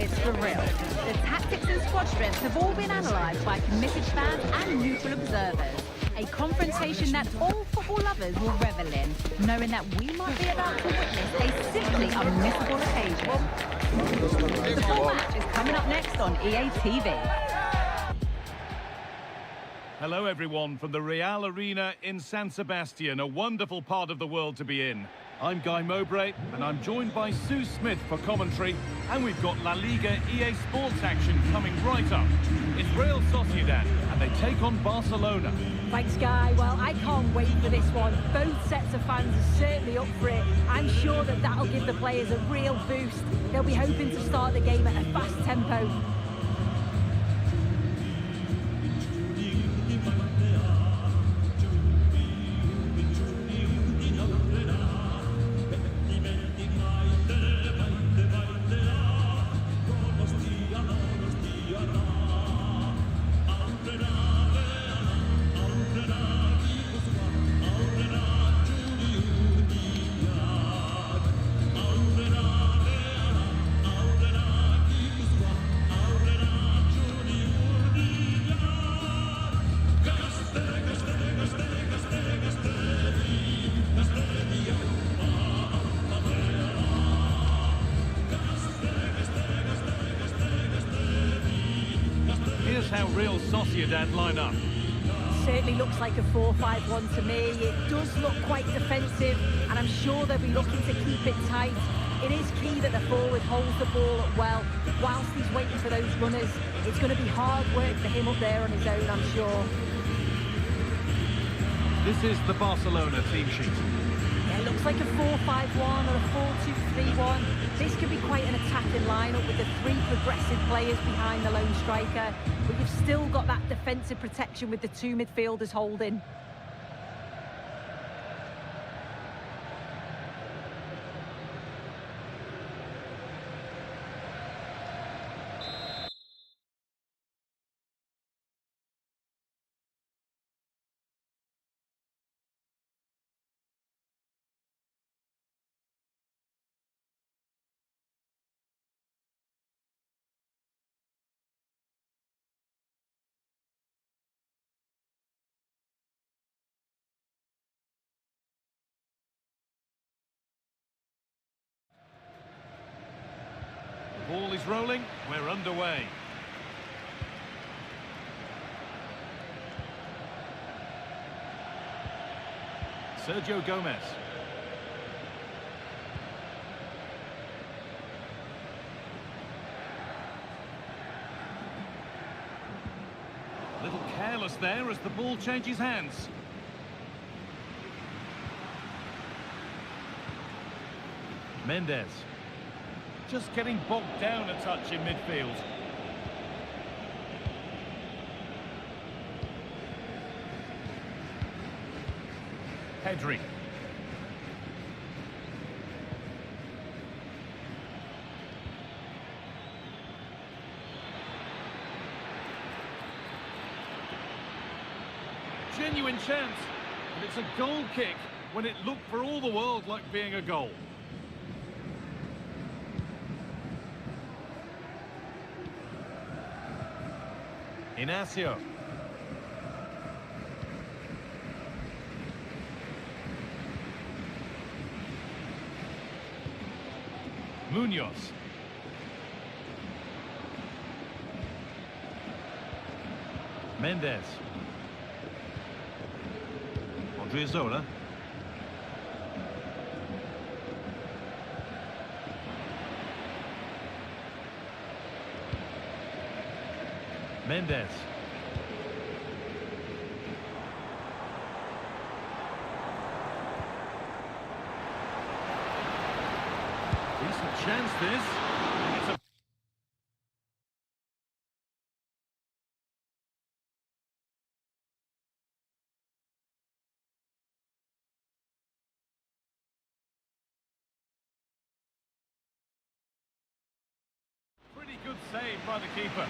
it's for real. The tactics and squad strengths have all been analysed by committed fans and neutral observers. A confrontation that all football lovers will revel in, knowing that we might be about to witness a simply unmissable occasion. The full match is coming up next on EA TV. Hello everyone from the Real Arena in San Sebastian, a wonderful part of the world to be in. I'm Guy Mowbray and I'm joined by Sue Smith for commentary, and we've got La Liga EA Sports action coming right up. It's Real Sociedad and they take on Barcelona. Thanks, Guy. Well, I can't wait for this one. Both sets of fans are certainly up for it. I'm sure that that'll give the players a real boost. They'll be hoping to start the game at a fast tempo. Here's how Real Sociedad line up. Certainly looks like a 4-5-1 to me. It does look quite defensive, and I'm sure they'll be looking to keep it tight. It is key that the forward holds the ball up well whilst he's waiting for those runners. It's going to be hard work for him up there on his own, I'm sure. This is the Barcelona team sheet. Yeah, it looks like a 4-5-1 or a 4-2-3-1. This could be quite an attacking lineup with the three progressive players behind the lone striker, but you've still got that defensive protection with the two midfielders holding. The ball is rolling, we're underway. Sergio Gomez. A little careless there as the ball changes hands. Mendes. Just getting bogged down a touch in midfield. Pedri. Genuine chance, but it's a goal kick when it looked for all the world like being a goal. Inacio. Munoz. Mendes. Odriozola. Mendes. Decent chance this. It's a pretty good save by the keeper.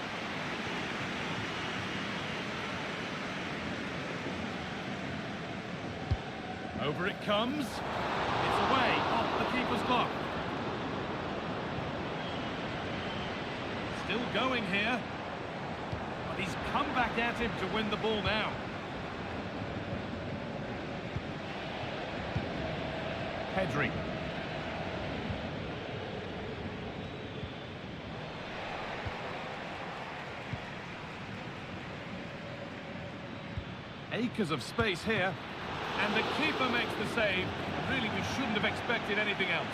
Over it comes. It's away off the keeper's block. Still going here. But he's come back at him to win the ball now. Pedri. Acres of space here. And the keeper makes the save. Really, we shouldn't have expected anything else.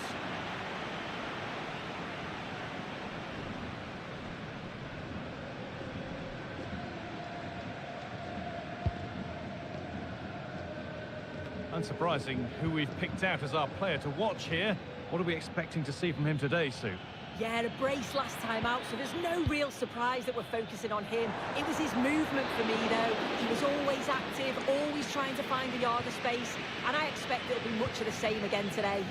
Unsurprising who we've picked out as our player to watch here. What are we expecting to see from him today, Sue? Yeah, a brace last time out, so there's no real surprise that we're focusing on him. It was his movement for me, though. He was always active, always trying to find a yard of space, and I expect it'll be much of the same again today.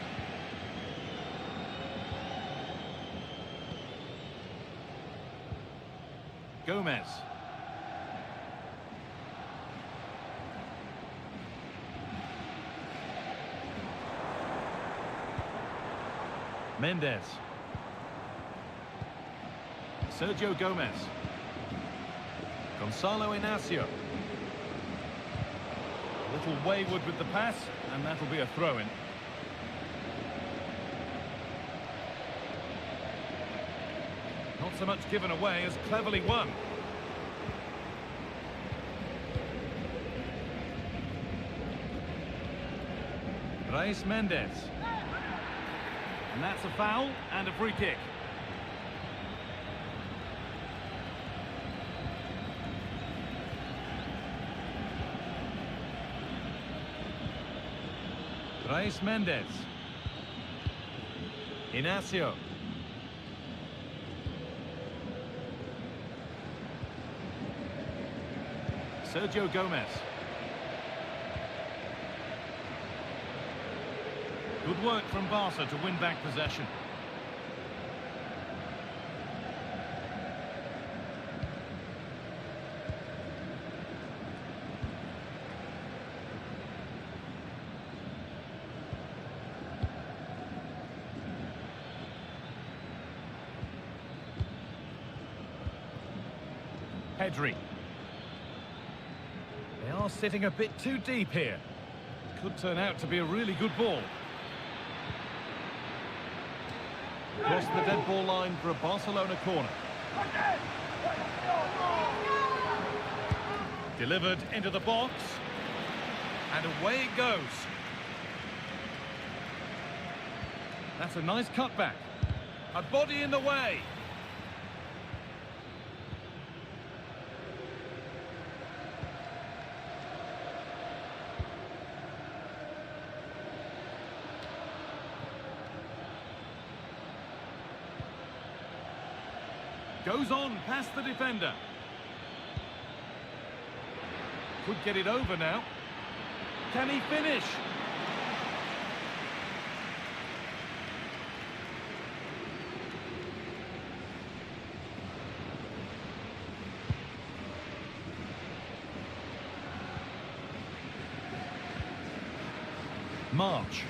Gomez. Mendes. Sergio Gomez. Gonzalo Inacio. A little wayward with the pass, and that'll be a throw-in. Not so much given away as cleverly won. Reis Mendes. And that's a foul and a free kick. Reis Mendes. Inacio. Sergio Gomez. Good work from Barca to win back possession. Pedri. They are sitting a bit too deep here. Could turn out to be a really good ball. Cross the dead ball line for a Barcelona corner. Delivered into the box. And away it goes. That's a nice cutback. A body in the way. Goes on past the defender. Could get it over now. Can he finish? March.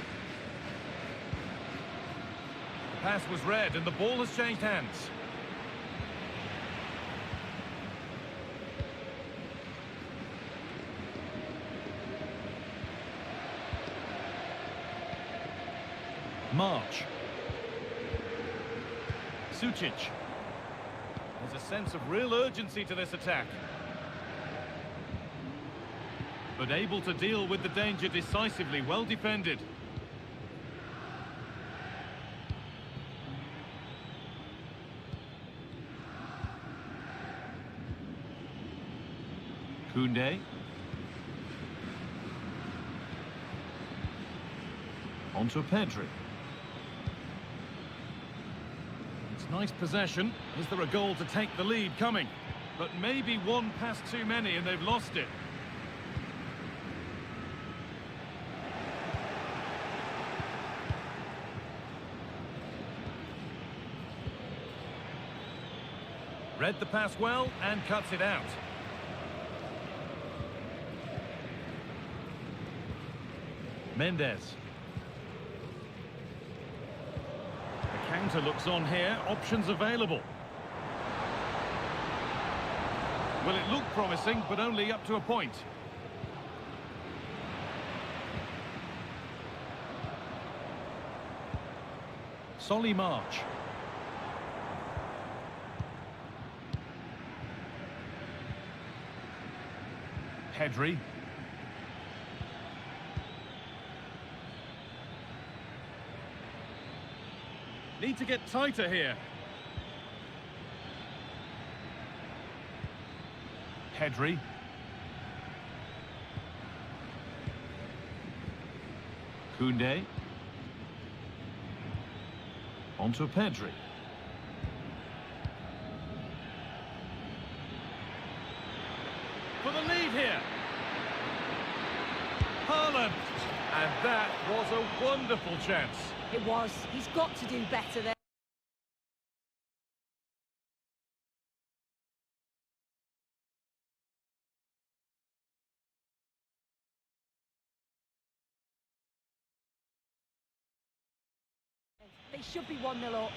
The pass was read and the ball has changed hands. March. Sucic. There's a sense of real urgency to this attack. But able to deal with the danger decisively, well defended. Koundé. Onto Pedri. Nice possession. Is there a goal to take the lead coming? But maybe one pass too many and they've lost it. Read the pass well and cuts it out. Mendes. Counter looks on here, options available. Well, it looked promising, but only up to a point. Solly March. Pedri. Need to get tighter here. Pedri. Koundé. Onto Pedri. For the lead here. Haaland. And that was a wonderful chance. It was. He's got to do better there. They should be 1-0 up.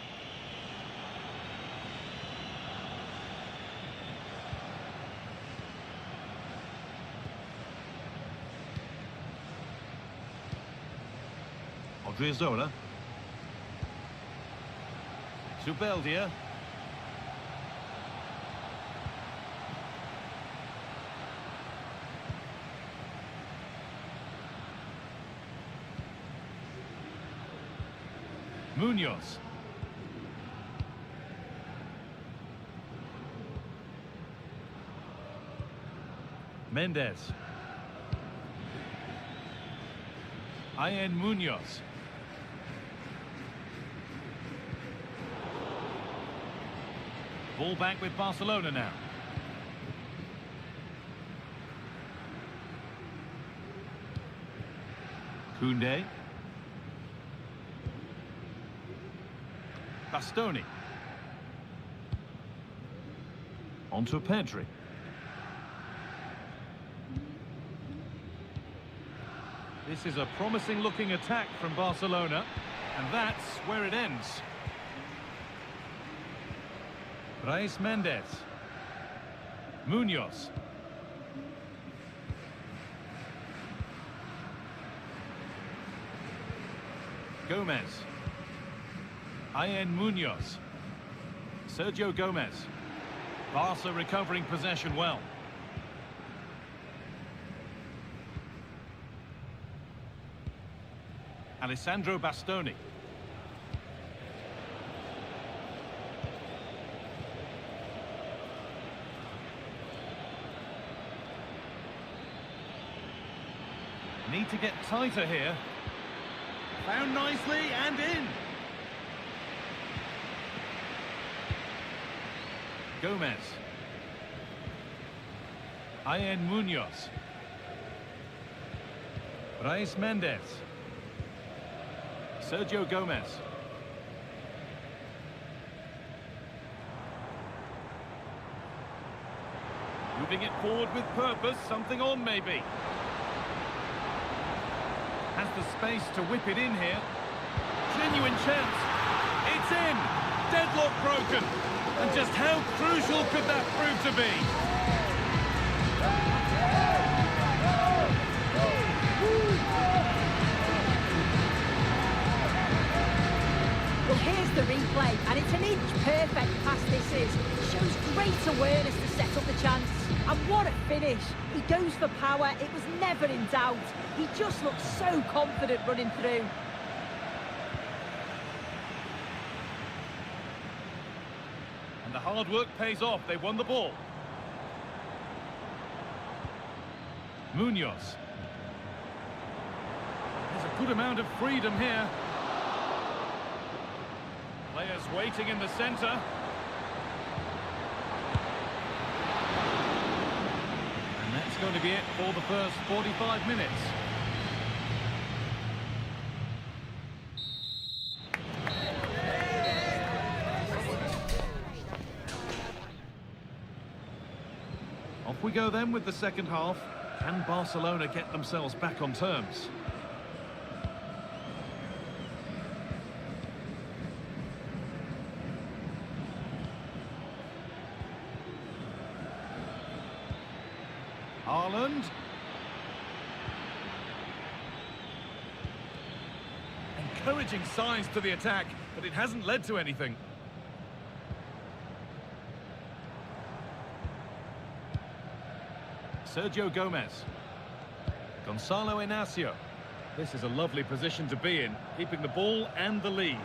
Odriozola. Zubeldia. Munoz. Mendes. Ian Munoz. Ball back with Barcelona now. Koundé. Bastoni. Onto Pedri. This is a promising looking attack from Barcelona, and that's where it ends. Brais Mendes. Munoz. Gomez. Ian Munoz. Sergio Gomez. Barca recovering possession well. Alessandro Bastoni. Need to get tighter here. Found nicely and in. Gomez. Ian Munoz. Brais Mendes. Sergio Gomez. Moving it forward with purpose, something on maybe. Has the space to whip it in here. Genuine chance. It's in. Deadlock broken. And just how crucial could that prove to be? Well, here's the replay, and it's an inch-perfect pass this is. It shows great awareness to set up the chance. And what a finish. He goes for power. It was never in doubt. He just looks so confident running through. And the hard work pays off. They won the ball. Munoz. There's a good amount of freedom here. Players waiting in the centre. And that's going to be it for the first 45 minutes. Off we go then with the second half. Can Barcelona get themselves back on terms? Haaland. Encouraging signs to the attack, but it hasn't led to anything. Sergio Gomez. Gonzalo Inacio. This is a lovely position to be in, keeping the ball and the lead.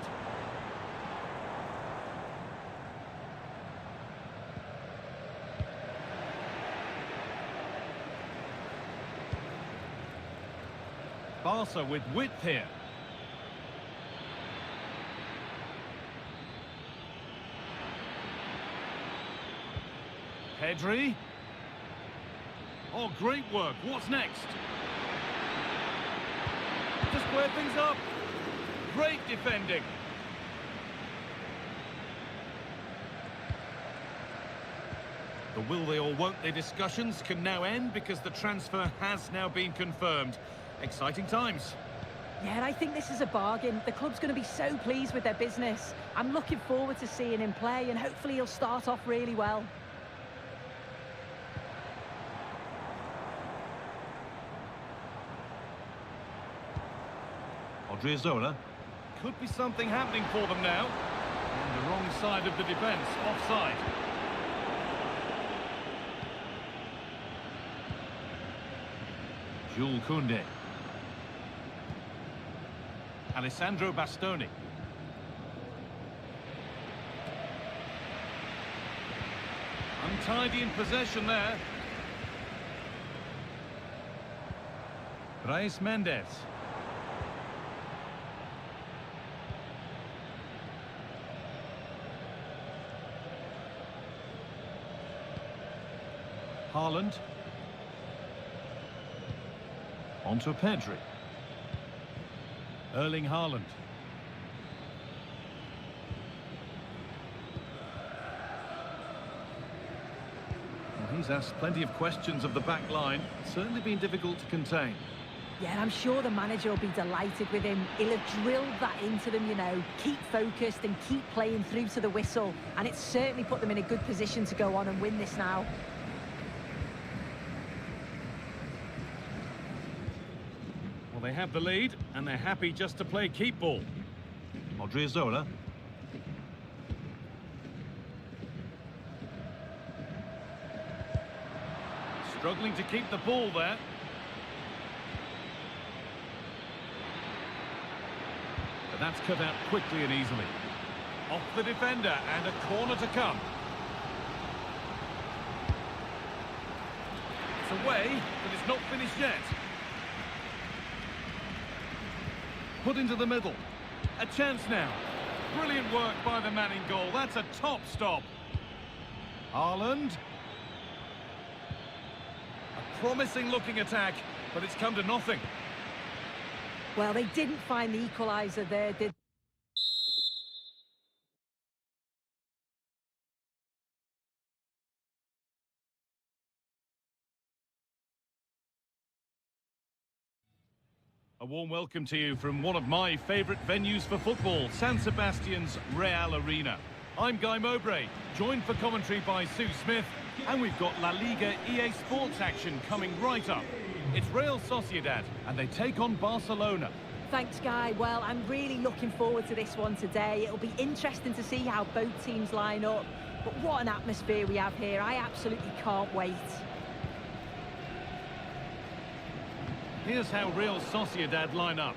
Barca with width here. Pedri. Oh, great work. What's next? To square things up. Great defending. The will they or won't they discussions can now end because the transfer has now been confirmed. Exciting times. Yeah, and I think this is a bargain. The club's going to be so pleased with their business. I'm looking forward to seeing him play, and hopefully he'll start off really well. Odriozola. Could be something happening for them now. On the wrong side of the defence, offside. Jules Koundé. Alessandro Bastoni. Untidy in possession there. Brais Mendes. Haaland. On to Pedri. Erling Haaland. Well, he's asked plenty of questions of the back line. It's certainly been difficult to contain. Yeah, and I'm sure the manager will be delighted with him. He'll have drilled that into them, you know. Keep focused and keep playing through to the whistle. And it's certainly put them in a good position to go on and win this now. They have the lead, and they're happy just to play keep ball. Odriozola. Struggling to keep the ball there. But that's cut out quickly and easily. Off the defender, and a corner to come. It's away, but it's not finished yet. Put into the middle. A chance now. Brilliant work by the man in goal. That's a top stop. Haaland. A promising looking attack, but it's come to nothing. Well, they didn't find the equaliser there, did A warm welcome to you from one of my favourite venues for football, San Sebastian's Real Arena. I'm Guy Mowbray, joined for commentary by Sue Smith, and we've got La Liga EA Sports action coming right up. It's Real Sociedad, and they take on Barcelona. Thanks, Guy. Well, I'm really looking forward to this one today. It'll be interesting to see how both teams line up. But what an atmosphere we have here. I absolutely can't wait. Here's how Real Sociedad line up.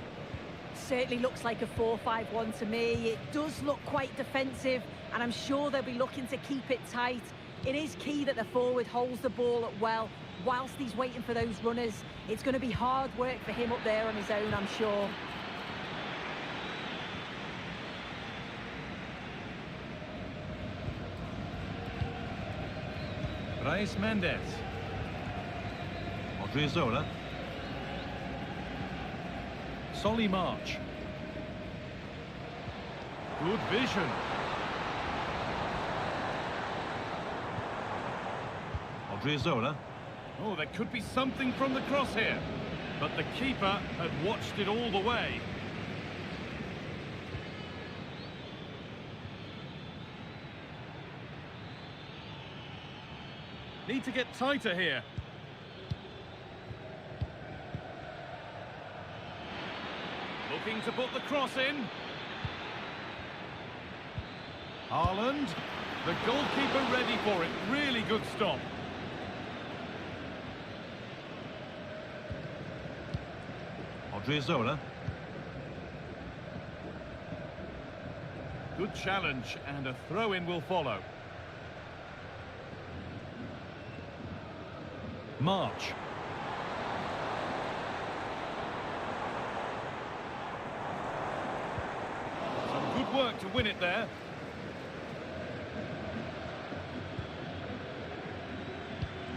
Certainly looks like a 4-5-1 to me. It does look quite defensive, and I'm sure they'll be looking to keep it tight. It is key that the forward holds the ball up well whilst he's waiting for those runners. It's going to be hard work for him up there on his own, I'm sure. Brais Mendes. Odriozola. Solly March. Good vision. Odriozola. Oh, there could be something from the cross here. But the keeper had watched it all the way. Need to get tighter here. looking to put the cross in. Haaland, the goalkeeper ready for it. Really good stop. Odriozola. Good challenge, and a throw-in will follow. March. Some good work to win it there.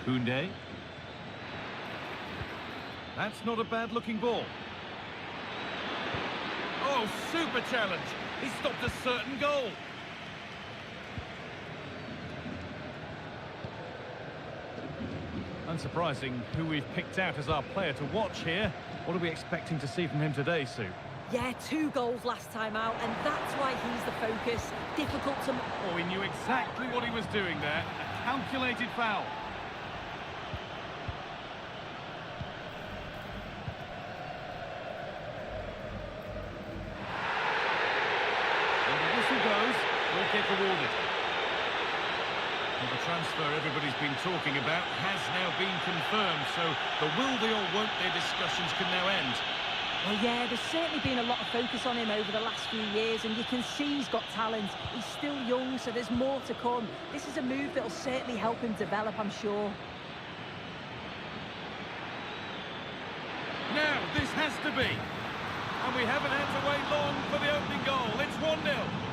Koundé. That's not a bad-looking ball. Oh, super challenge. He stopped a certain goal. Unsurprising who we've picked out as our player to watch here. What are we expecting to see from him today, Sue? Yeah, 2 goals last time out, and that's why he's the focus. Difficult to... Oh, he knew exactly what he was doing there. A calculated foul. Kick awarded. Well, the transfer everybody's been talking about has now been confirmed, so the will they or won't they discussions can now end. Well, yeah, there's certainly been a lot of focus on him over the last few years, and you can see he's got talent. He's still young, so there's more to come. This is a move that will certainly help him develop, I'm sure. Now, this has to be. And we haven't had to wait long for the opening goal. It's 1-0.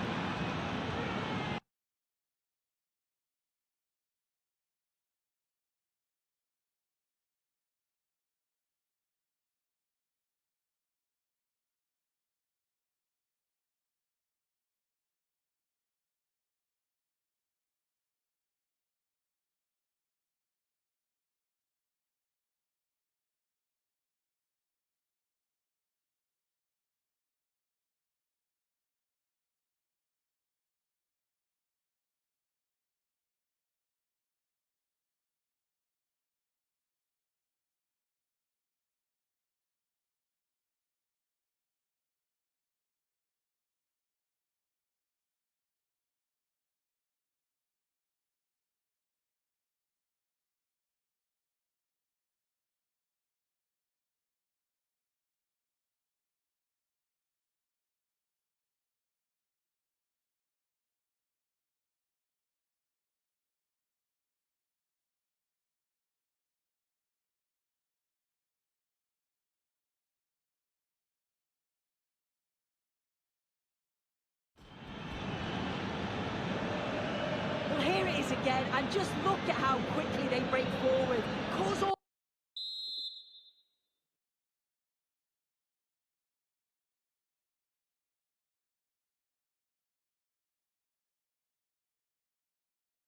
Here it is again, and just look at how quickly they break forward. Cause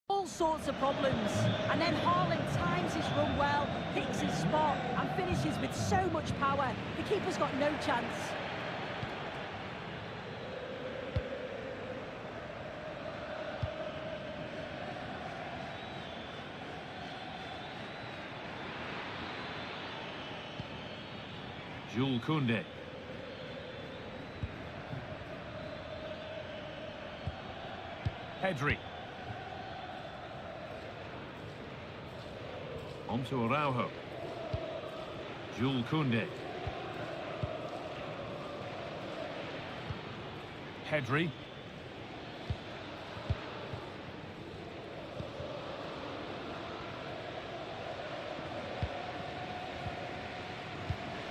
all sorts of problems. And then Haaland times his run well, picks his spot, and finishes with so much power. The keeper's got no chance. Jules Koundé. Pedri. On to Araujo. Jules Koundé. Pedri.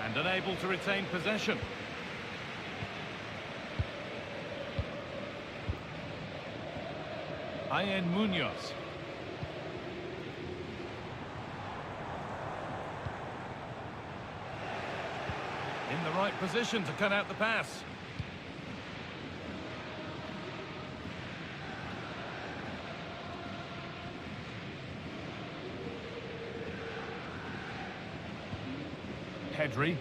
And unable to retain possession. Ian Munoz. In the right position to cut out the pass. Pedri.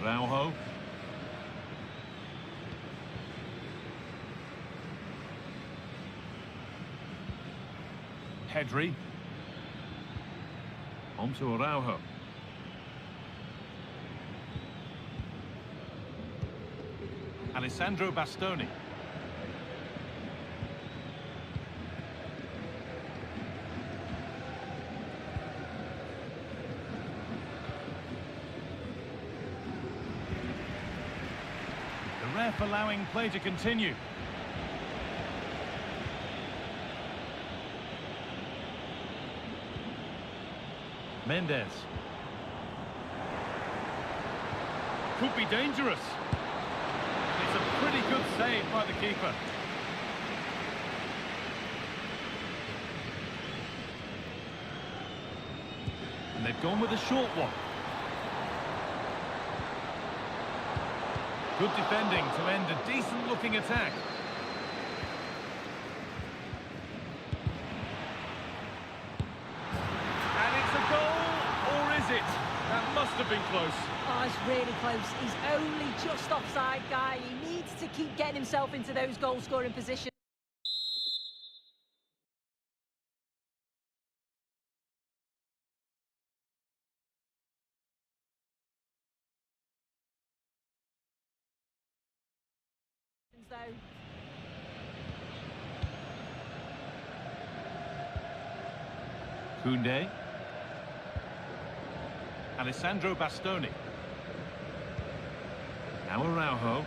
Araujo. Pedri. On to Araujo. Alessandro Bastoni. The ref allowing play to continue. Mendes. Could be dangerous. It's a pretty good save by the keeper. And they've gone with a short one. Good defending to end a decent-looking attack. And it's a goal, or is it? That must have been close. Oh, it's really close. He's only just offside, guy. He needs to keep getting himself into those goal-scoring positions. Koundé. Alessandro Bastoni. Now Araujo.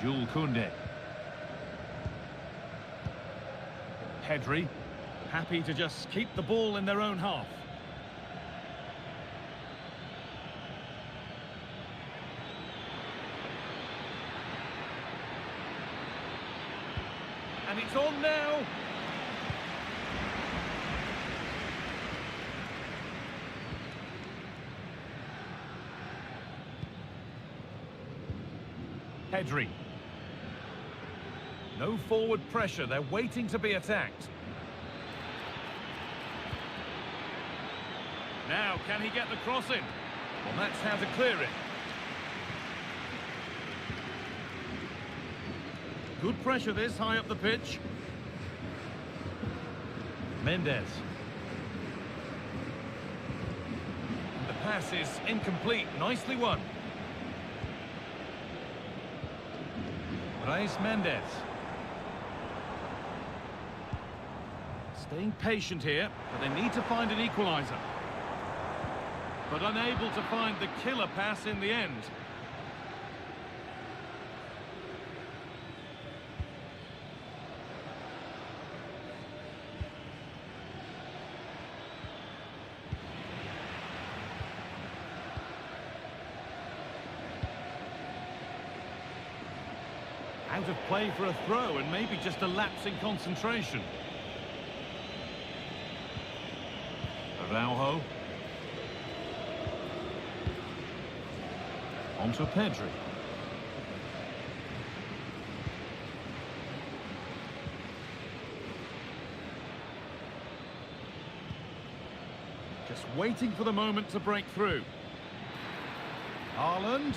Jules Koundé. Pedri. Happy to just keep the ball in their own half. And it's on now. Pedri. No forward pressure, they're waiting to be attacked. Now, can he get the cross in? Well, that's how to clear it. Good pressure this, high up the pitch. Mendes. The pass is incomplete, nicely won. Brais Mendes. Staying patient here, but they need to find an equaliser. But unable to find the killer pass in the end. Out of play for a throw and maybe just a lapse in concentration. Araujo. On to Pedri. Just waiting for the moment to break through. Haaland.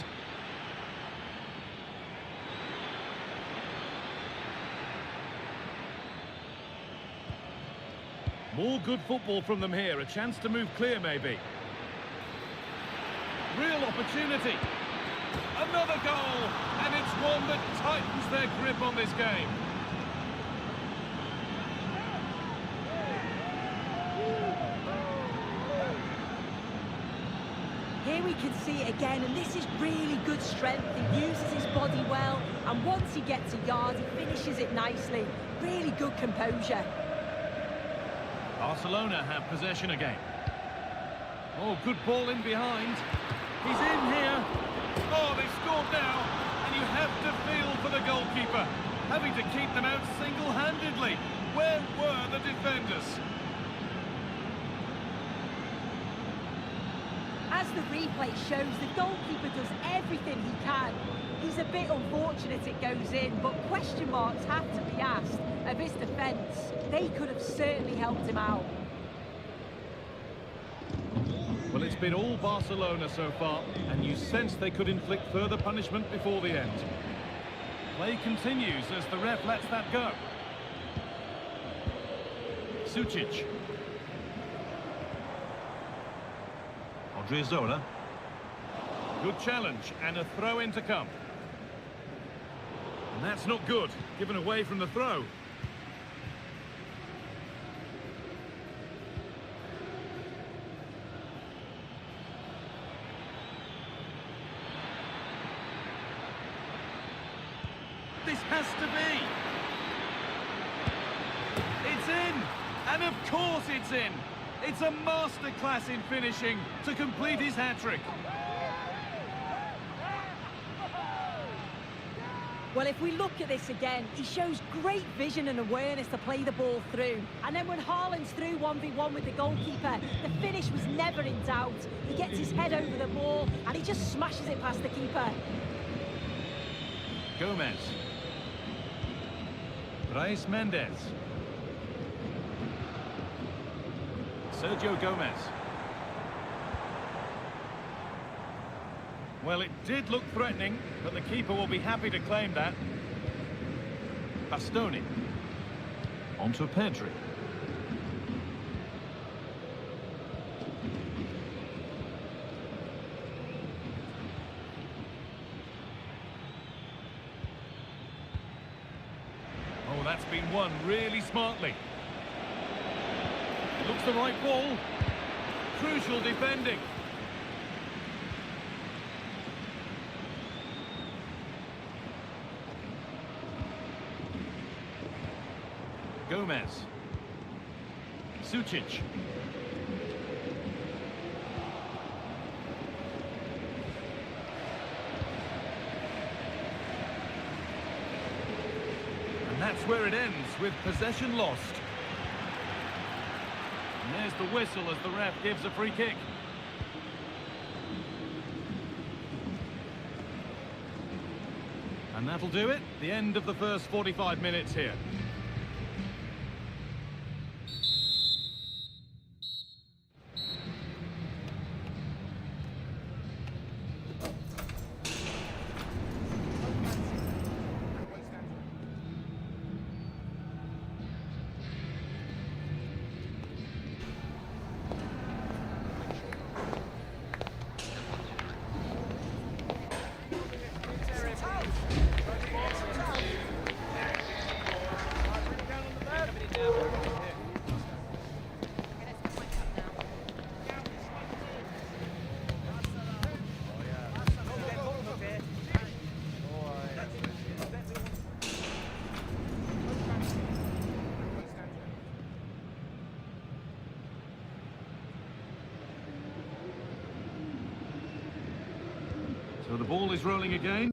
More good football from them here. A chance to move clear, maybe. Real opportunity. Another goal. And it's one that tightens their grip on this game. Here we can see it again, and this is really good strength. He uses his body well, and once he gets a yard, he finishes it nicely. Really good composure. Barcelona have possession again. Oh, good ball in behind. He's in here. Oh, they've scored now. And you have to feel for the goalkeeper, having to keep them out single-handedly. Where were the defenders? As the replay shows, the goalkeeper does everything he can. He's a bit unfortunate it goes in, but question marks have to be asked of his defence. They could have certainly helped him out. Well, it's been all Barcelona so far, and you sense they could inflict further punishment before the end. Play continues as the ref lets that go. Sucic. Odriozola. Good challenge and a throw in to come. And that's not good, given away from the throw. This has to be. It's in, and of course it's in. It's a masterclass in finishing to complete his hat-trick. Well, if we look at this again, he shows great vision and awareness to play the ball through. And then when Haaland's through 1v1 with the goalkeeper, the finish was never in doubt. He gets his head over the ball and he just smashes it past the keeper. Gomez. Brais Mendes. Sergio Gomez. Well, it did look threatening, but the keeper will be happy to claim that. Bastoni. On to Pedri. Oh, that's been won really smartly. It looks the right ball. Crucial defending. Gomez. Sucic. And that's where it ends, with possession lost. And there's the whistle as the ref gives a free kick. And that'll do it. The end of the first 45 minutes here. So the ball is rolling again.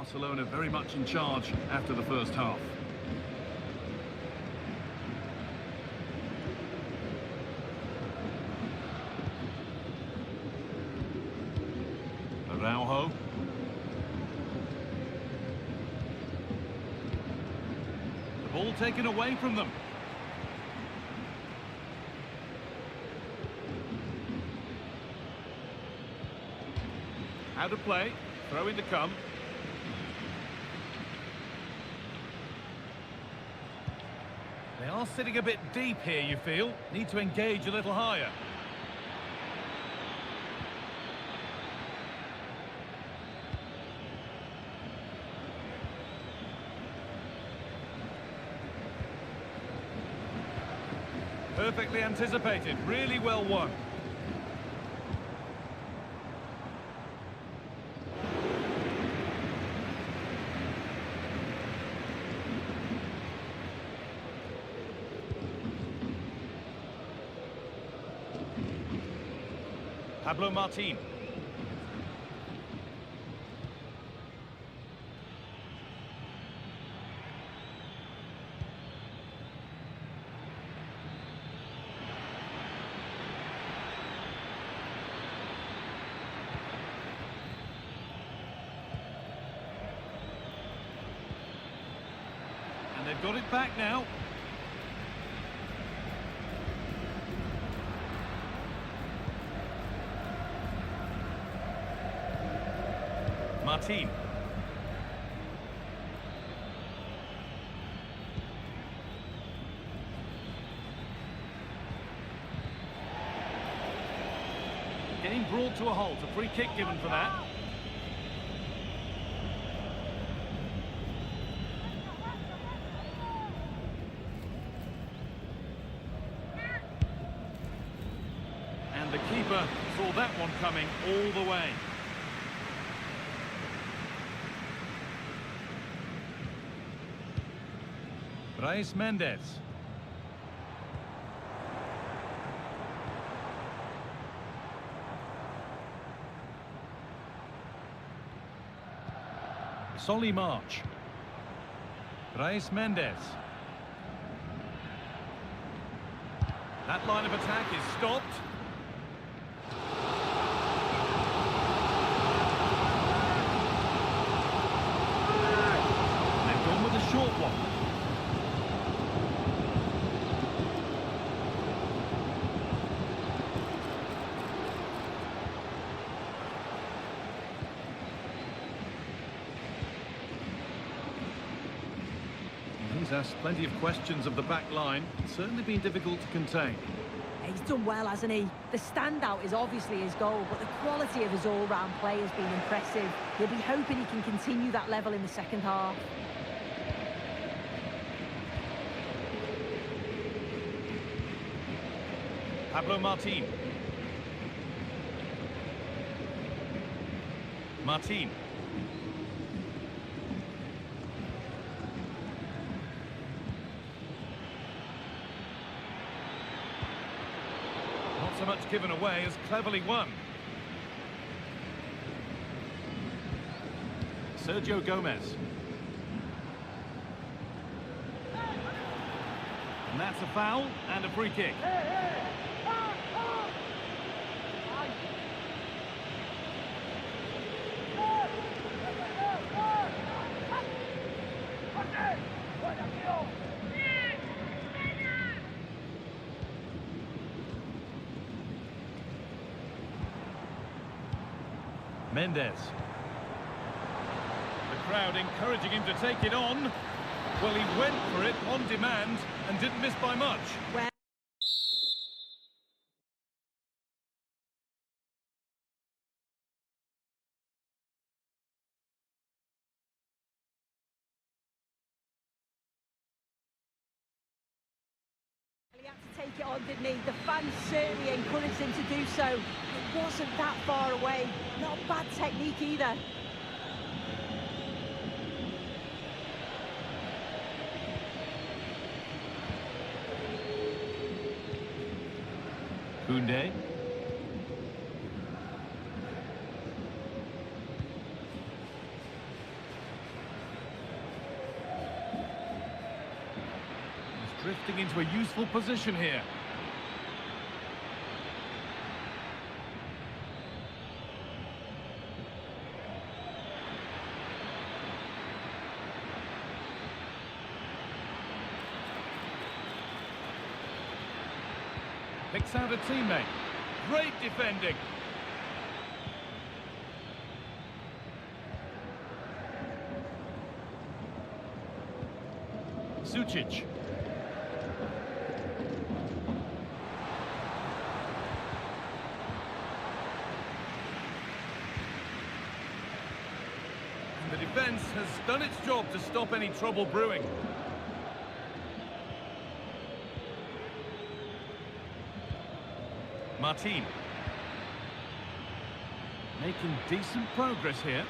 Barcelona very much in charge after the first half. Araujo. The ball taken away from them. Out of play, throw in to come. They are sitting a bit deep here, you feel. Need to engage a little higher. Perfectly anticipated, really well won. Pablo Martin. And they've got it back now. Martin. Getting brought to a halt, a free kick given for that. And the keeper saw that one coming all the way. Brais Mendes. Solly March. Brais Mendes. That line of attack is stopped. They've gone with a short one. He's asked plenty of questions of the back line. It's certainly been difficult to contain. He's done well, hasn't he? The standout is obviously his goal, but the quality of his all-round play has been impressive. He'll be hoping he can continue that level in the second half. Pablo Martin. Martin. Not so much given away as cleverly won. Sergio Gomez. And that's a foul and a free kick. Mendes. The crowd encouraging him to take it on. Well, he went for it on demand and didn't miss by much. Well, he had to take it on, didn't he? The fans certainly encouraged him to do so. It wasn't that far away. Not bad technique either. Koundé. Drifting into a useful position here. Picks out a teammate. Great defending. Sucic. And the defence has done its job to stop any trouble brewing. Martin. Making decent progress here.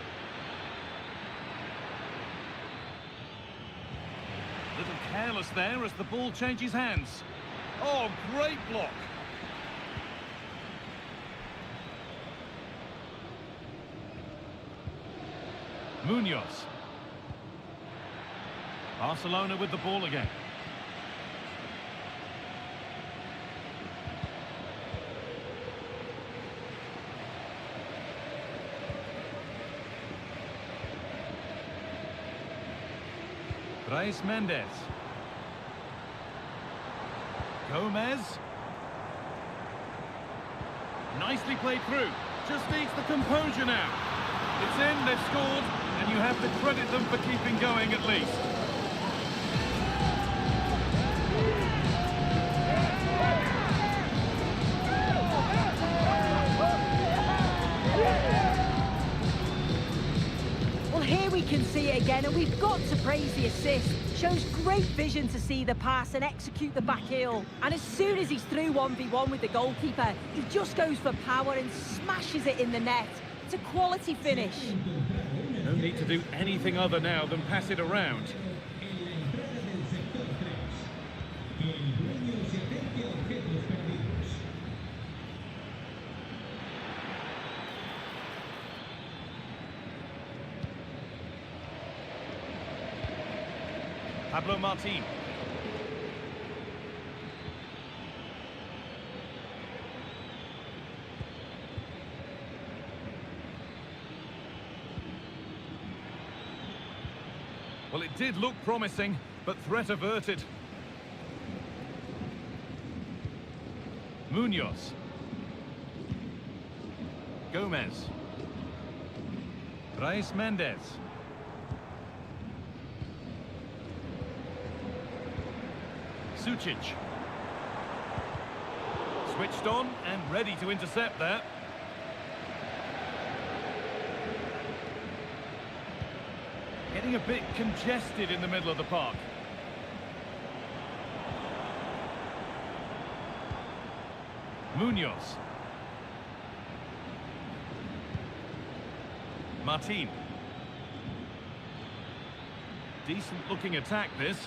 Little careless there as the ball changes hands. Oh, great block. Munoz. Barcelona with the ball again. Brais Mendes. Gomez. Nicely played through. Just needs the composure now. It's in, they've scored, and you have to credit them for keeping going at least. Well, here we can see it again, and we've got to praise the assist. Shows great vision to see the pass and execute the back heel. And as soon as he's through 1v1 with the goalkeeper, he just goes for power and smashes it in the net. It's a quality finish. No need to do anything other now than pass it around. Pablo Martin. Well, it did look promising, but threat averted. Munoz. Gomez. Brais Mendes. Sucic. Switched on and ready to intercept there. Getting a bit congested in the middle of the park. Munoz. Martin. Decent looking attack this.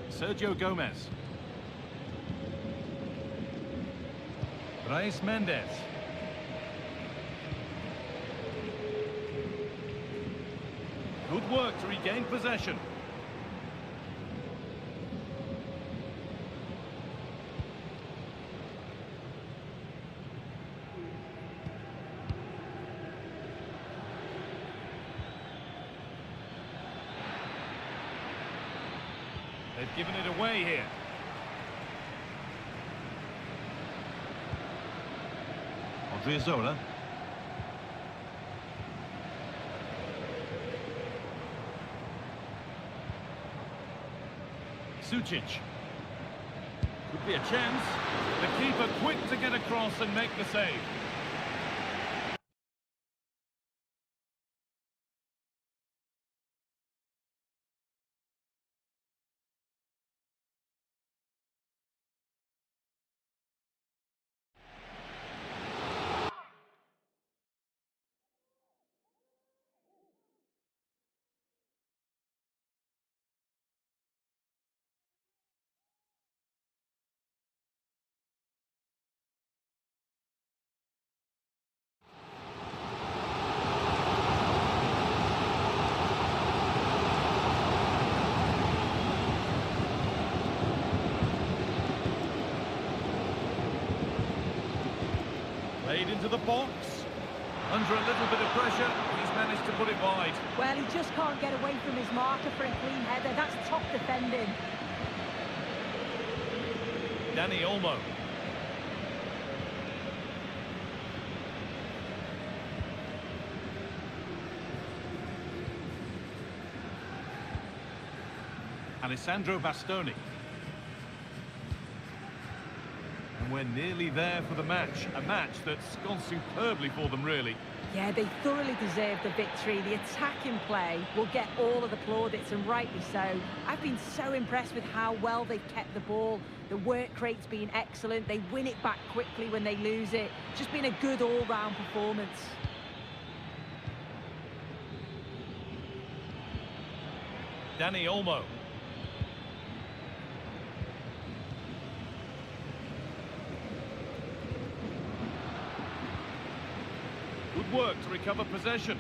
Sergio Gomez. Brais Mendes. Good work to regain possession. They've given it away here. Zola. Sucic. Could be a chance. The keeper quick to get across and make the save. into the box. Under a little bit of pressure, he's managed to put it wide. Well, he just can't get away from his marker for a clean header. That's top defending. Dani Olmo. Alessandro Bastoni. And we're nearly there for the match. A match that's gone superbly for them, really. Yeah, they thoroughly deserve the victory. The attacking play will get all of the plaudits, and rightly so. I've been so impressed with how well they've kept the ball. The work rate's been excellent. They win it back quickly when they lose it. Just been a good all-round performance. Dani Olmo. Good work to recover possession.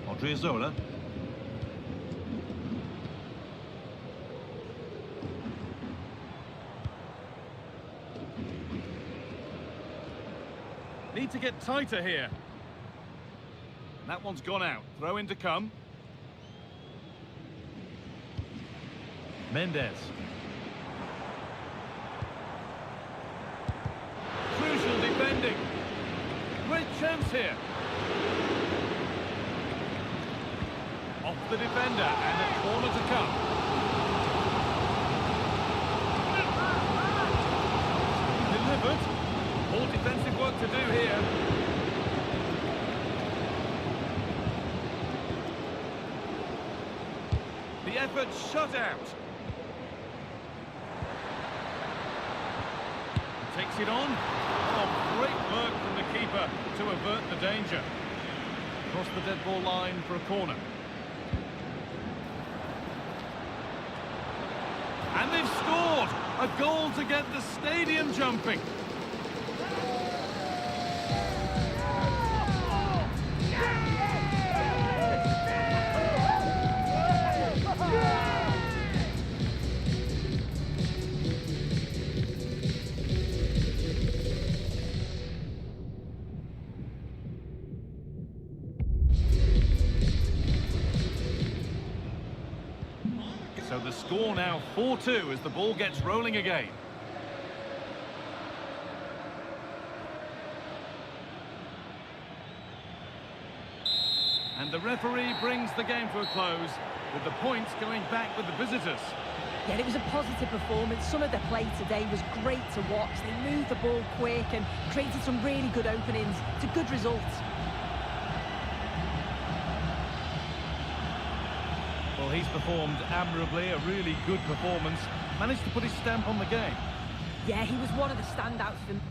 Odriozola. Need to get tighter here. That one's gone out. Throw in to come. Mendes. Crucial defending. Great chance here. Off the defender and a corner to come. Delivered. More defensive work to do here. The effort shut out. Takes it on. Oh, great work from the keeper to avert the danger. Across the dead ball line for a corner. And they've scored! A goal to get the stadium jumping. So the score now 4-2 as the ball gets rolling again. And the referee brings the game to a close, with the points going back with the visitors. Yeah, it was a positive performance. Some of the play today was great to watch. They moved the ball quick and created some really good openings. It's a good result. Well, he's performed admirably, a really good performance. Managed to put his stamp on the game. Yeah, he was one of the standouts for them.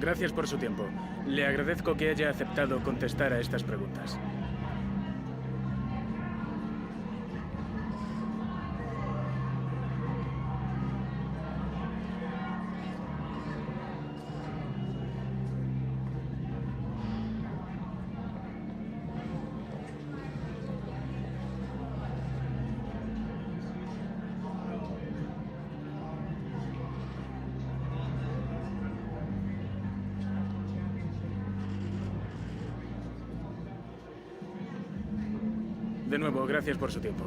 Gracias por su tiempo. Le agradezco que haya aceptado contestar a estas preguntas. De nuevo, gracias por su tiempo.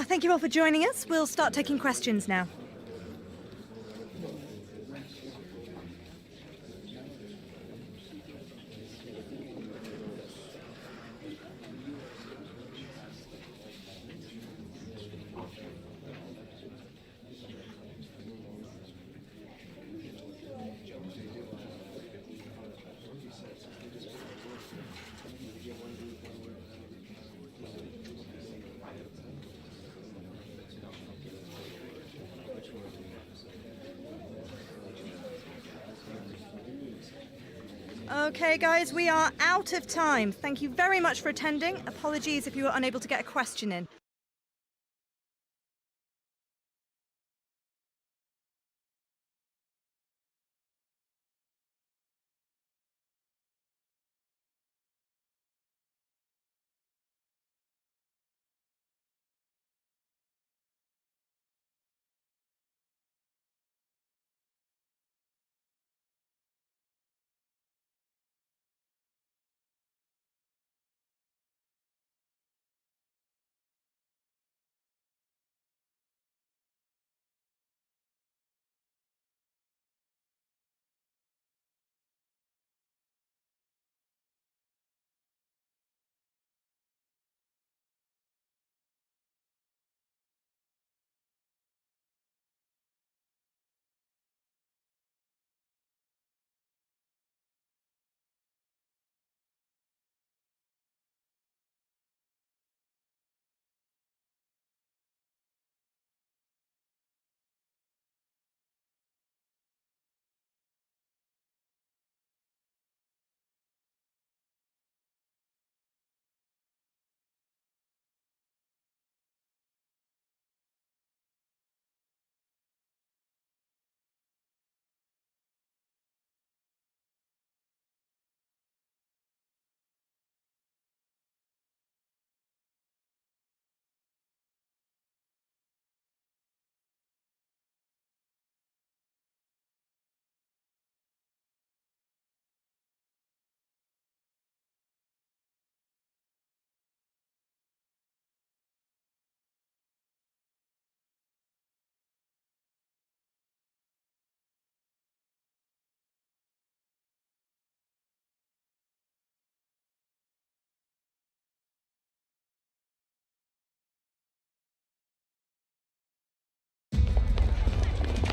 Thank you all for joining us. We'll start taking questions now. Okay, guys, we are out of time. Thank you very much for attending. Apologies if you were unable to get a question in.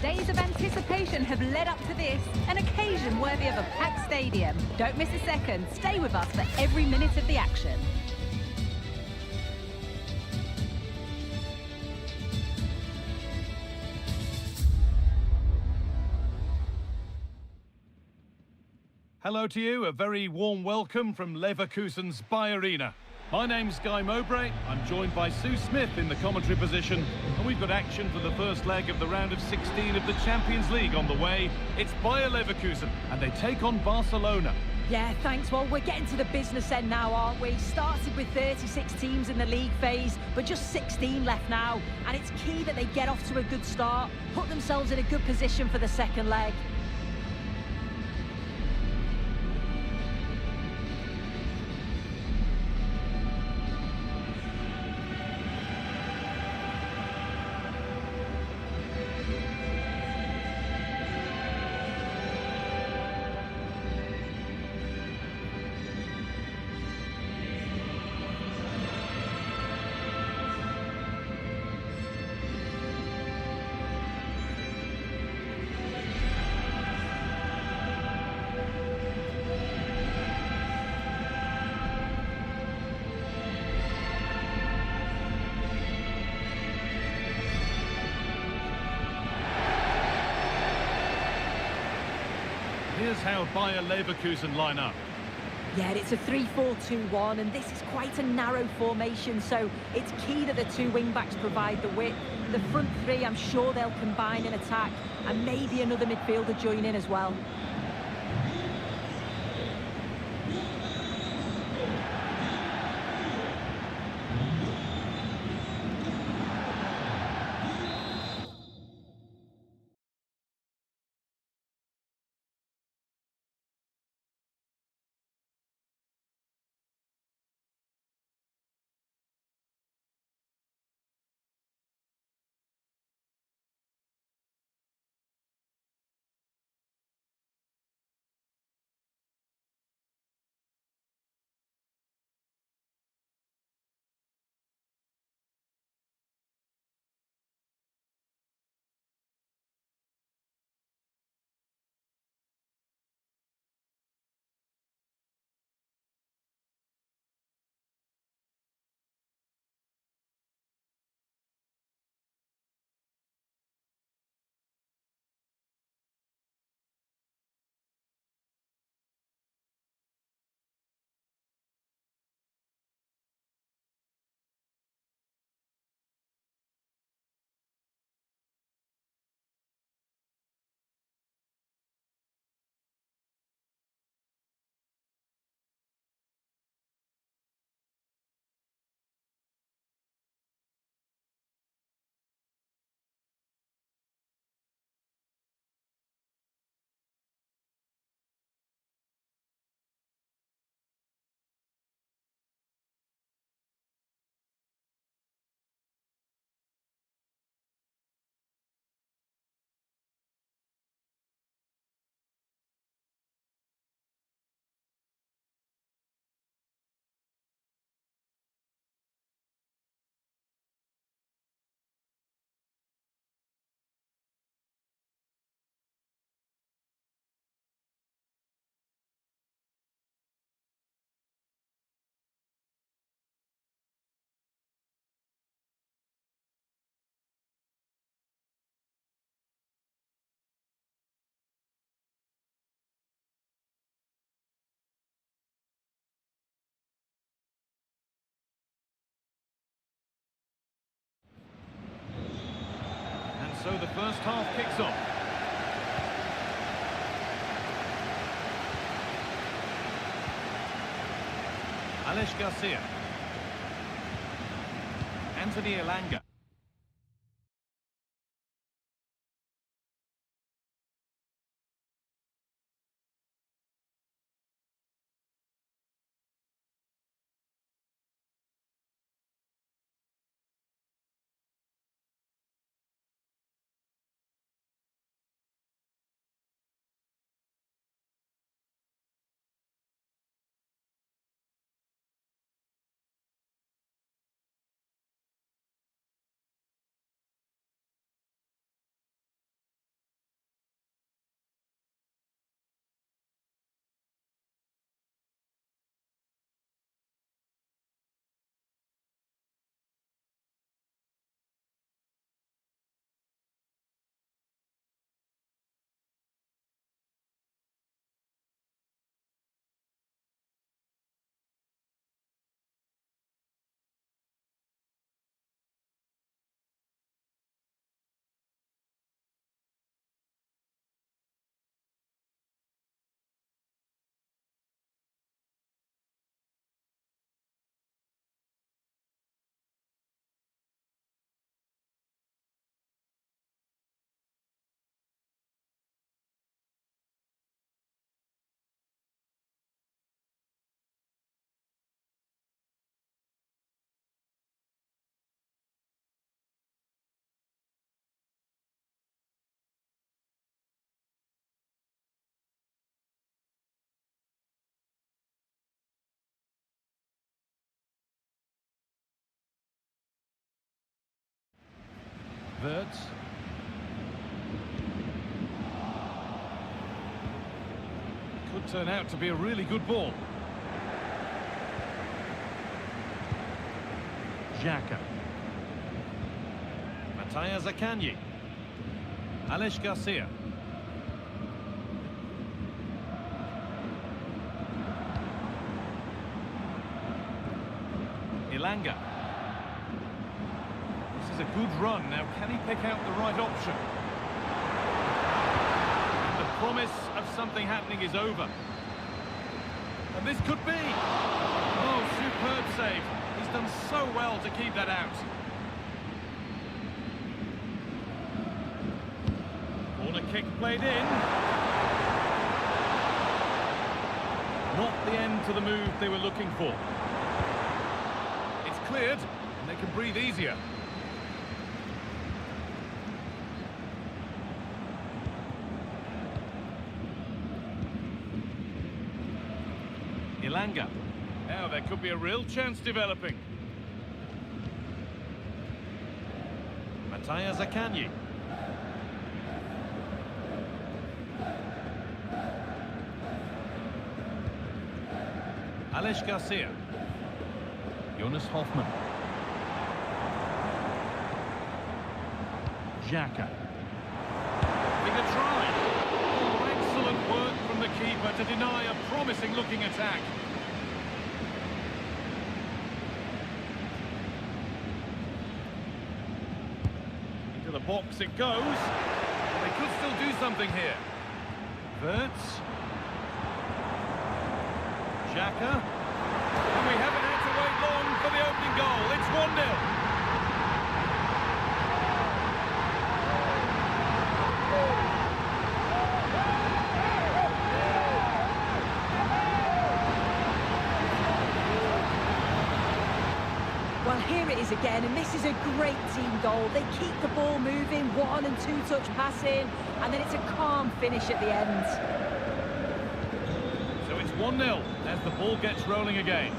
Days of anticipation have led up to this, an occasion worthy of a packed stadium. Don't miss a second. Stay with us for every minute of the action. Hello to you, a very warm welcome from Leverkusen's Bayer Arena. My name's Guy Mowbray, I'm joined by Sue Smith in the commentary position, and we've got action for the first leg of the round of 16 of the Champions League on the way. It's Bayer Leverkusen, and they take on Barcelona. Yeah, thanks. Well, we're getting to the business end now, aren't we? Started with 36 teams in the league phase, but just 16 left now. And it's key that they get off to a good start, put themselves in a good position for the second leg. Here's how Bayer Leverkusen line up. Yeah, it's a 3-4-2-1, and this is quite a narrow formation, so it's key that the two wing-backs provide the width. The front three, I'm sure they'll combine in attack, and maybe another midfielder join in as well. first half kicks off. Alex Garcia. Anthony Elanga. Verts. Could turn out to be a really good ball. Xhaka. Matthias Akanji. Alex Garcia. Elanga. This is a good run. Now, can he pick out the right option? And the promise of something happening is over. And this could be. Oh, superb save. He's done so well to keep that out. Corner kick played in. Not the end to the move they were looking for. It's cleared, and they can breathe easier. Elanga. Now there could be a real chance developing. Matthias Akanji. Alex Garcia. Jonas Hoffmann. Xhaka. Big a try. Oh, excellent work from the keeper to deny a promising looking attack. Into the box it goes. They could still do something here. Verts. Xhaka. And we haven't had to wait long for the opening goal. It's 1-0. Well, here it is again, and this is a great team goal. They keep the ball moving, 1- and 2-touch passing, and then it's a calm finish at the end. So it's 1-0 as the ball gets rolling again.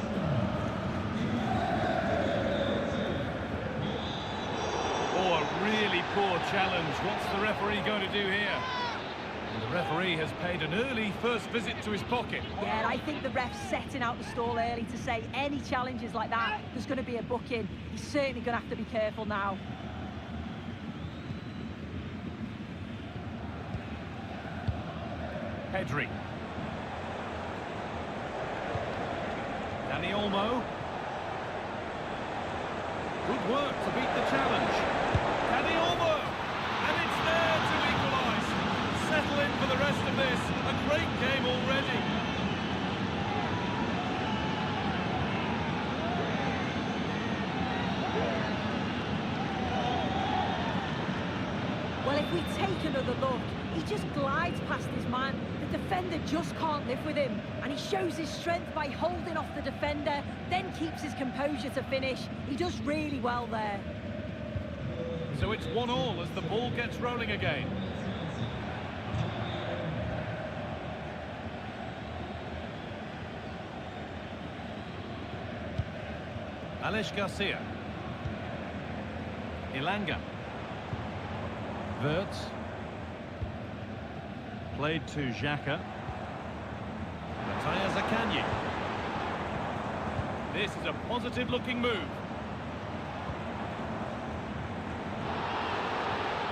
Oh, a really poor challenge. What's the referee going to do here? And the referee has paid an early first visit to his pocket. Yeah, I think the ref's setting out the stall early to say any challenges like that, there's going to be a booking. He's certainly going to have to be careful now. Pedri. Dani Olmo. Good work to beat the challenge. Dani Olmo! And it's there! great game already. Well, if we take another look, he just glides past his man. The defender just can't live with him. And he shows his strength by holding off the defender, then keeps his composure to finish. He does really well there. So it's 1-1 as the ball gets rolling again. Alex Garcia. Ilanga. Wirtz. Played to Xhaka. Matthias Akanji. This is a positive-looking move.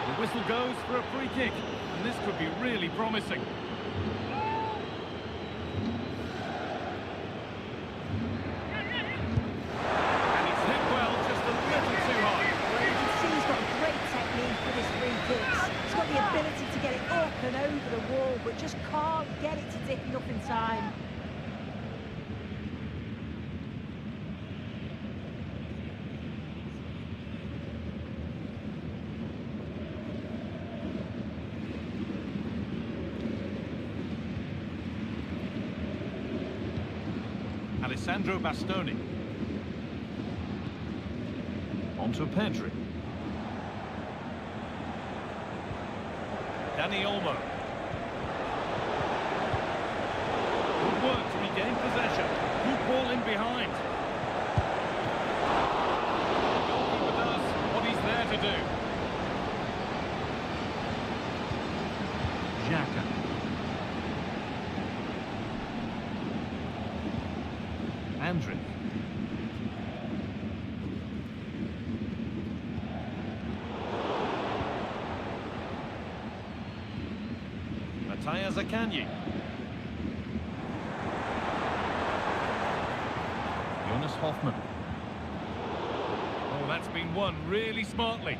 The whistle goes for a free kick, and this could be really promising. And it's hit well, just a little too high. You can see he's got great technique for his free kicks. He's got the ability to get it up and over the wall, but just can't get it to dip enough in time. Alessandro Bastoni. Onto Pedri. Dani Olmo. Good work to regain possession. Good ball in behind. The goalkeeper does what he's there to do. Xhaka. Andrić. Matthias Akanji. Jonas Hoffmann. Oh, that's been won really smartly.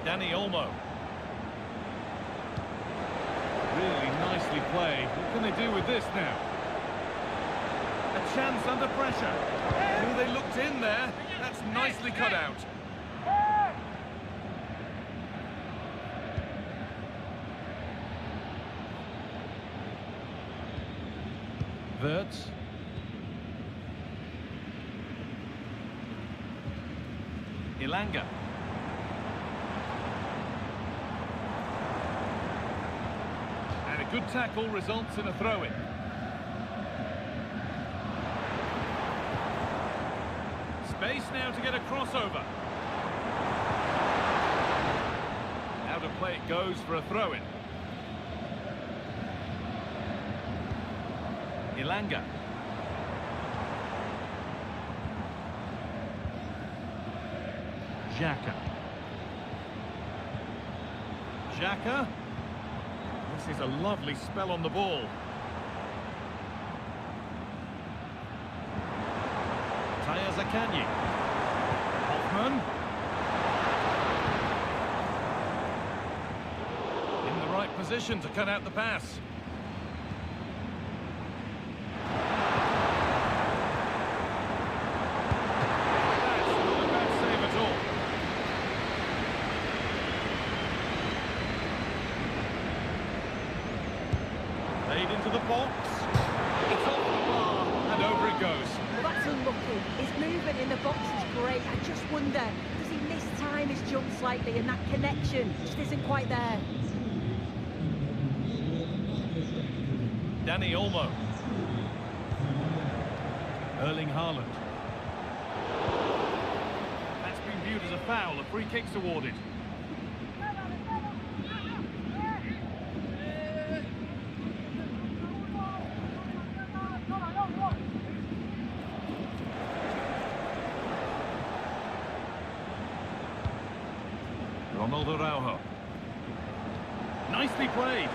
Dani Olmo. Really nicely played. What can they do with this now? A chance under pressure. Oh, they looked in there. That's nicely cut out. Wirtz. Ilanga. And a good tackle results in a throw-in. Space now to get a crossover. Out of play it goes for a throw-in. Ilanga. Xhaka. Xhaka. This is a lovely spell on the ball. Matthias Akanji. Hoffmann. In the right position to cut out the pass. Into the box. It's off the bar and over it goes. Well, that's unlucky. His movement in the box is great. I just wonder, does he mistime his jump slightly and that connection just isn't quite there? Dani Olmo. Erling Haaland. That's been viewed as a foul. A free kick's awarded. Ronaldo Araujo. Nicely played.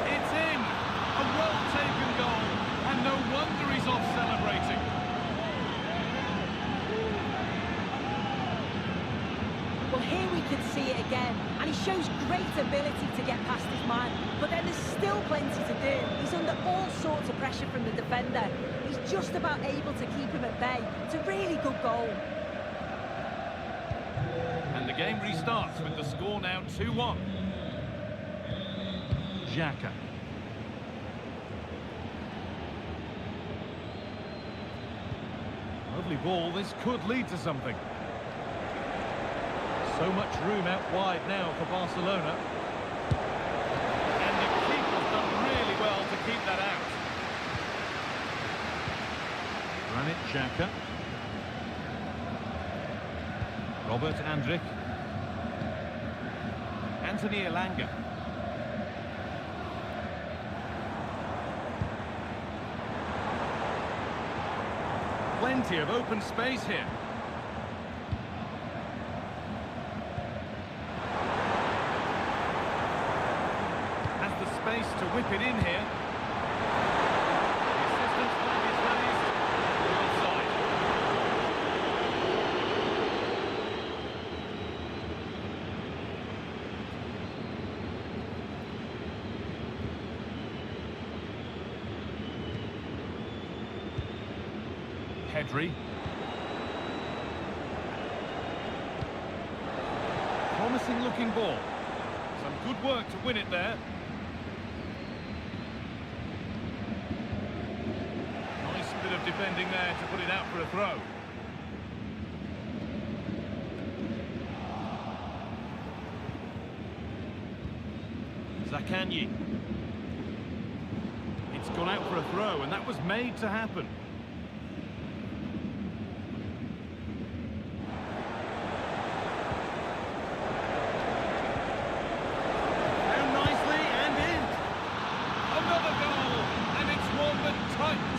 It's in! A well-taken goal, and no wonder he's off celebrating. Well, here we can see it again, and he shows great ability to get past his man, but then there's still plenty to do. He's under all sorts of pressure from the defender. He's just about able to keep him at bay. It's a really good goal. And the game restarts with the score now 2-1. Xhaka. Lovely ball, this could lead to something. So much room out wide now for Barcelona. And the keeper's done really well to keep that out. Granit Xhaka. Robert Andrich. Anthony Elanga. Plenty of open space here. Has the space to whip it in here. The assistant's flag is raised. Offside. Pedri. Promising looking ball. Some good work to win it there. Nice bit of defending there to put it out for a throw. Zakanyi. It's gone out for a throw, and that was made to happen.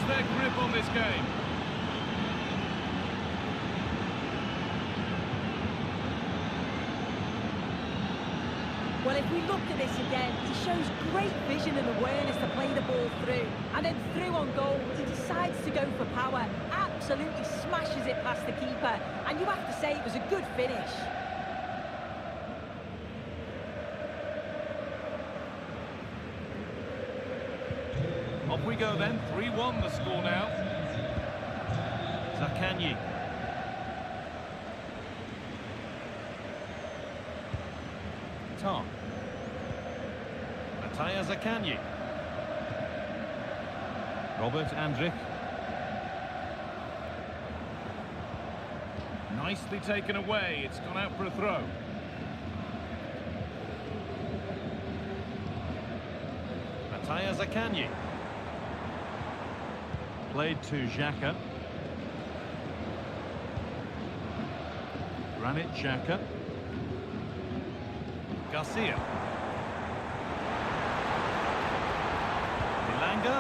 Their grip on this game. Well, if we look at this again, he shows great vision and awareness to play the ball through. And then through on goal, he decides to go for power. Absolutely smashes it past the keeper. And you have to say it was a good finish. Off we go then, 3-1 the score now. Zakanyi. Tom. Mattia Zakanyi. Robert Andrich. Nicely taken away, it's gone out for a throw. Mattia Zakanyi. Played to Xhaka. Granit Xhaka. Garcia. Elanga.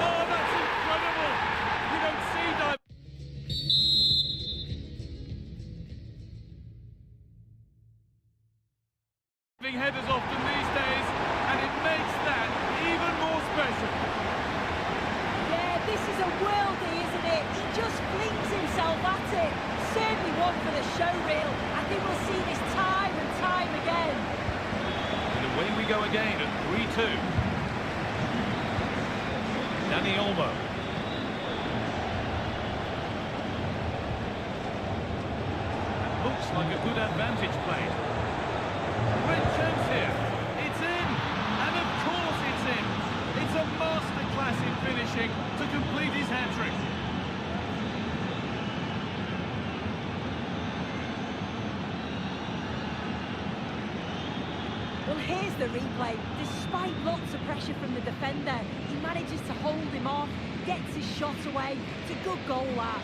Oh, that's incredible! You don't see that. Headers often these days, and it makes that even more special. This is a worldie, isn't it? He just flings himself at it. Certainly one for the show reel. I think we'll see this time and time again. And away we go again at 3-2. Dani Olmo. Looks like a good advantage played. Great chance here. It's in. And of course it's in. It's a masterclass in finishing to complete his hat-trick. Well, here's the replay. Despite lots of pressure from the defender, he manages to hold him off, gets his shot away. It's a good goal, that.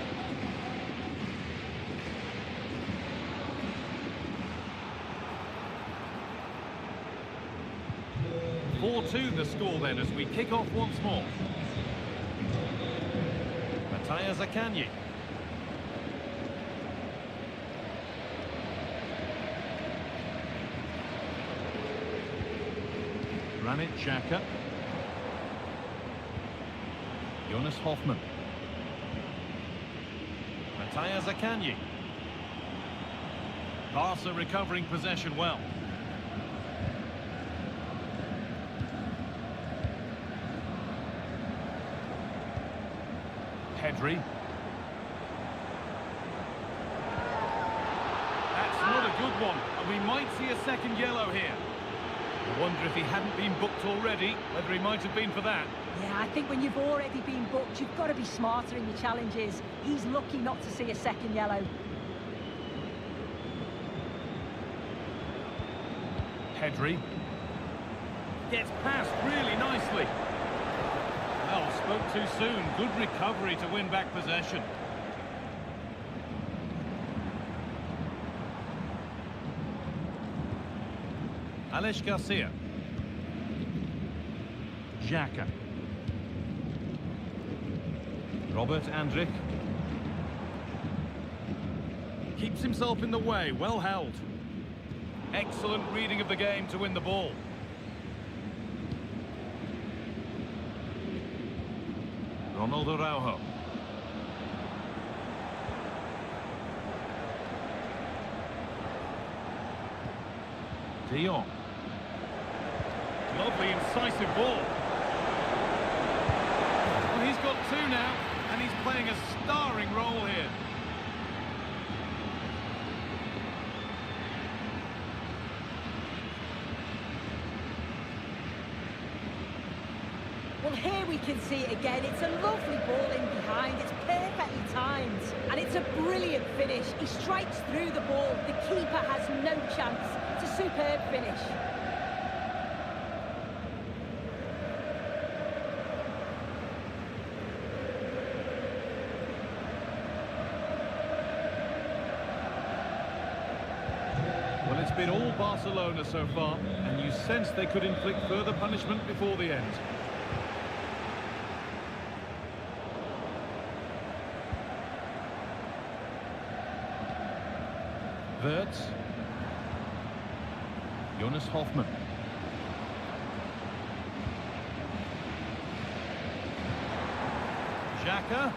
4-2 the score then as we kick off once more. Mattia Zakanyi. Granit Xhaka. Jonas Hoffmann. Mattia Zakanyi. Barca recovering possession well. Pedri. That's not a good one, and we might see a second yellow here. I wonder if he hadn't been booked already, whether he might have been for that. Yeah, I think when you've already been booked, you've got to be smarter in your challenges. He's lucky not to see a second yellow. Pedri. Gets past really nicely. Well, spoke too soon. Good recovery to win back possession. Aleix Garcia. Xhaka. Robert Andrich. Keeps himself in the way, well held. Excellent reading of the game to win the ball. Ronald Araujo. De Jong. Lovely, incisive ball. Well, he's got two now, and he's playing a starring role here. Well, here we can see it again. It's a lovely ball in behind. It's perfectly timed. And it's a brilliant finish. He strikes through the ball. The keeper has no chance. It's a superb finish. Well, it's been all Barcelona so far, and you sense they could inflict further punishment before the end. Wirtz. Jonas Hoffmann. Xhaka.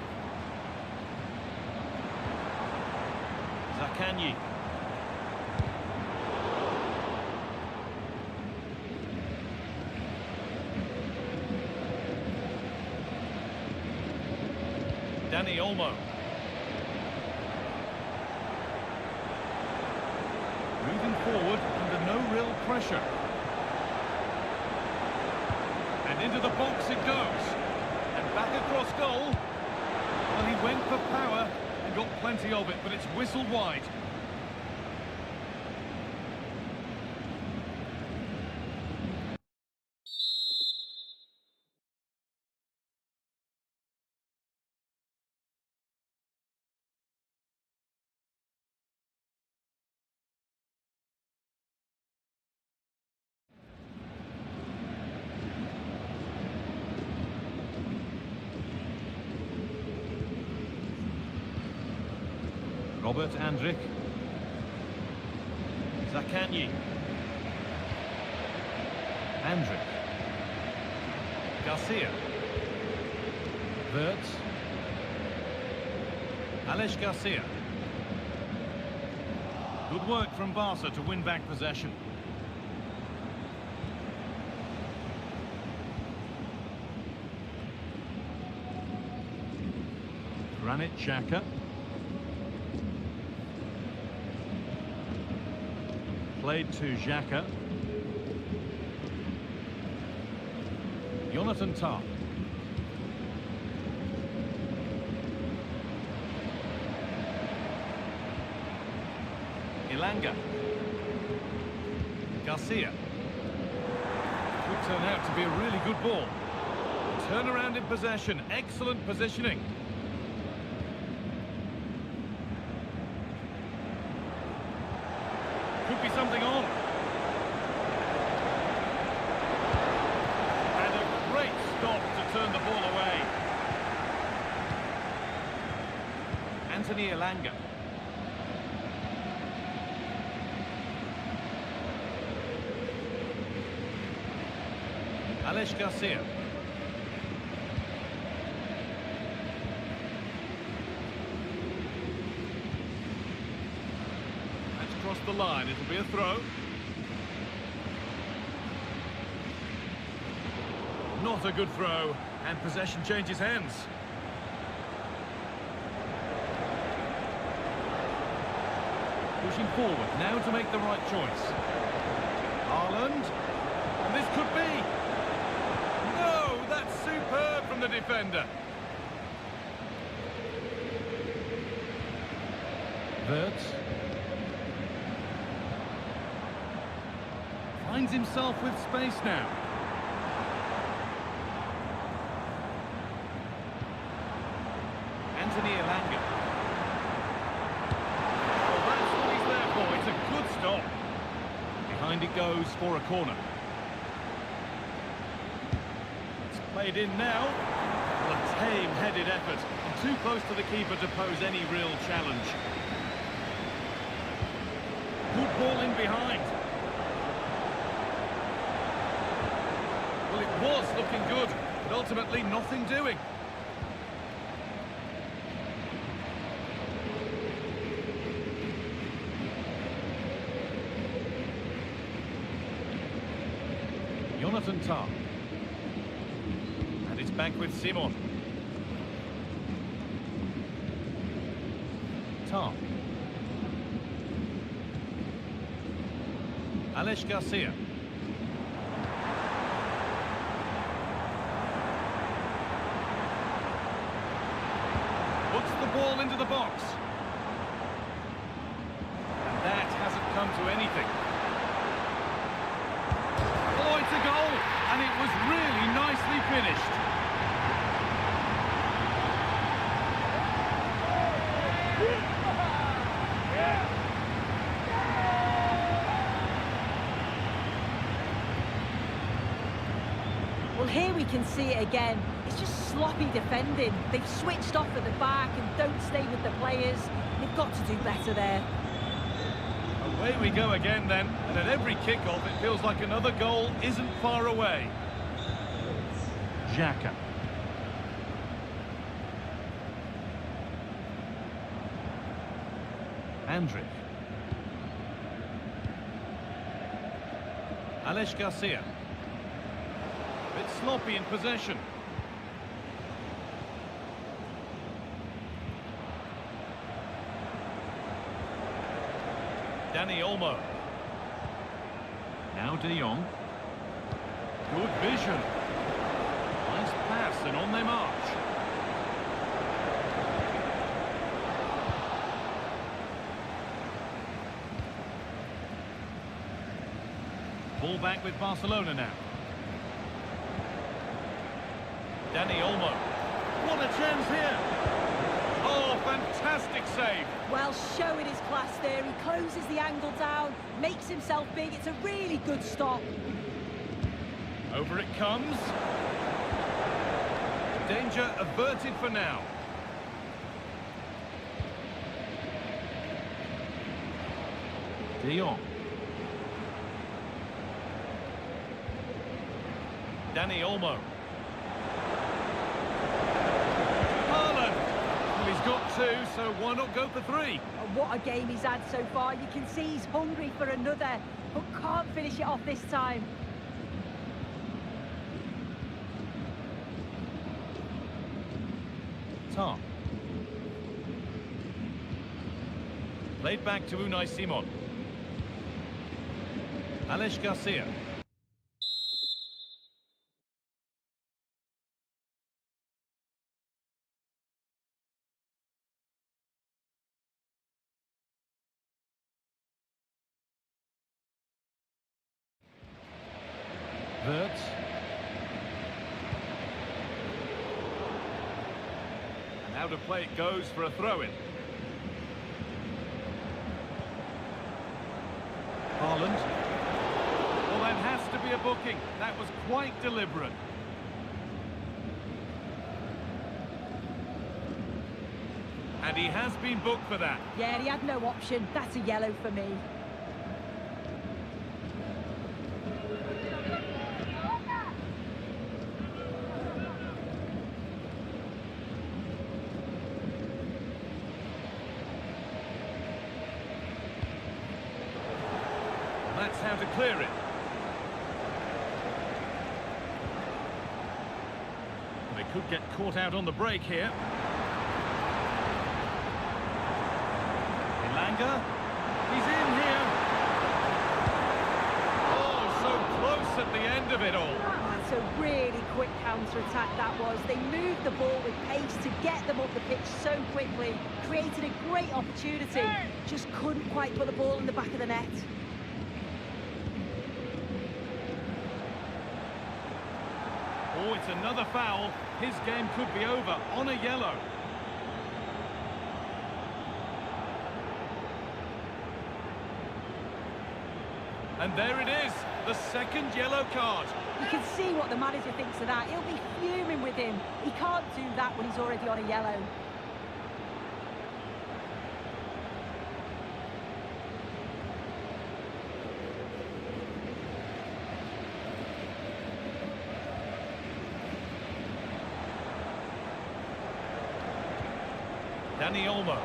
Zakanyi. Dani Olmo. Moving forward under no real pressure. And into the box it goes. And back across goal. Well, he went for power and got plenty of it, but it's whistled wide. Robert Andrich. Zakanyi. Andrich. Garcia. Wirtz. Aleix Garcia. Good work from Barca to win back possession. Granit Xhaka. Played to Xhaka. Jonathan Tah. Ilanga. Garcia. Could turn out to be a really good ball. Turn around in possession. Excellent positioning. Could be something on. And a great stop to turn the ball away. Anthony Ilanga. Aleix Garcia. across the line. It'll be a throw. Not a good throw, and possession changes hands. Pushing forward, now to make the right choice. Haaland, and this could be. No, that's superb from the defender. Wirtz. Finds himself with space now. Anthony Elanga. Well, that's what he's there for. It's a good stop. Behind it goes for a corner. It's played in now. Well, a tame-headed effort. And too close to the keeper to pose any real challenge. Good ball in behind. Well, it was looking good, but ultimately nothing doing. Jonathan Tah. And it's back with Simon. Tah. Alex Garcia. Puts the ball into the box. And that hasn't come to anything. Oh, it's a goal! And it was really nicely finished. Well, here we can see it again. It's just sloppy defending. They've switched off at the back and don't stay with the players. They've got to do better there. Away we go again then, and at every kick-off it feels like another goal isn't far away. Xhaka. Andrić. Alex Garcia. A bit sloppy in possession. Dani Olmo. Now De Jong. Good vision. Nice pass and on they march. Ball back with Barcelona now. Dani Olmo. What a chance here. Oh, fantastic save. Well, showing his class there. He closes the angle down, makes himself big. It's a really good stop. Over it comes. Danger averted for now. De Jong. Dani Olmo. Haaland. Well, he's got two, so why not go for three? And what a game he's had so far. You can see he's hungry for another, but can't finish it off this time. Tah. Played back to Unai Simon. Alex Garcia. Wirtz. And out of play it goes for a throw-in. Haaland. Well, that has to be a booking. That was quite deliberate. And he has been booked for that. Yeah, he had no option. That's a yellow for me. that's how to clear it. They could get caught out on the break here. Elanga, he's in here. Oh, so close at the end of it all. That's a really quick counter-attack that was. They moved the ball with pace to get them up the pitch so quickly, created a great opportunity, just couldn't quite put the ball in the back of the net. Oh, it's another foul. His game could be over on a yellow. And there it is, the second yellow card. You can see what the manager thinks of that. He'll be fuming with him. He can't do that when he's already on a yellow. Dani Olmo.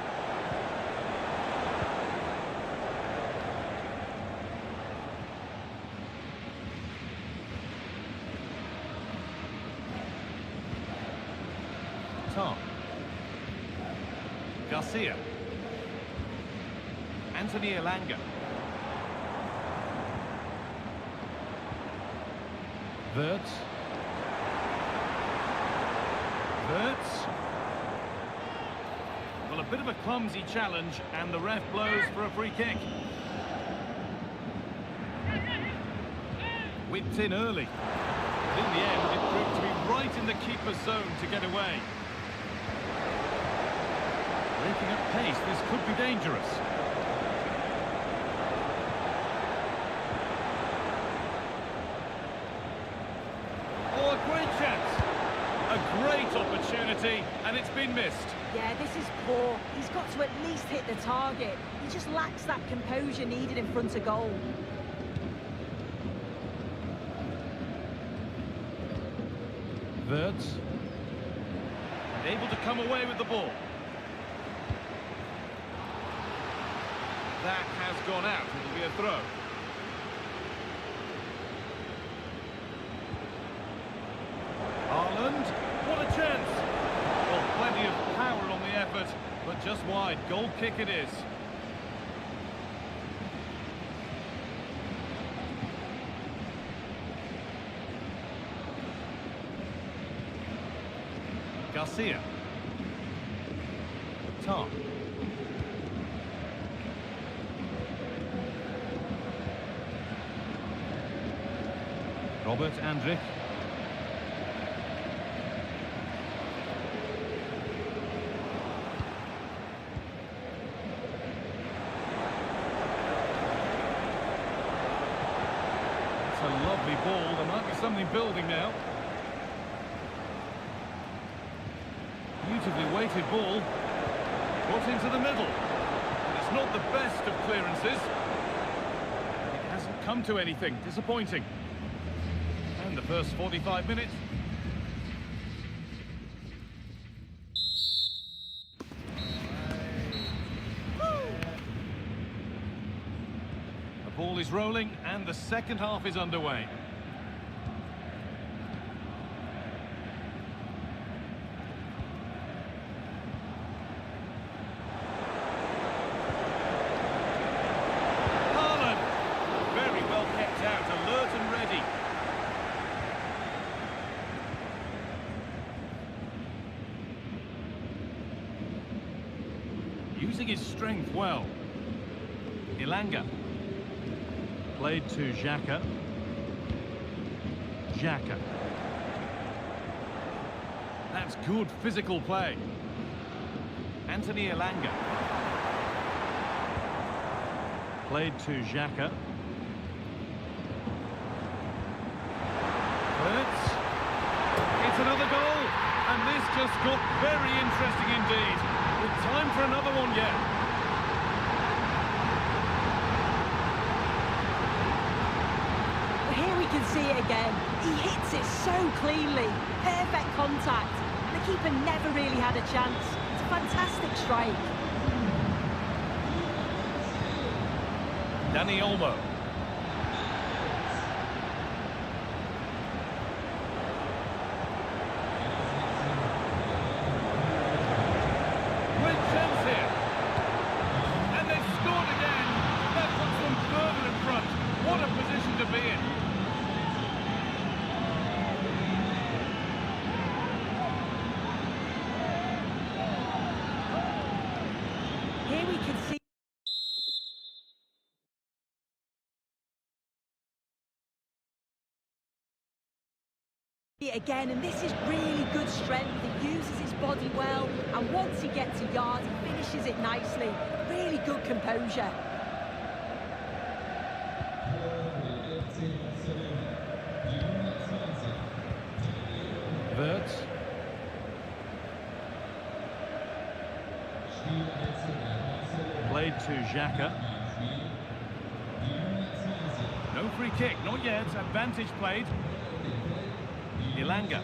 Tom. Garcia. Anthony Elanga. Wirtz. Well, a bit of a clumsy challenge, and the ref blows for a free kick. Whipped in early. But in the end, it proved to be right in the keeper's zone to get away. Breaking up pace, this could be dangerous. Oh, a great chance. A great opportunity, and it's been missed. Yeah, this is poor. He's got to at least hit the target. He just lacks that composure needed in front of goal. Wirtz. And able to come away with the ball. That has gone out. It'll be a throw. Haaland. What a chance. Well, plenty of power on the effort, but just wide. Goal kick it is. Garcia. Tom. Robert Andrich. It's a lovely ball. There might be something building now. Beautifully weighted ball. Brought into the middle. And it's not the best of clearances. It hasn't come to anything. Disappointing. And the first 45 minutes. The ball is rolling and the second half is underway. Haaland, very well kept out, alert and ready. Using his strength well. Elanga. Played to Xhaka. Xhaka. That's good physical play. Anthony Elanga. Played to Xhaka. Wirtz. It's another goal. And this just got very interesting indeed. With time for another one yet. Here we can see it again. He hits it so cleanly. Perfect contact. The keeper never really had a chance. It's a fantastic strike. Dani Olmo. Again, and this is really good strength. He uses his body well, and once he gets a yard, he finishes it nicely. Really good composure. Wirtz. Played to Xhaka. No free kick, not yet. Advantage played. Ilanga.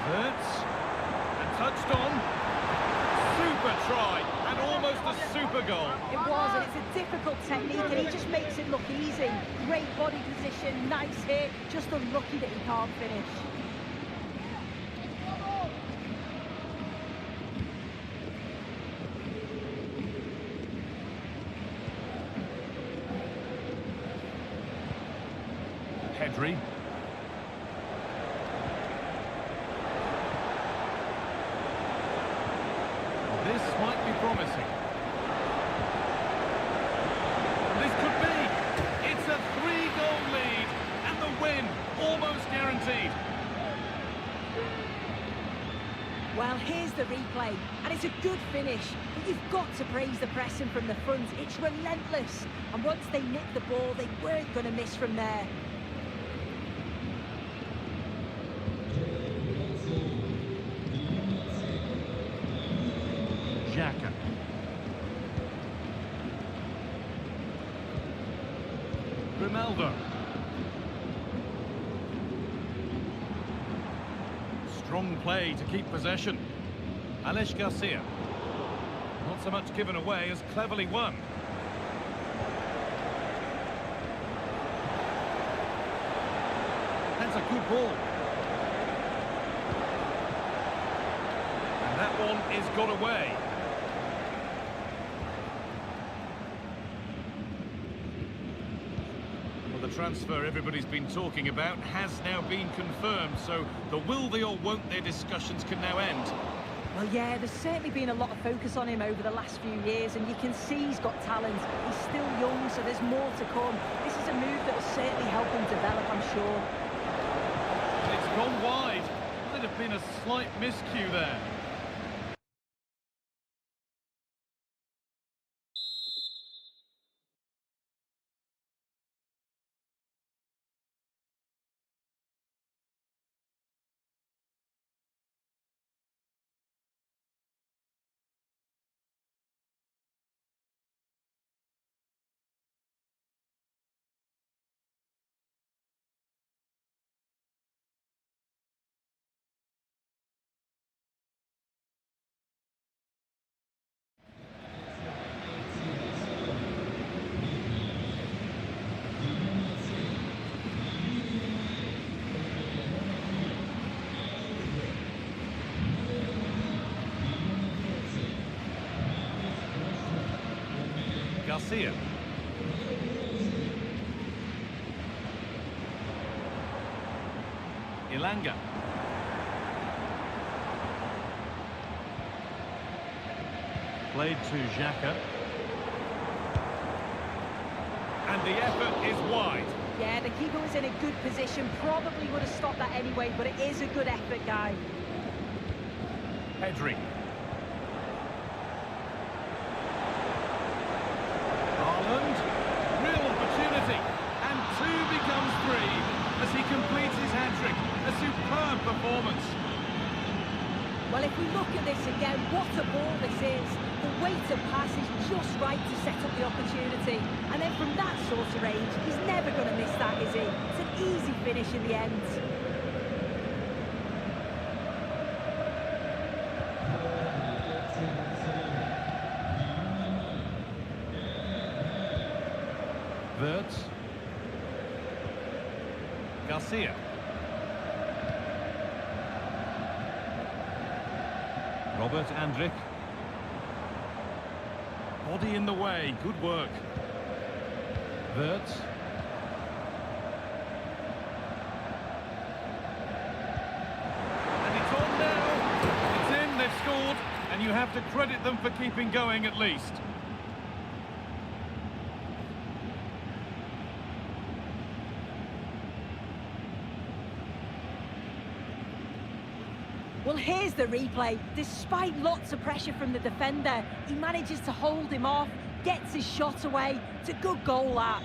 Wirtz. And touched on. Super try. And almost a super goal. It was, and it's a difficult technique, and he just makes it look easy. Great body position, nice hit. Just unlucky that he can't finish. Pedri. This might be promising. This could be. It's a 3-goal lead, and the win almost guaranteed. Well, here's the replay, and it's a good finish, but you've got to praise the pressing from the front. It's relentless, and once they nicked the ball, they weren't going to miss from there. Xhaka. Ronaldo. Strong play to keep possession. Alex Garcia. Not so much given away as cleverly won. That's a good ball. And that one is got away. The transfer everybody's been talking about has now been confirmed, so the will they or won't they discussions can now end. Well, yeah, there's certainly been a lot of focus on him over the last few years, and you can see he's got talent. He's still young, so there's more to come. This is a move that will certainly help him develop, I'm sure. It's gone wide. Might have been a slight miscue there. Garcia. Ilanga. Played to Xhaka. And the effort is wide. Yeah, the keeper was in a good position, probably would have stopped that anyway, but it is a good effort, guy. Pedri. Real opportunity, and 2 becomes 3 as he completes his hat-trick. A superb performance. Well, if we look at this again, what a ball this is. The weight of pass is just right to set up the opportunity, and then from that sort of range, he's never going to miss that, is he? It's an easy finish in the end. Wirtz. Garcia. Robert Andrich. Body in the way, good work. Wirtz. And it's on now. It's in, they've scored, and you have to credit them for keeping going at least. Well, here's the replay. Despite lots of pressure from the defender, he manages to hold him off, gets his shot away. It's a good goal, that.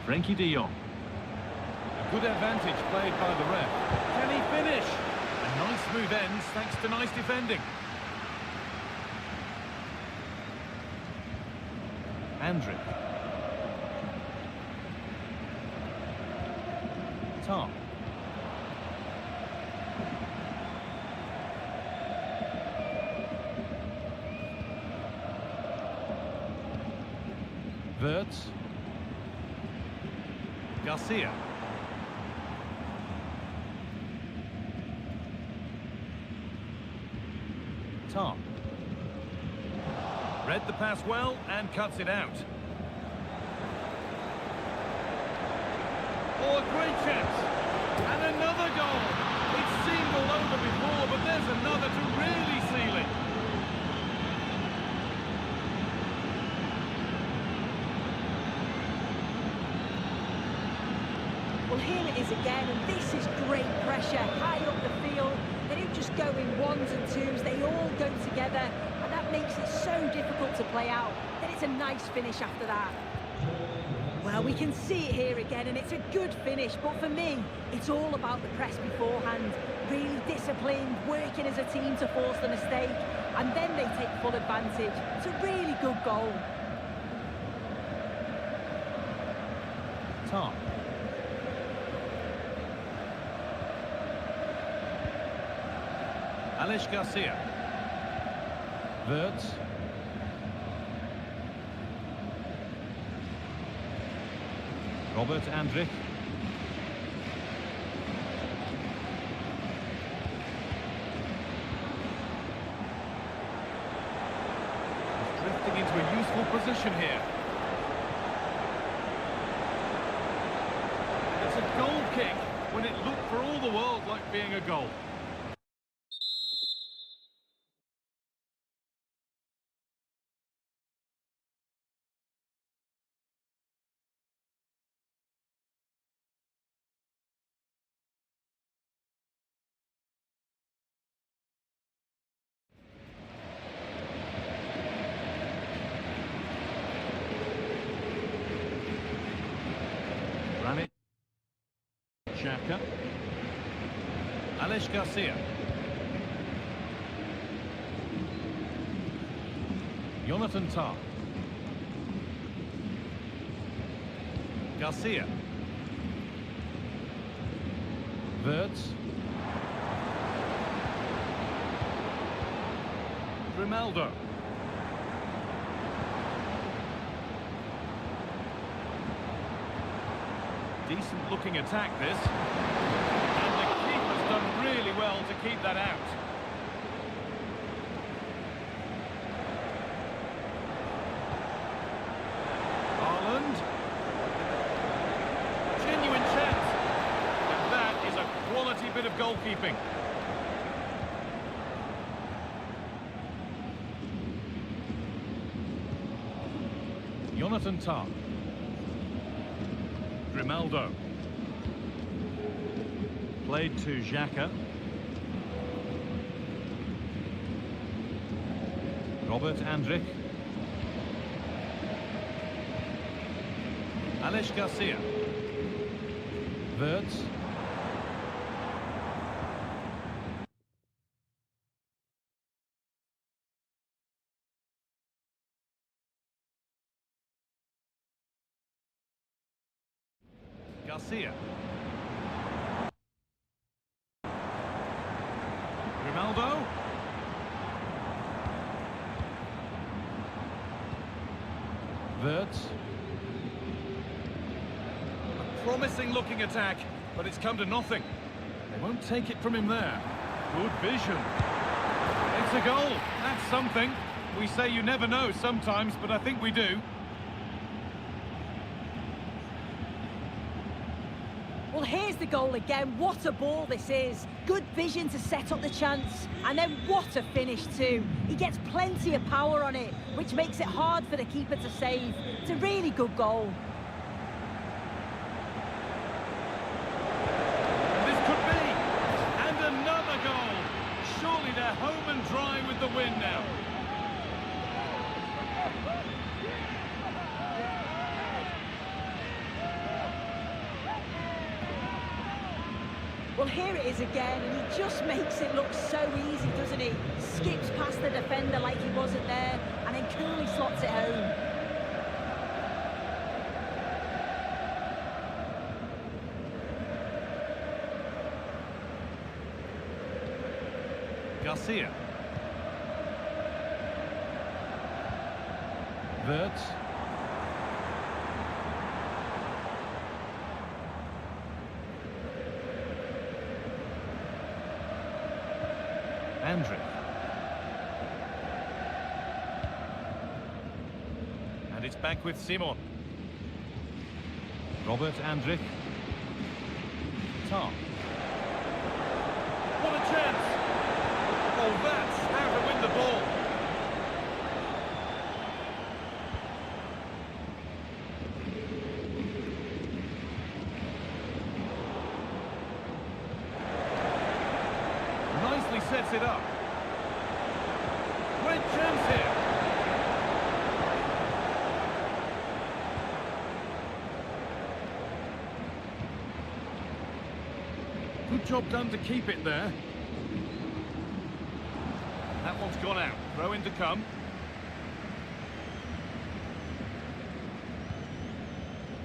Frenkie de Jong. A good advantage played by the ref. Can he finish? A nice smooth ends thanks to nice defending. Andrick. Tom. Wirtz. Garcia. Tom. Read the pass well and cuts it out. Oh, a great chance. And another goal. It's seemed all over before, but there's another to really seal it. Well, here it is again, and this is great pressure, high up the field. They don't just go in ones and twos, they all go together, and that makes it so difficult to play out. Then it's a nice finish after that. Well, we can see it here again, and it's a good finish, but for me, it's all about the press beforehand. Really disciplined, working as a team to force the mistake, and then they take full advantage. It's a really good goal. Tom. Alex Garcia. Wirtz. Robert Andrick. He's drifting into a useful position here. It's a goal kick when it looked for all the world like being a goal. Xhaka. Alex Garcia. Jonathan Tah. Garcia. Wirtz. Grimaldo. Decent looking attack this, and the keeper's done really well to keep that out. Haaland. Genuine chance, and that is a quality bit of goalkeeping. Jonathan Tah. Grimaldo. Played to Xhaka. Robert Andrick. Alex Garcia. Wirtz. Garcia. Grimaldo. Wirtz. A promising looking attack, but it's come to nothing. They won't take it from him there. Good vision. It's a goal. That's something. We say you never know sometimes, but I think we do. Well, here's the goal again. What a ball this is. Good vision to set up the chance. And then what a finish too. He gets plenty of power on it, which makes it hard for the keeper to save. It's a really good goal. This could be. And another goal. Surely they're home and dry with the win now. Well, here it is again, and he just makes it look so easy, doesn't he? Skips past the defender like he wasn't there, and then coolly slots it home. Garcia. Wirtz. Andrick. And it's back with Simon. Robert Andrick. Tom. What a chance! Oh, that's how to win the ball. Nicely sets it up. Great chance here. Good job done to keep it there. That one's gone out. Throw in to come.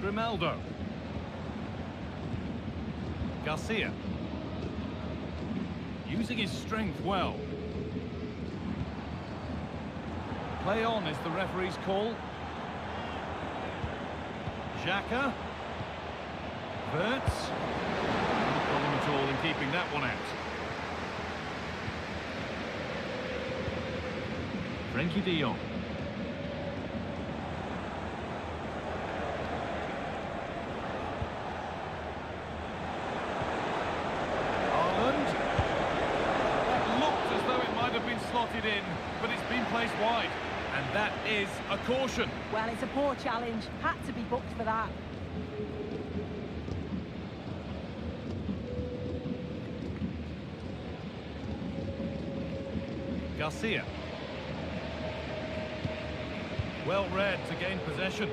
Grimaldo. Garcia. Using his strength well. Play on is the referee's call. Xhaka. Wirtz. No problem at all in keeping that one out. Frenkie de Jong. Haaland. That looked as though it might have been slotted in, but it's been placed wide. And that is a caution. Well, it's a poor challenge. Had to be booked for that. Garcia. Well read to gain possession.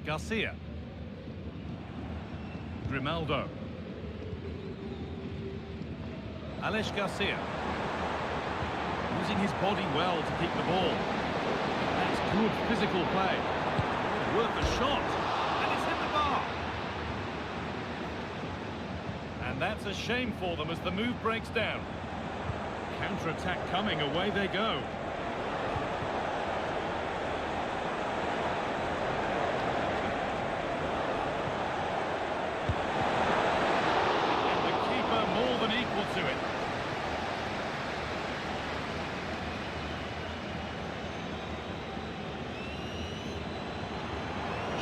Garcia. Grimaldo. Alex Garcia. Using his body well to keep the ball. That's good physical play. Worth a shot. And it's hit the bar. And that's a shame for them as the move breaks down. Counter-attack coming, away they go. To it.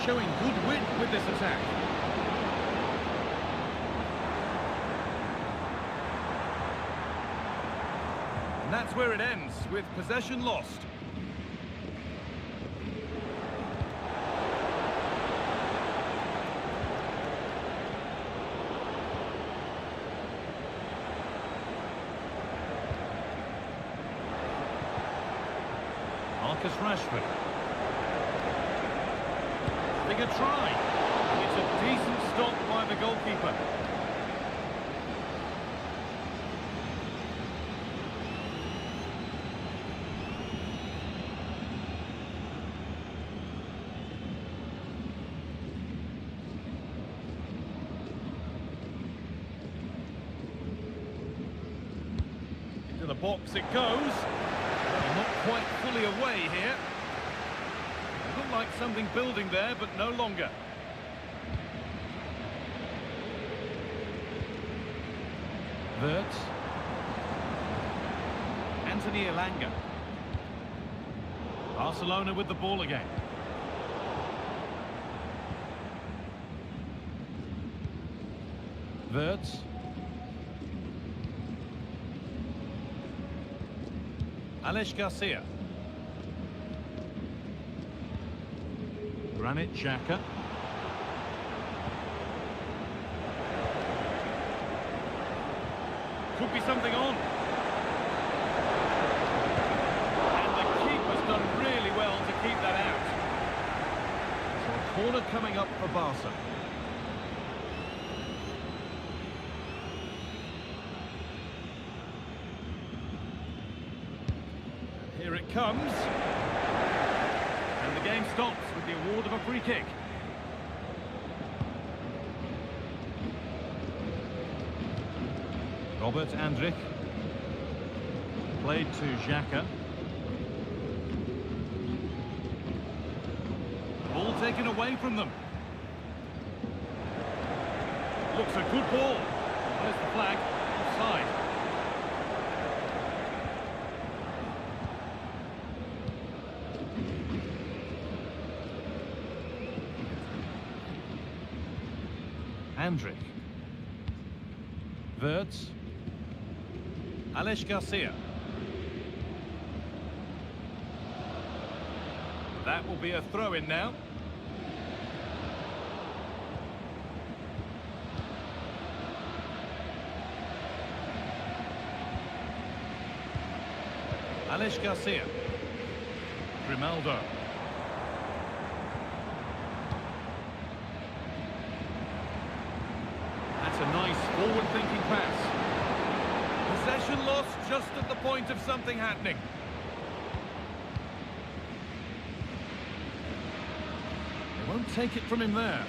Showing good wit with this attack. And that's where it ends, with possession lost. Marcus Rashford. Big a try. And it's a decent stop by the goalkeeper. Into the box it goes. Not quite fully away here. It looked like something building there, but no longer. Wirtz. Anthony Elanga. Barcelona with the ball again. Wirtz. Alex Garcia. Granit Xhaka. Could be something on. And the keeper's done really well to keep that out. So a corner coming up for Barca. Here it comes. And the game stops with the award of a free kick. Robert Andrich. Played to Xhaka. Ball taken away from them. Looks a good ball. There's the flag. Offside. Andrich. Wirtz. Alex Garcia. That will be a throw-in now. Alex Garcia. Grimaldo. That's a nice forward-thinking pass. Possession lost just at the point of something happening. They won't take it from him there.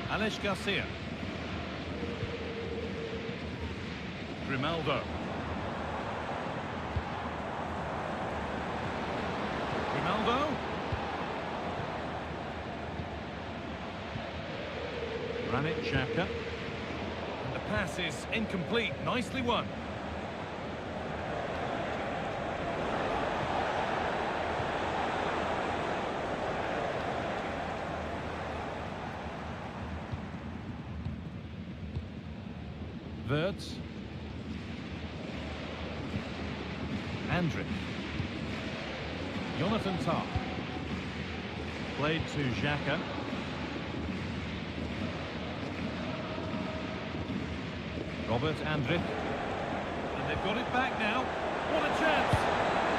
Alex Garcia. Grimaldo. Grimaldo. Granit Xhaka. And the pass is incomplete. Nicely won. Wirtz. Andrich. Jonathan Tah. Played to Xhaka. Robert Andrich. And they've got it back now. What a chance!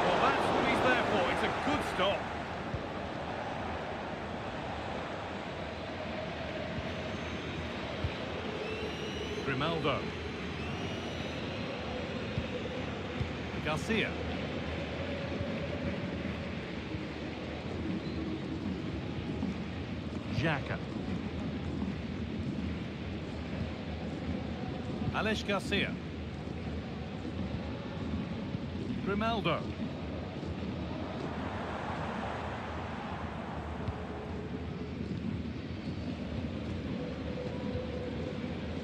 Well, that's what he's there for. It's a good stop. Grimaldo. Garcia. Xhaka. Alex Garcia. Grimaldo.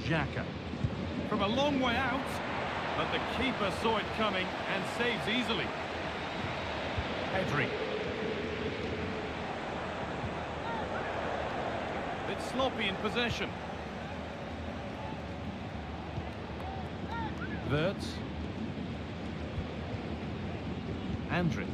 Xhaka. From a long way out, but the keeper saw it coming and saves easily. Pedri. Bit sloppy in possession. Wirtz. Andrich.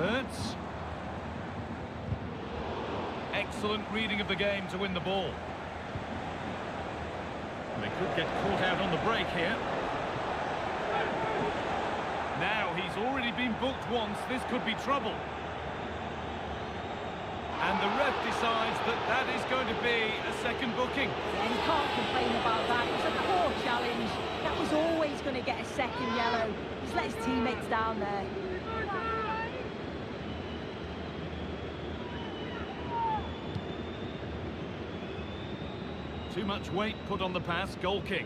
Verts. Excellent reading of the game to win the ball. They could get caught out on the break here. Now he's already been booked once. This could be trouble. And the ref decides that that is going to be a second booking. Yeah, you can't complain about that. It was a poor challenge. That was always going to get a second yellow. He's let his teammates down there. Too much weight put on the pass. Goal kick.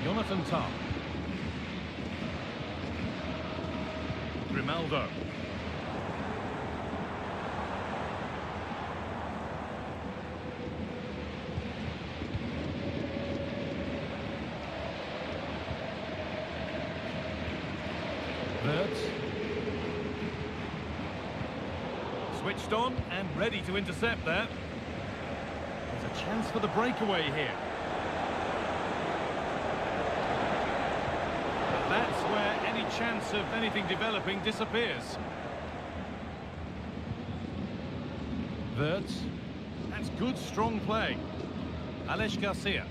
Jonathan Tah. Grimaldo. Verts. Switched on and ready to intercept there. There's a chance for the breakaway here. But that's where any chance of anything developing disappears. Verts. That's good, strong play. Alex Garcia.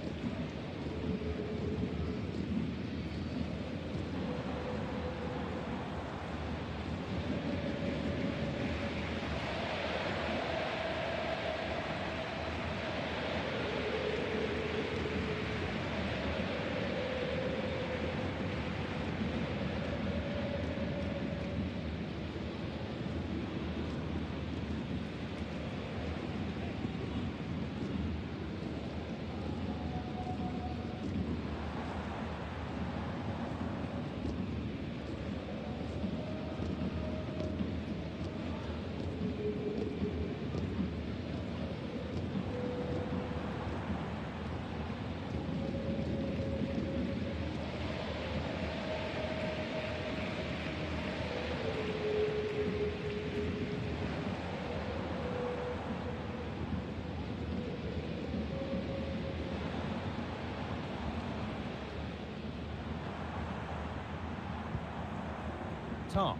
Tah.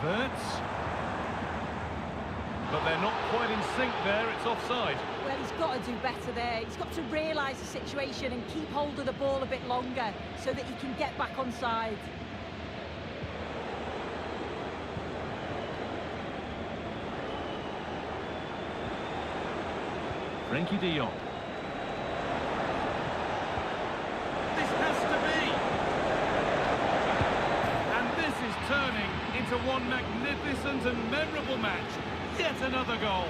Verts. But they're not quite in sync there, it's offside. Well, he's got to do better there. He's got to realise the situation and keep hold of the ball a bit longer so that he can get back on side. Frenkie de Jong. This has to be! And this is turning into one magnificent and memorable match. Yet another goal.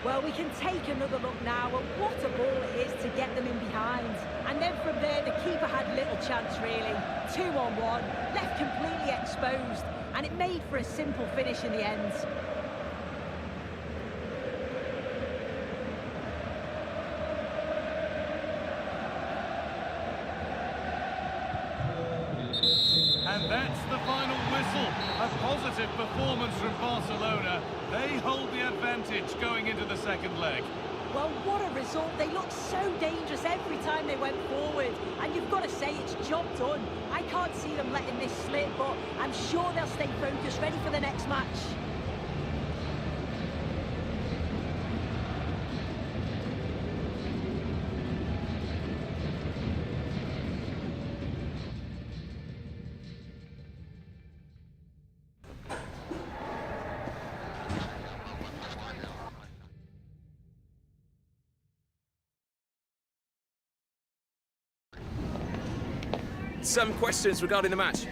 Well, we can take another look now at what a ball it is to get them in behind. And then from there, the keeper had little chance, really. 2-on-1, left completely exposed, and it made for a simple finish in the end. And that's the final whistle. A positive performance from Barcelona. They hold the advantage going into the second leg. Well, what a result. They looked so dangerous every time they went forward. And you've got to say, it's job done. I can't see them letting this slip, but I'm sure they'll stay focused, ready for the next match. some questions regarding the match.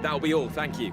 That'll be all, thank you.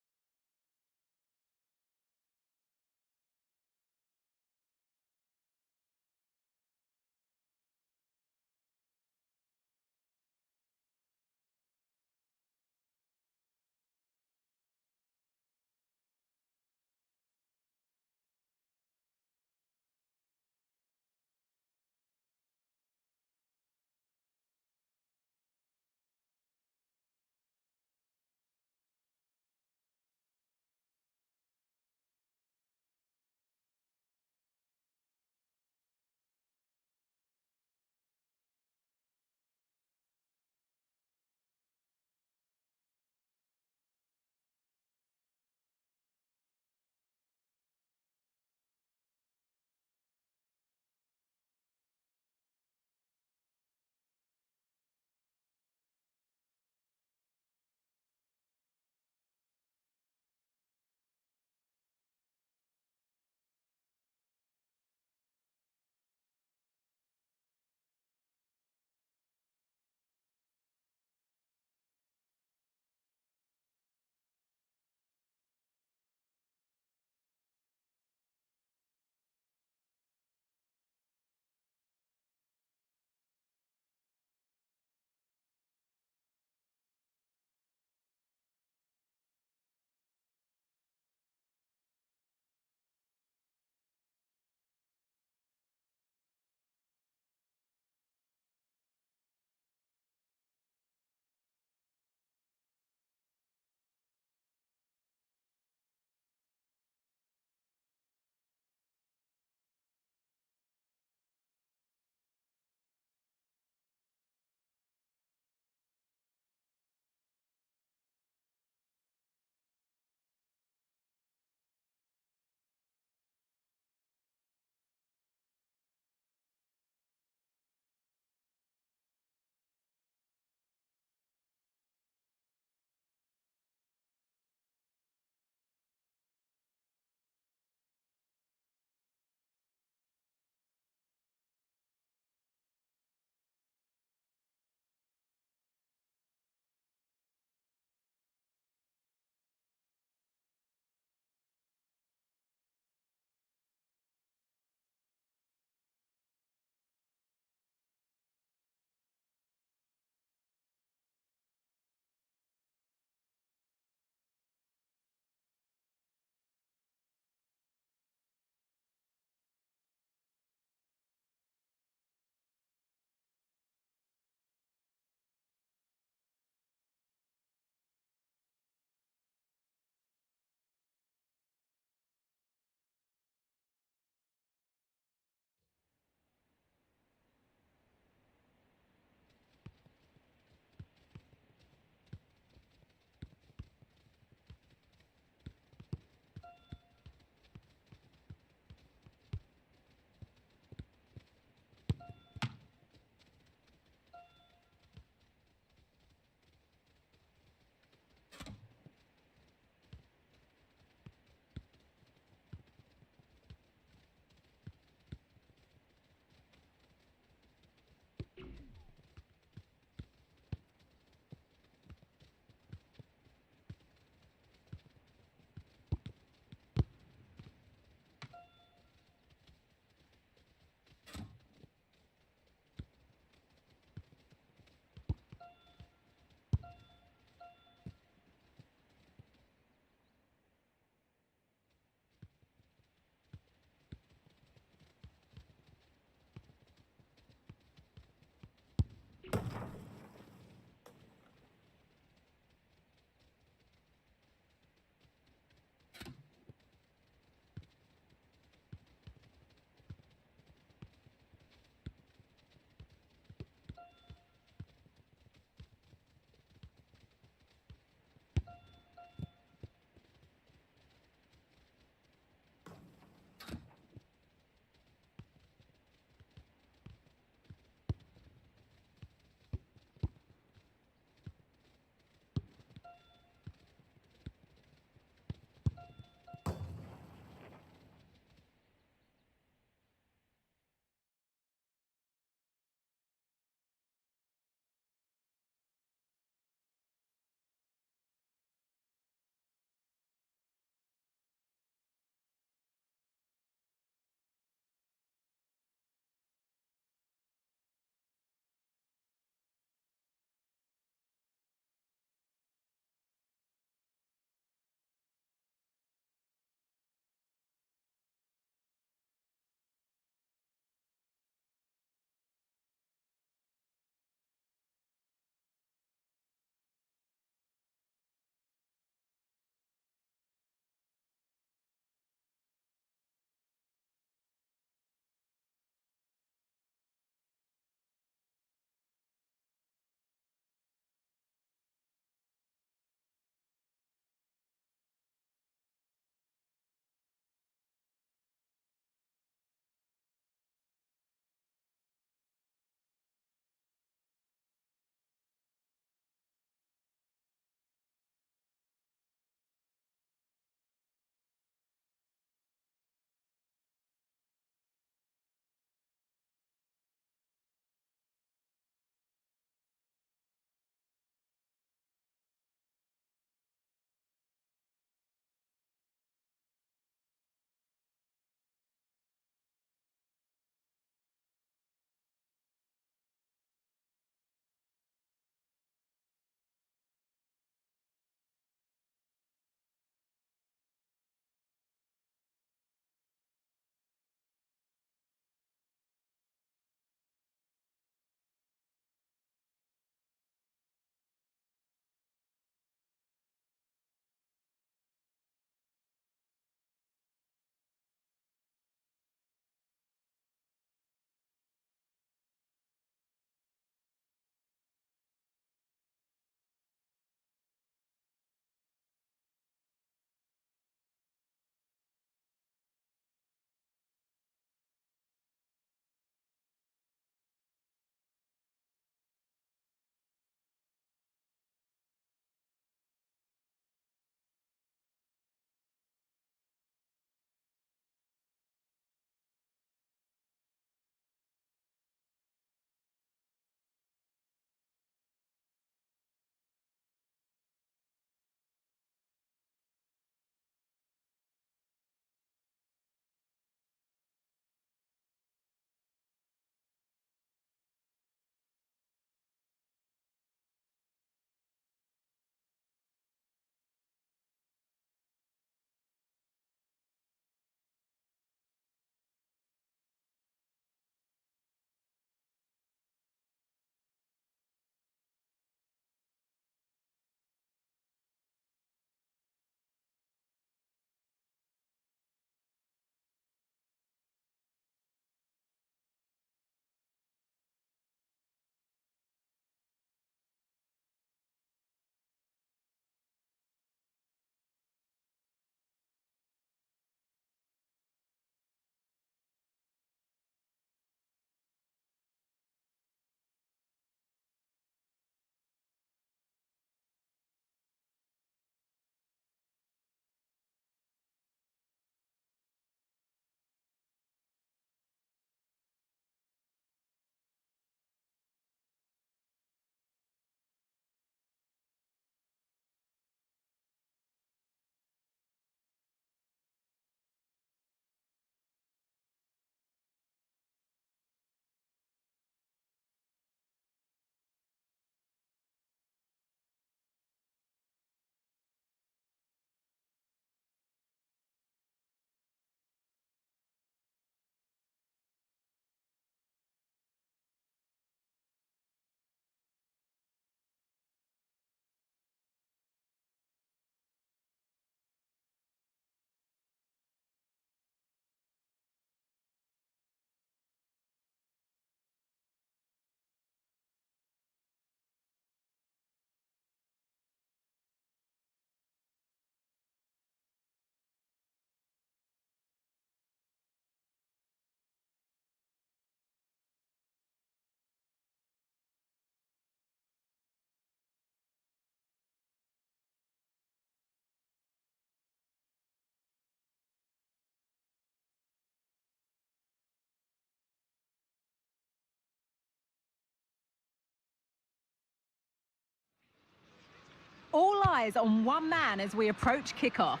All eyes on one man as we approach kickoff.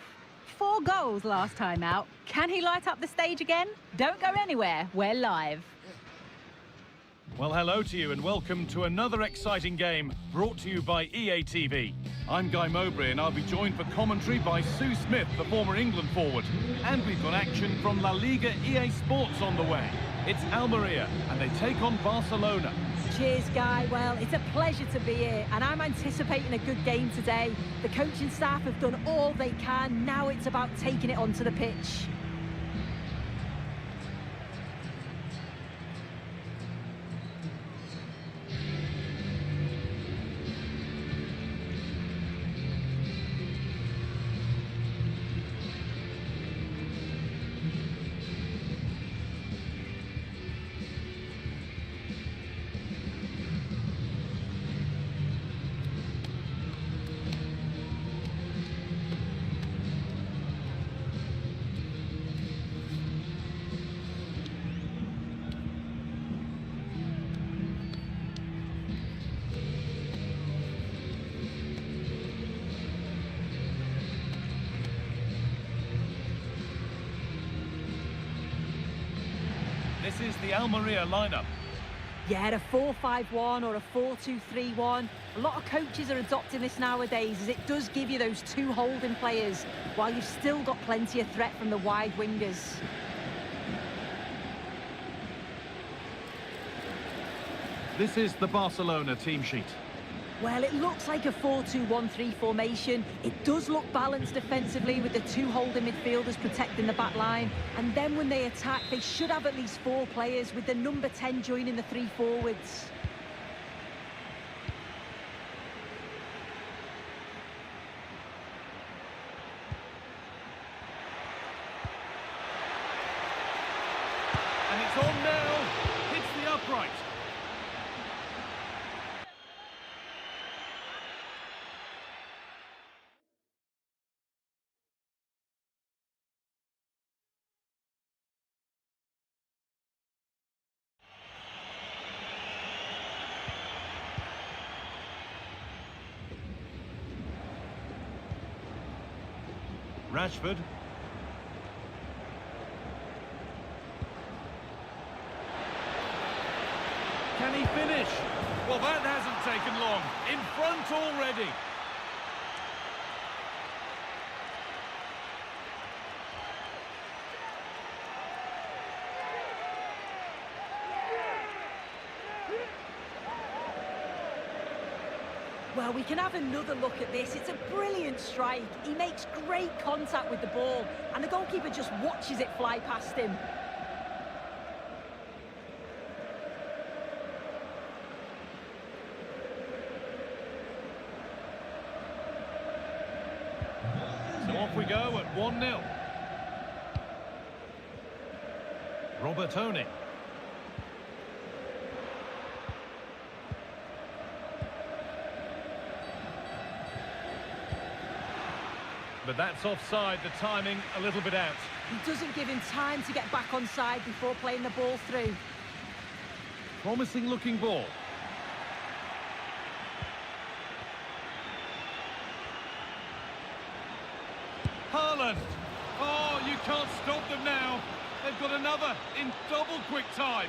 4 goals last time out. Can he light up the stage again? Don't go anywhere, we're live. Well, hello to you and welcome to another exciting game brought to you by EA TV. I'm Guy Mowbray and I'll be joined for commentary by Sue Smith, the former England forward. And we've got action from La Liga EA Sports on the way. It's Almeria and they take on Barcelona. Cheers, Guy. Well, it's a pleasure to be here, and I'm anticipating a good game today. The coaching staff have done all they can. Now it's about taking it onto the pitch. This is the Almeria lineup. Yeah, a 4-5-1 or a 4-2-3-1. A lot of coaches are adopting this nowadays, as it does give you those 2 holding players, while you've still got plenty of threat from the wide wingers. This is the Barcelona team sheet. Well, it looks like a 4-2-1-3 formation. It does look balanced defensively with the 2 holding midfielders protecting the back line. And then when they attack, they should have at least 4 players, with the number 10 joining the 3 forwards. And it's on now. Hits the upright. Rashford. Can he finish? Well, that hasn't taken long. In front already. Well, we can have another look at this. It's a brilliant strike. He makes great contact with the ball, and the goalkeeper just watches it fly past him. So off we go at 1-0. Robertoni. But that's offside, the timing a little bit out. He doesn't give him time to get back on side before playing the ball through. Promising looking ball. Haaland! Oh, you can't stop them now. They've got another in double quick time.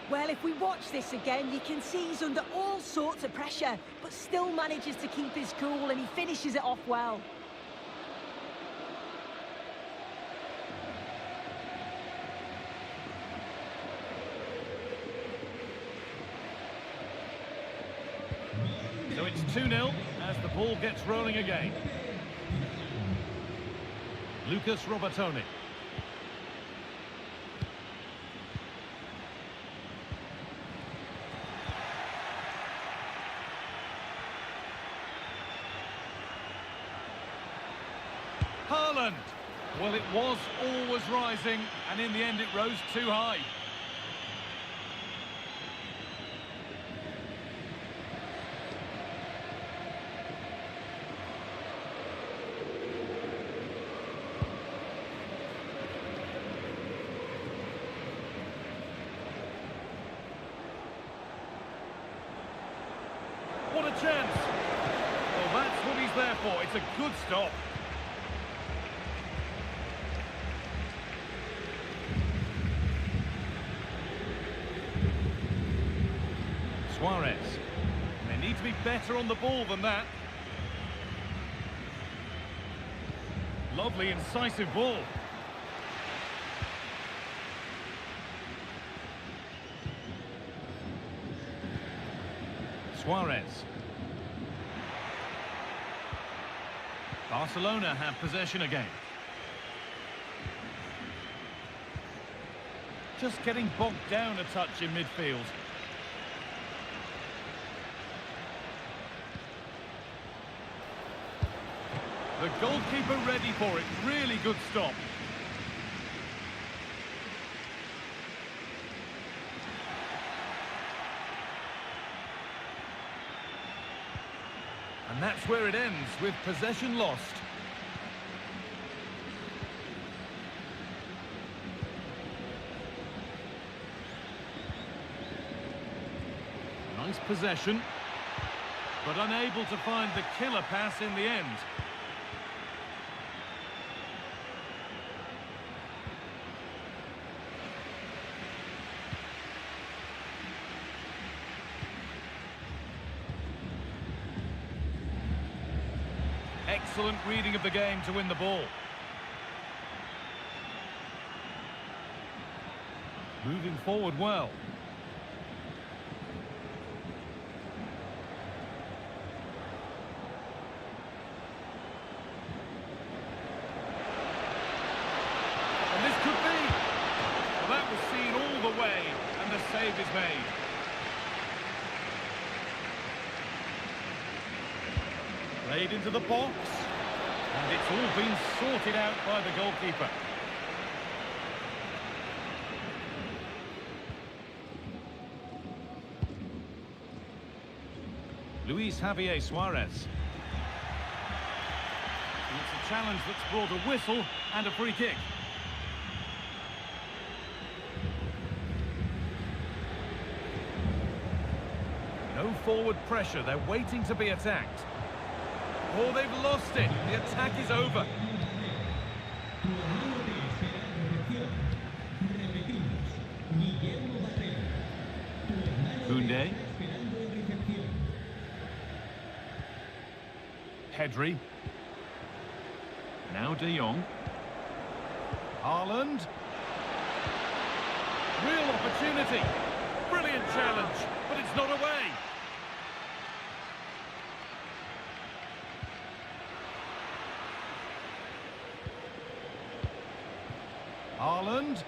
Well, if we watch this again, you can see he's under all sorts of pressure, but still manages to keep his cool, and he finishes it off well. So it's 2-0 as the ball gets rolling again. Lucas Robertoni. Haaland! Well, it was always rising, and in the end it rose too high. chance. Well, that's what he's there for. It's a good stop. Suarez. They need to be better on the ball than that. Lovely, incisive ball. Suarez. Barcelona have possession again. Just getting bogged down a touch in midfield. The goalkeeper ready for it. Really good stop. And that's where it ends, with possession lost. Nice possession, but unable to find the killer pass in the end. Excellent reading of the game to win the ball. Moving forward well. And this could be. Well, that was seen all the way, and the save is made. Played into the box, and it's all been sorted out by the goalkeeper. Luis Javier Suarez. It's a challenge that's brought a whistle and a free kick. No forward pressure, they're waiting to be attacked. Oh, they've lost it. The attack is over. Koundé. Pedri. Now De Jong. Haaland. Real opportunity. Brilliant challenge, but it's not away. Haaland.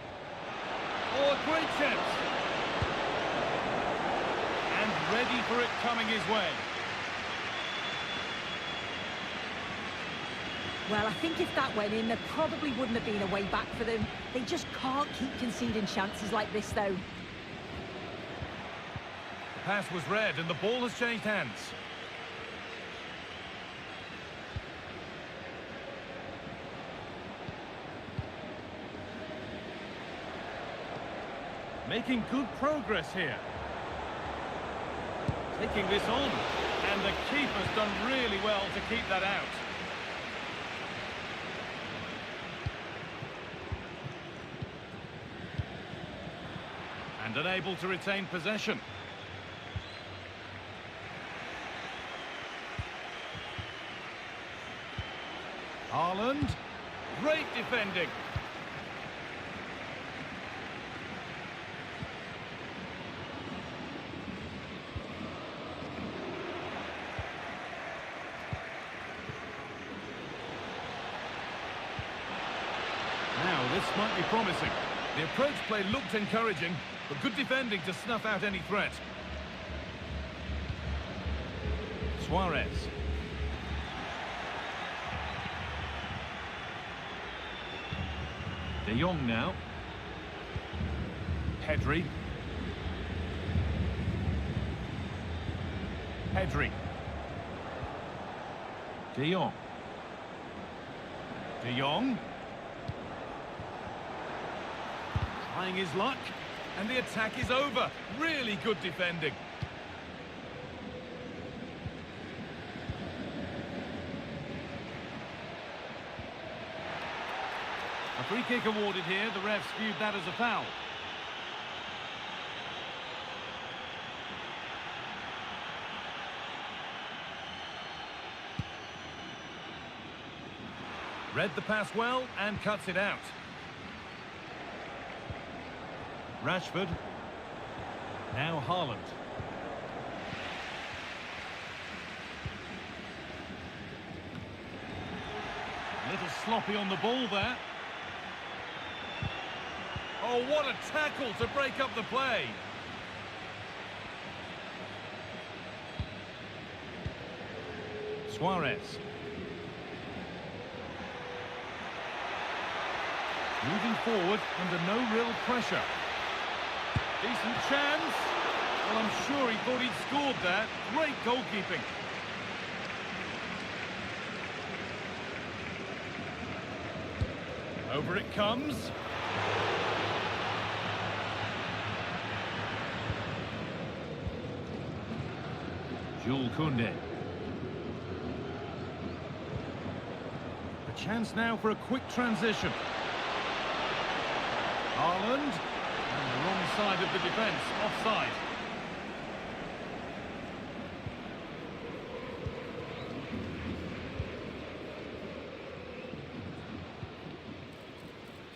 Oh, a great chance. And ready for it coming his way. Well, I think if that went in, there probably wouldn't have been a way back for them. They just can't keep conceding chances like this, though. The pass was read and the ball has changed hands. Making good progress here. Taking this on. And the keeper's done really well to keep that out. And unable to retain possession. Haaland. Great defending. Now, this might be promising. The approach play looked encouraging, but good defending to snuff out any threat. Suarez. De Jong now. Pedri. Pedri. De Jong. De Jong. Trying his luck, and the attack is over. Really good defending. free kick awarded here. The refs viewed that as a foul. Read the pass well and cuts it out. Rashford. Now Haaland. A little sloppy on the ball there. Oh, what a tackle to break up the play. Suarez. Moving forward under no real pressure. Decent chance. Well, I'm sure he thought he'd scored that. Great goalkeeping. Over it comes. Jules Koundé. A chance now for a quick transition. Haaland, and the wrong side of the defence, offside.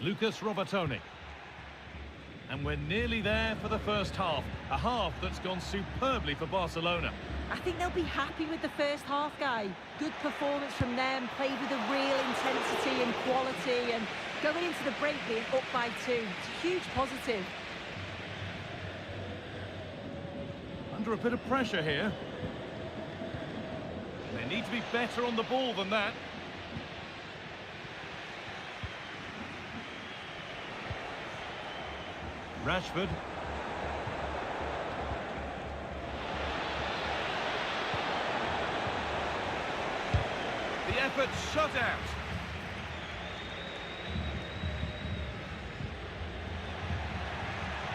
Lucas Robertoni. And we're nearly there for the first half. A half that's gone superbly for Barcelona. I think they'll be happy with the first half, Guy. Good performance from them, played with a real intensity and quality, and going into the break being up by 2. It's a huge positive. Under a bit of pressure here. They need to be better on the ball than that. Rashford. The effort shut out.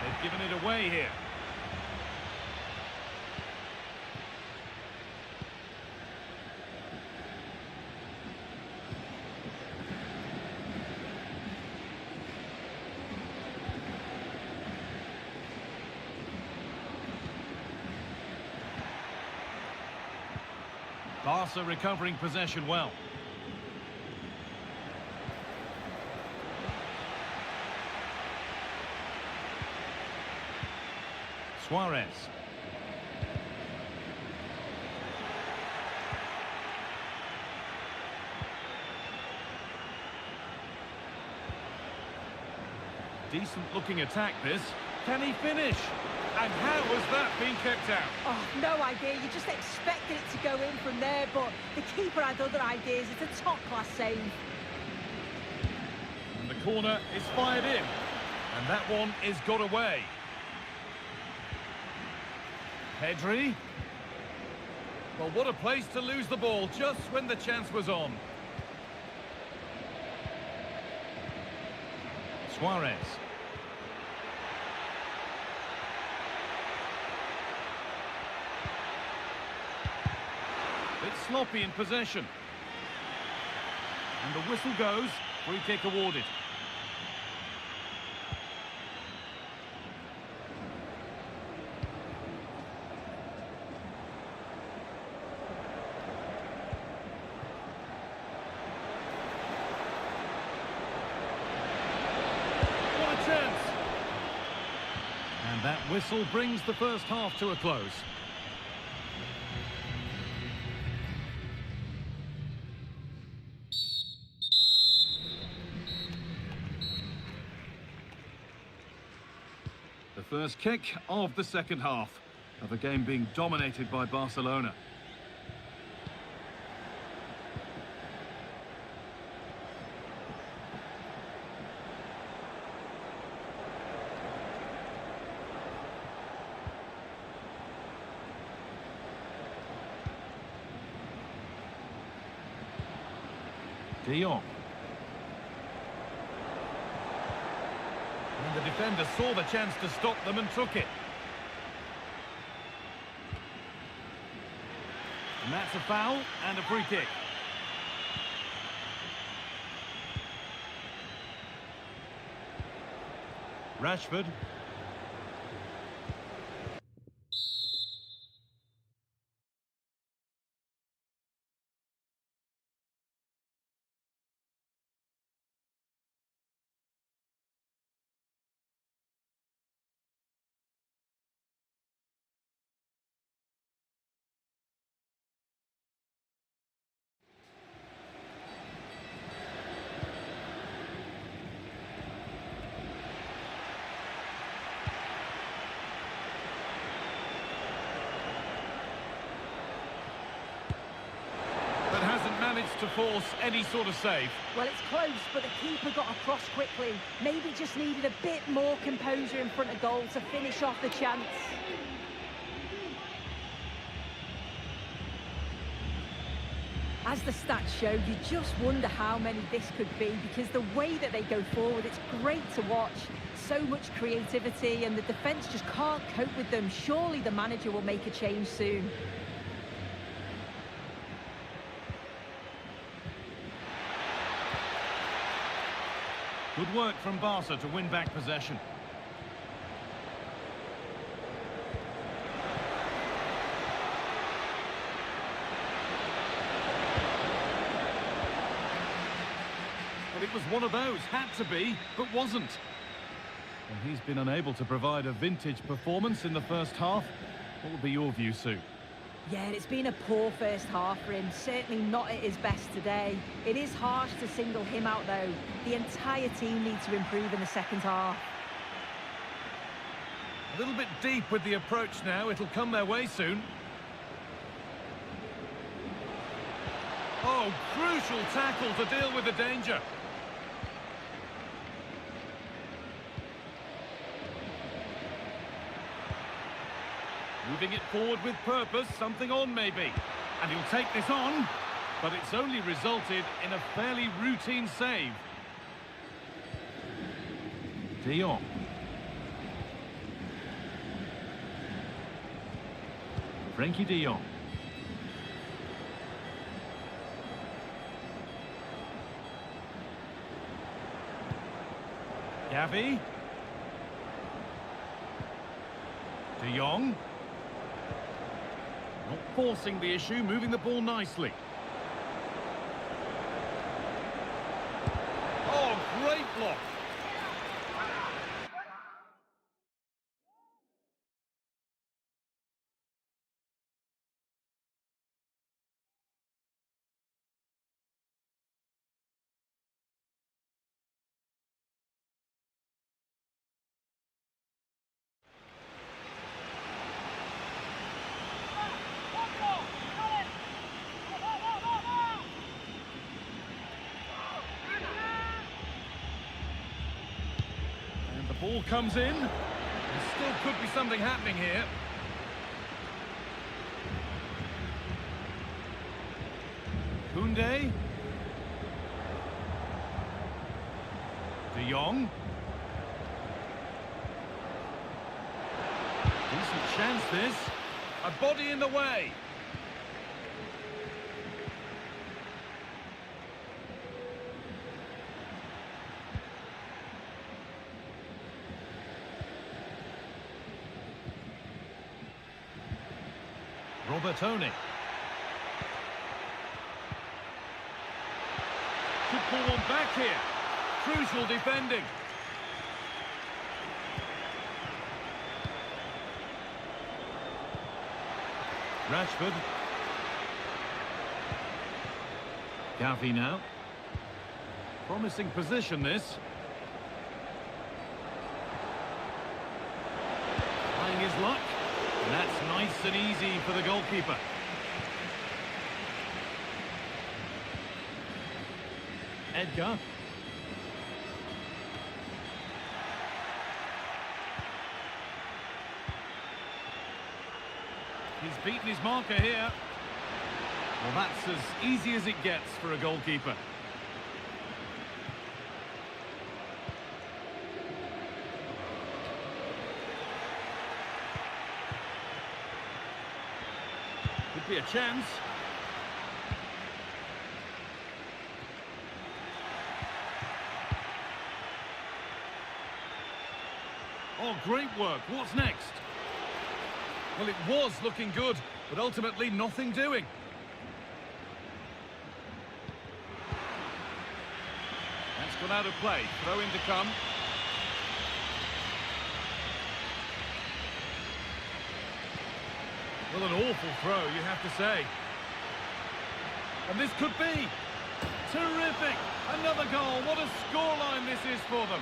They've given it away here. Barca recovering possession well. Suarez. Decent looking attack this. Can he finish? And how has that been kept out? Oh, no idea. You just expected it to go in from there, but the keeper had other ideas. It's a top-class save. And the corner is fired in. And that one is got away. Pedri. Well, what a place to lose the ball just when the chance was on. Suarez. Bit sloppy in possession. And the whistle goes. Free kick awarded. What a chance! And that whistle brings the first half to a close. The first kick of the second half of a game being dominated by Barcelona. De Jong. And the defender saw the chance to stop them and took it. And that's a foul and a free kick. Rashford. But hasn't managed to force any sort of save. Well, it's close, but the keeper got across quickly. Maybe just needed a bit more composure in front of goal to finish off the chance. As the stats show, you just wonder how many this could be, because the way that they go forward, it's great to watch. So much creativity, and the defence just can't cope with them. Surely the manager will make a change soon. Good work from Barca to win back possession. Well, it was one of those, had to be, but wasn't. And he's been unable to provide a vintage performance in the first half. What will be your view, Sue? Yeah, it's been a poor first half for him. Certainly not at his best today. It is harsh to single him out, though. The entire team needs to improve in the second half. A little bit deep with the approach now. It'll come their way soon. Oh, crucial tackle to deal with the danger. Moving it forward with purpose, something on maybe. And he'll take this on, but it's only resulted in a fairly routine save. De Jong. Frankie De Jong. Gavi. De Jong. Not forcing the issue, moving the ball nicely. Oh, great block. Ball comes in. There still could be something happening here. Koundé. De Jong. Decent chance this. A body in the way. Robertoni. Could pull one back here. Crucial defending. Rashford. Gavi now. Promising position this. Trying his luck. And that's nice and easy for the goalkeeper. Edgar. He's beaten his marker here. Well, that's as easy as it gets for a goalkeeper. Could be a chance. Oh, great work. What's next? Well, it was looking good, but ultimately nothing doing. That's gone out of play. Throw in to come. Well, an awful throw, you have to say. And this could be terrific. Another goal. What a scoreline this is for them.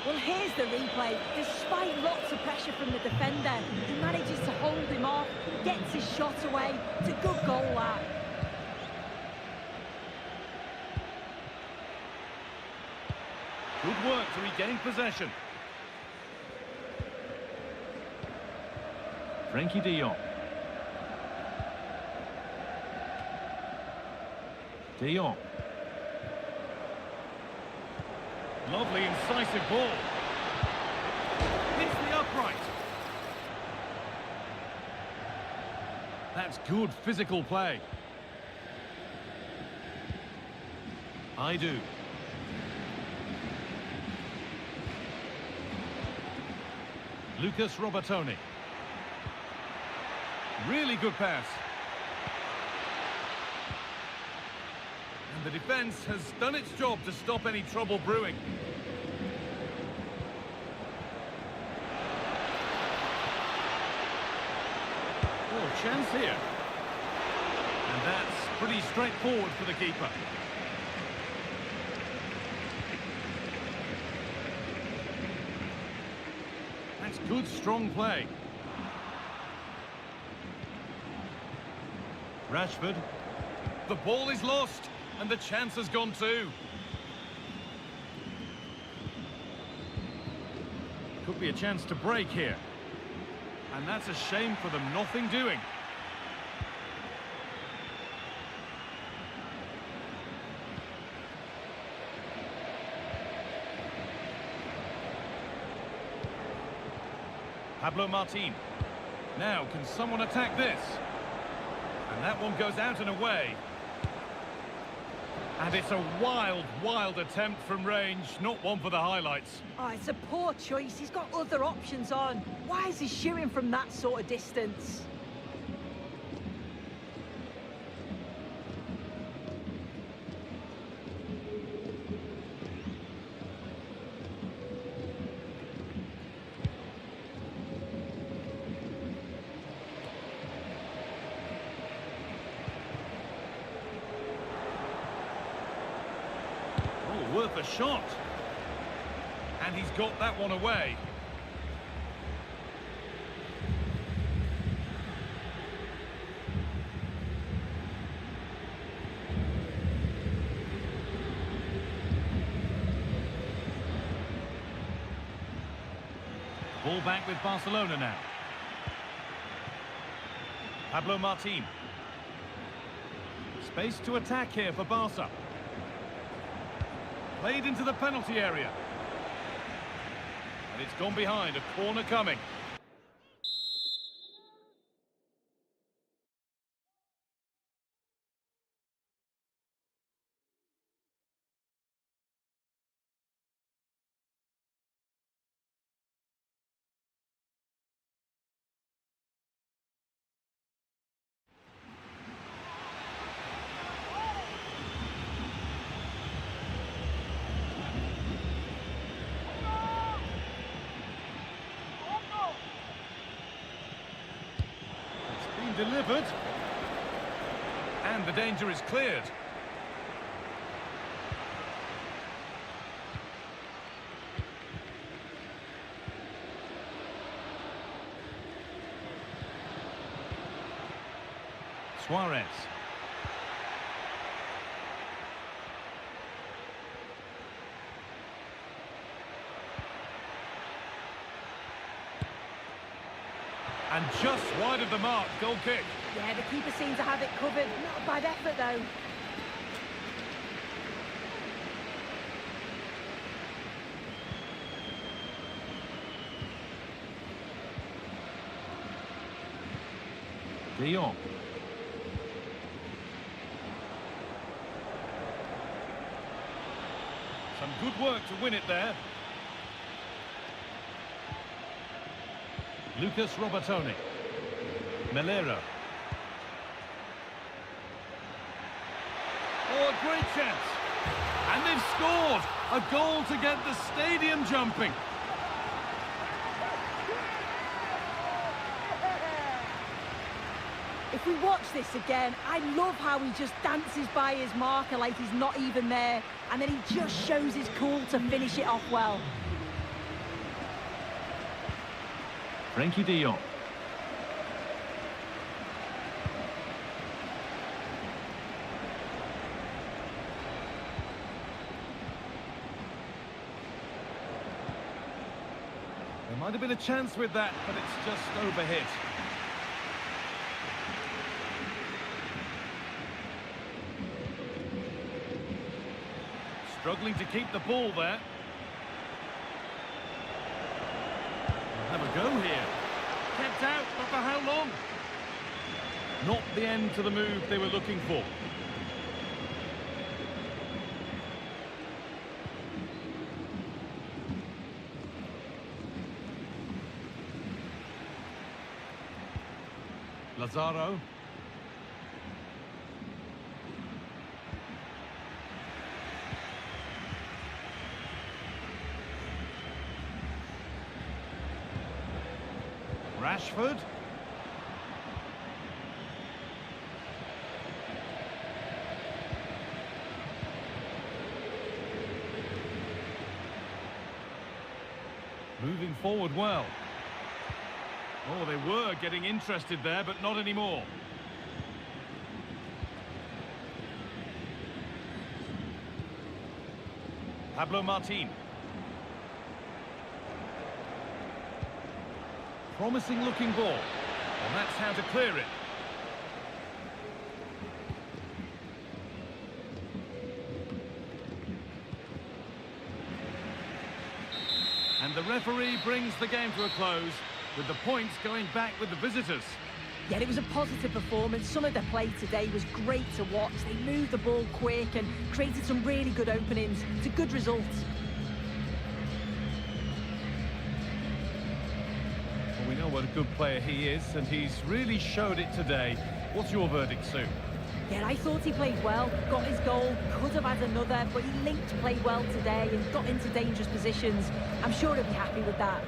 Well, here's the replay. Despite lots of pressure from the defender, he manages to hold him off, gets his shot away. It's a good goal, that. Good work to regain possession. Frankie de Jong. De Jong. Lovely incisive ball. Hits the upright. That's good physical play. I do. Lucas Robertoni. Really good pass. And the defence has done its job to stop any trouble brewing. Oh, chance here. And that's pretty straightforward for the keeper. That's good, strong play. Rashford. The ball is lost, and the chance has gone too. Could be a chance to break here. And that's a shame for them, nothing doing. Pablo Martin. Now, can someone attack this? And that one goes out and away. And it's a wild, wild attempt from range, not one for the highlights. Oh, it's a poor choice. He's got other options on. Why is he shooting from that sort of distance? Worth a shot. And he's got that one away. Ball back with Barcelona now. Pablo Martin. Space to attack here for Barca. Played into the penalty area. And it's gone behind, a corner coming. Delivered, and the danger is cleared. Suarez. And just wide of the mark, goal kick. Yeah, the keeper seems to have it covered. Not a bad effort, though. De Jong. Some good work to win it there. Lucas Robertoni. Melero. Oh, a great chance. And they've scored! A goal to get the stadium jumping. If we watch this again, I love how he just dances by his marker like he's not even there, and then he just shows his cool to finish it off well. Frenkie de Jong. There might have been a chance with that, but it's just overhit. Struggling to keep the ball there. Have a go here. Kept out, but for how long? Not the end to the move they were looking for. Lazaro. Rashford. Moving forward well. Oh, they were getting interested there, but not anymore. Pablo Martin. Promising looking ball. And that's how to clear it. And the referee brings the game to a close, with the points going back with the visitors. Yeah, it was a positive performance. Some of their play today was great to watch. They moved the ball quick and created some really good openings. It's a good result. Well, we know what a good player he is, and he's really showed it today. What's your verdict, Sue? Yeah, I thought he played well, got his goal, could have had another, but he linked play well today and got into dangerous positions. I'm sure he'll be happy with that.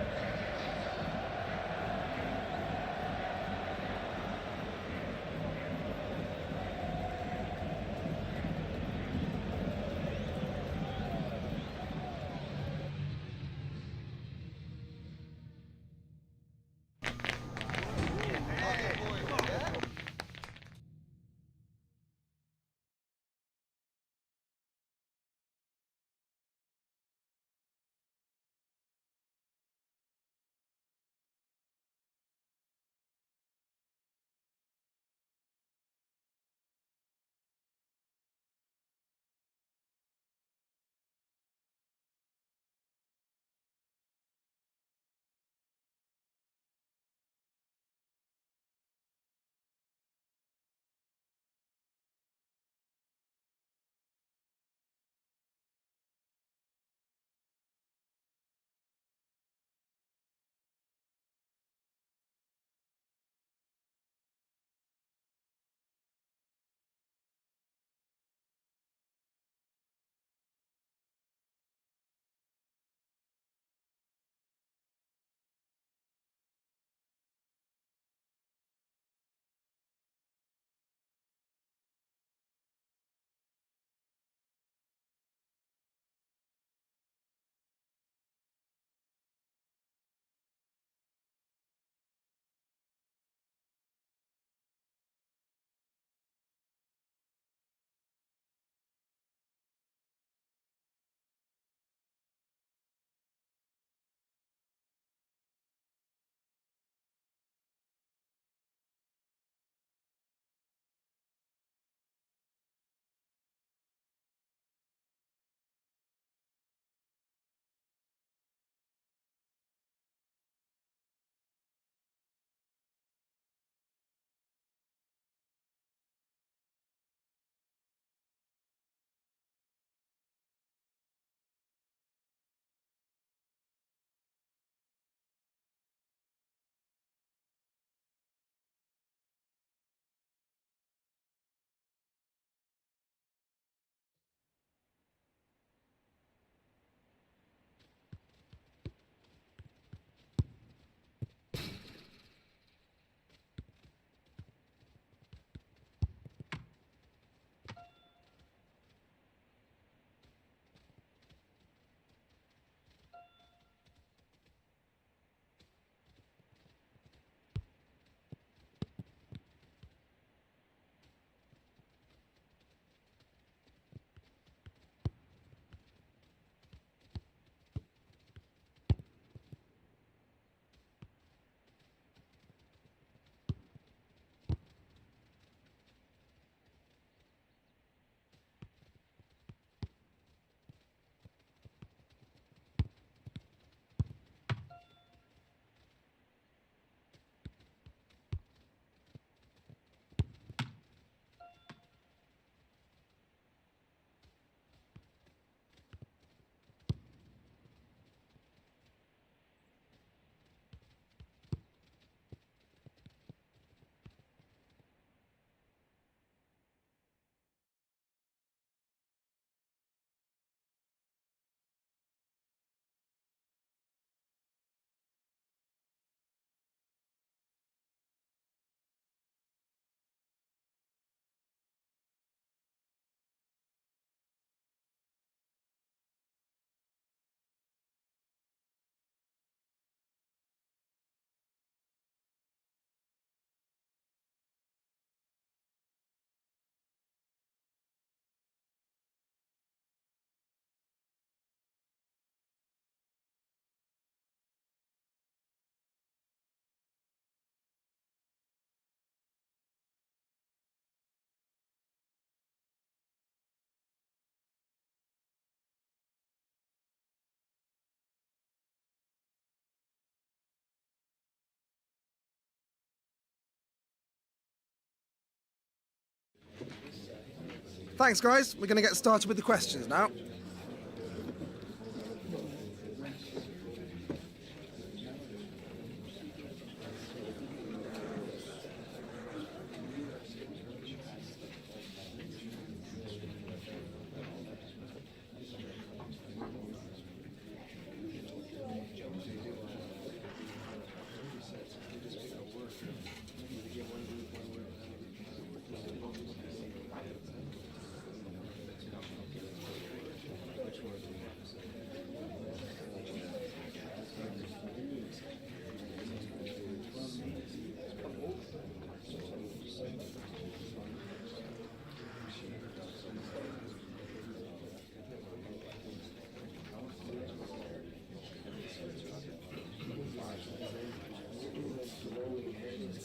Thanks, guys. We're going to get started with the questions now.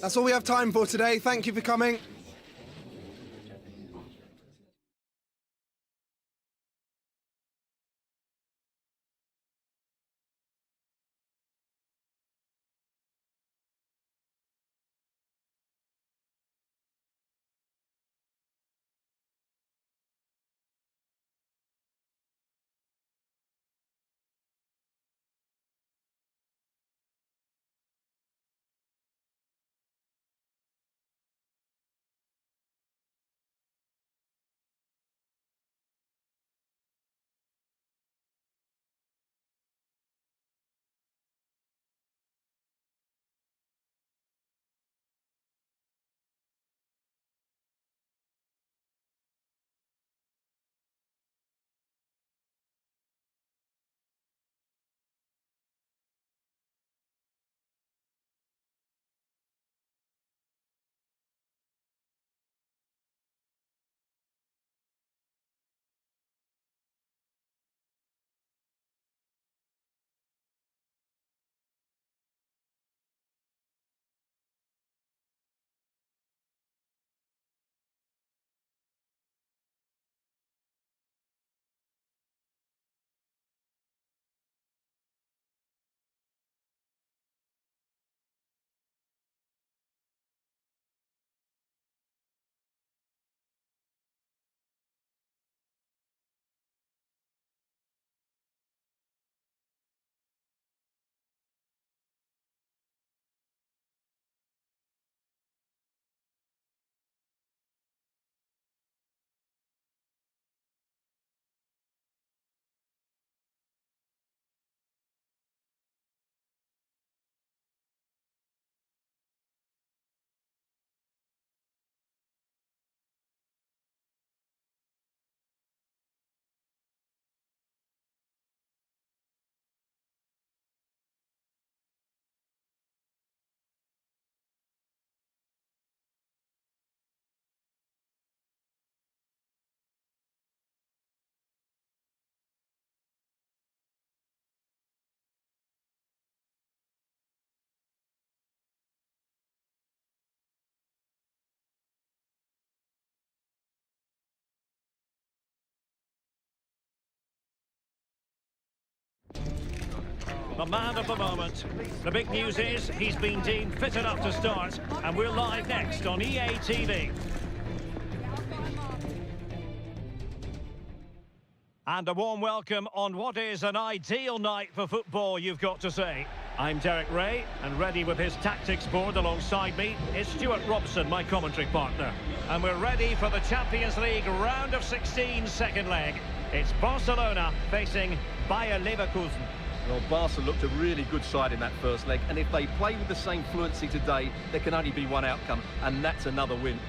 That's all we have time for today. Thank you for coming. The man of the moment. The big news is he's been deemed fit enough to start, and we're live next on EA TV. And a warm welcome on what is an ideal night for football, you've got to say. I'm Derek Ray, and ready with his tactics board alongside me is Stuart Robson, my commentary partner. And we're ready for the Champions League round of 16 second leg. It's Barcelona facing Bayer Leverkusen. Well, Barca looked a really good side in that first leg, and if they play with the same fluency today, there can only be one outcome, and that's another win.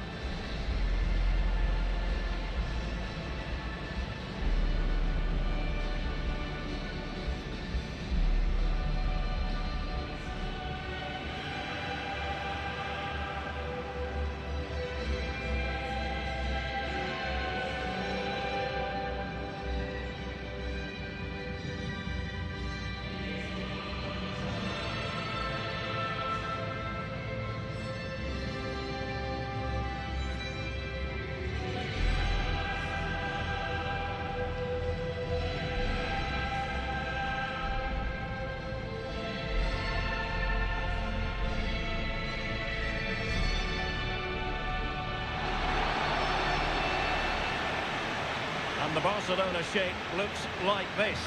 And the Barcelona shape looks like this.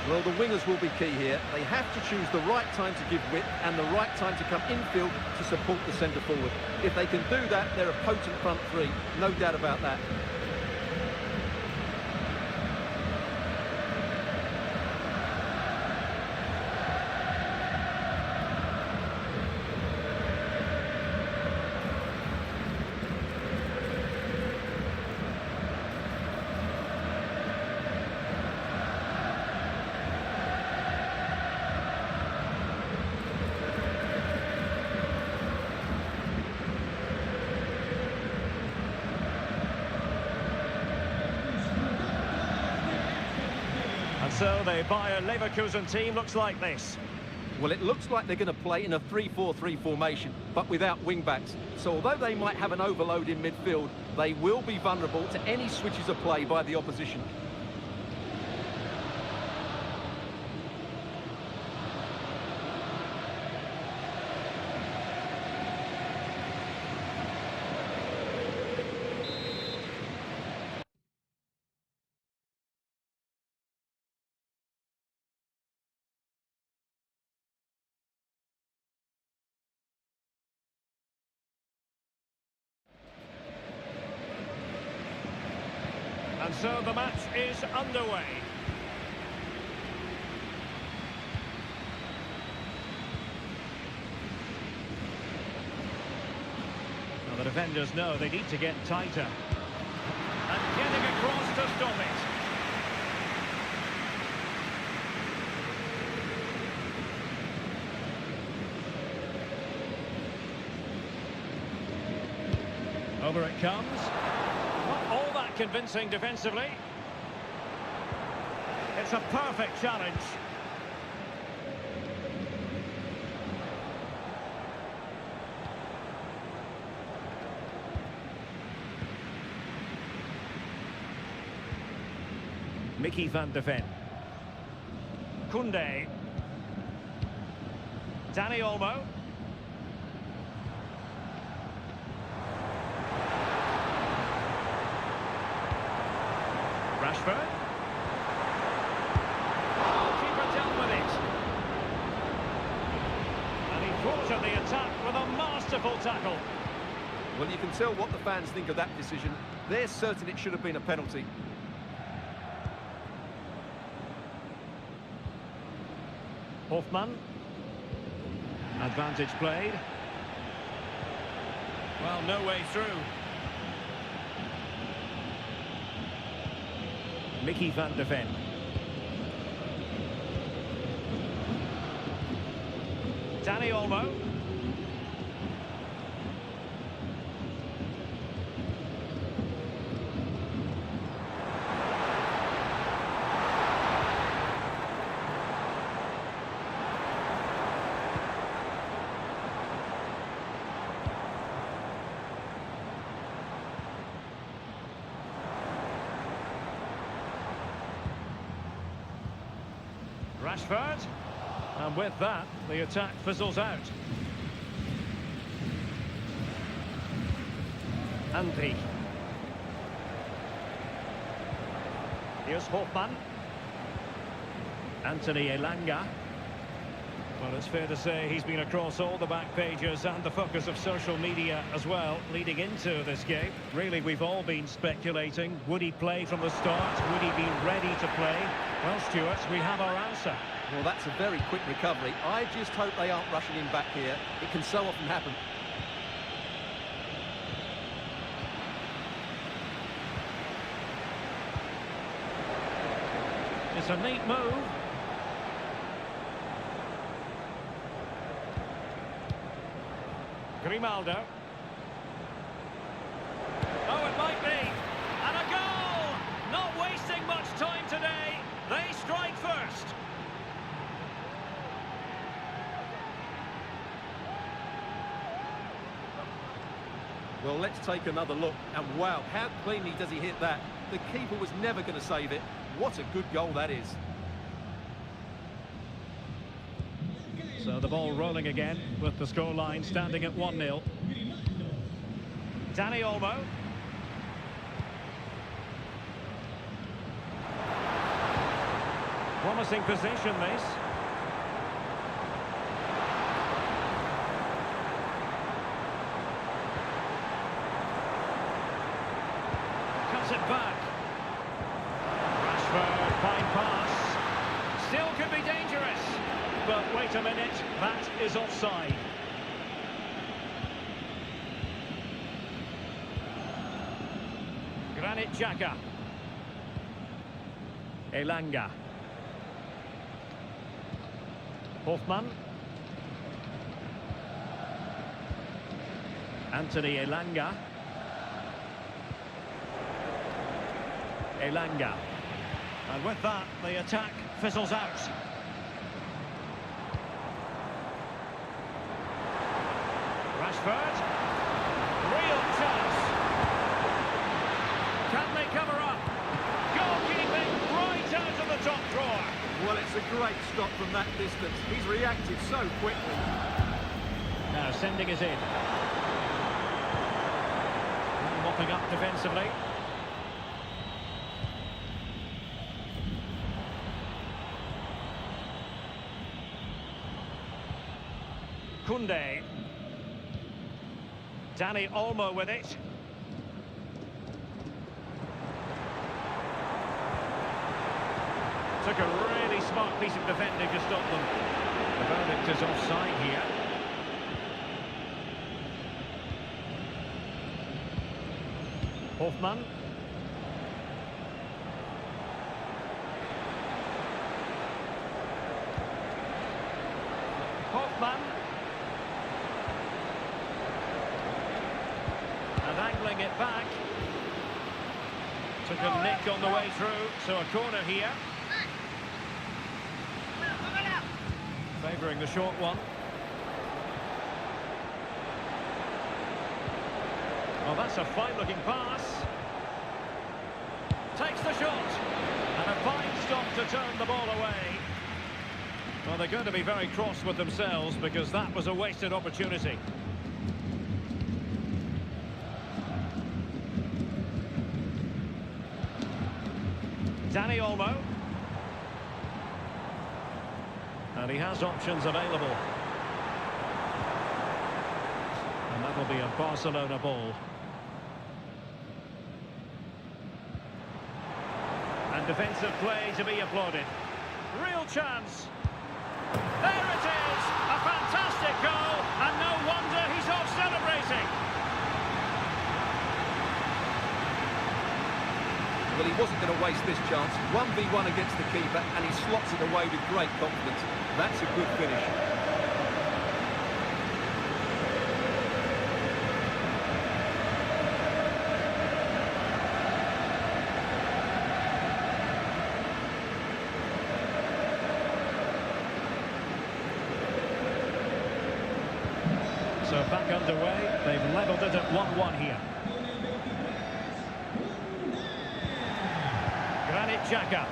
Well, the wingers will be key here. They have to choose the right time to give width and the right time to come infield to support the centre forward. If they can do that, they're a potent front three. No doubt about that. And so the Bayer Leverkusen team looks like this. Well, it looks like they're going to play in a 3-4-3 formation, but without wing-backs. So although they might have an overload in midfield, they will be vulnerable to any switches of play by the opposition. And so the match is underway. Now the defenders know they need to get tighter. And getting across to stop it. Over it comes. Not all that convincing defensively. It's a perfect challenge. Mickey van de Ven. Koundé. Dani Olmo. Rashford. Keeper dealt with it. And he thwarted the attack with a masterful tackle. Well, you can tell what the fans think of that decision. They're certain it should have been a penalty. Hoffman. Advantage played. Well, no way through. Mickey van de Ven. Dani Olmo. Rashford, and with that, the attack fizzles out. Andy. Here's Hoffman. Anthony Elanga. Well, it's fair to say he's been across all the back pages and the focus of social media as well, leading into this game. Really, we've all been speculating. Would he play from the start? Would he be ready to play? Well, Stuart, we have our answer. Well, that's a very quick recovery. I just hope they aren't rushing him back here. It can so often happen. It's a neat move. Grimaldo. Oh, it might be. And a goal! Not wasting much time today. They strike first. Well, let's take another look. And wow, how cleanly does he hit that? The keeper was never going to save it. What a good goal that is. So the ball rolling again with the scoreline standing at 1-0. Dani Olmo. Promising position, this. Cuts it back. Rashford, fine pass. Still could be dangerous. But wait a minute, that is offside. Granit Xhaka. Elanga. Hoffmann. Anthony Elanga. Elanga. And with that, the attack fizzles out. Rashford. Real chance. Can they cover up? Goalkeeping right out of the top drawer. Well, it's a great stop from that distance. He's reacted so quickly. Now sending it in. Mopping up defensively. Koundé. Dani Olmo with it. Took a really smart piece of defending to stop them. The verdict is offside here. Hoffmann. Hoffmann. And angling it back. Took a nick on the way through, so a corner here. Favouring the short one. Well, that's a fine-looking pass. Takes the shot. And a fine stop to turn the ball away. Well, they're going to be very cross with themselves because that was a wasted opportunity. Dani Olmo. And he has options available. And that will be a Barcelona ball. And defensive play to be applauded. Real chance. There it is! A fantastic goal, and no wonder he's off celebrating. Well, he wasn't going to waste this chance. 1v1 against the keeper, and he slots it away with great confidence. That's a good finish. So back underway, they've levelled it at 1-1 here. Granit Xhaka.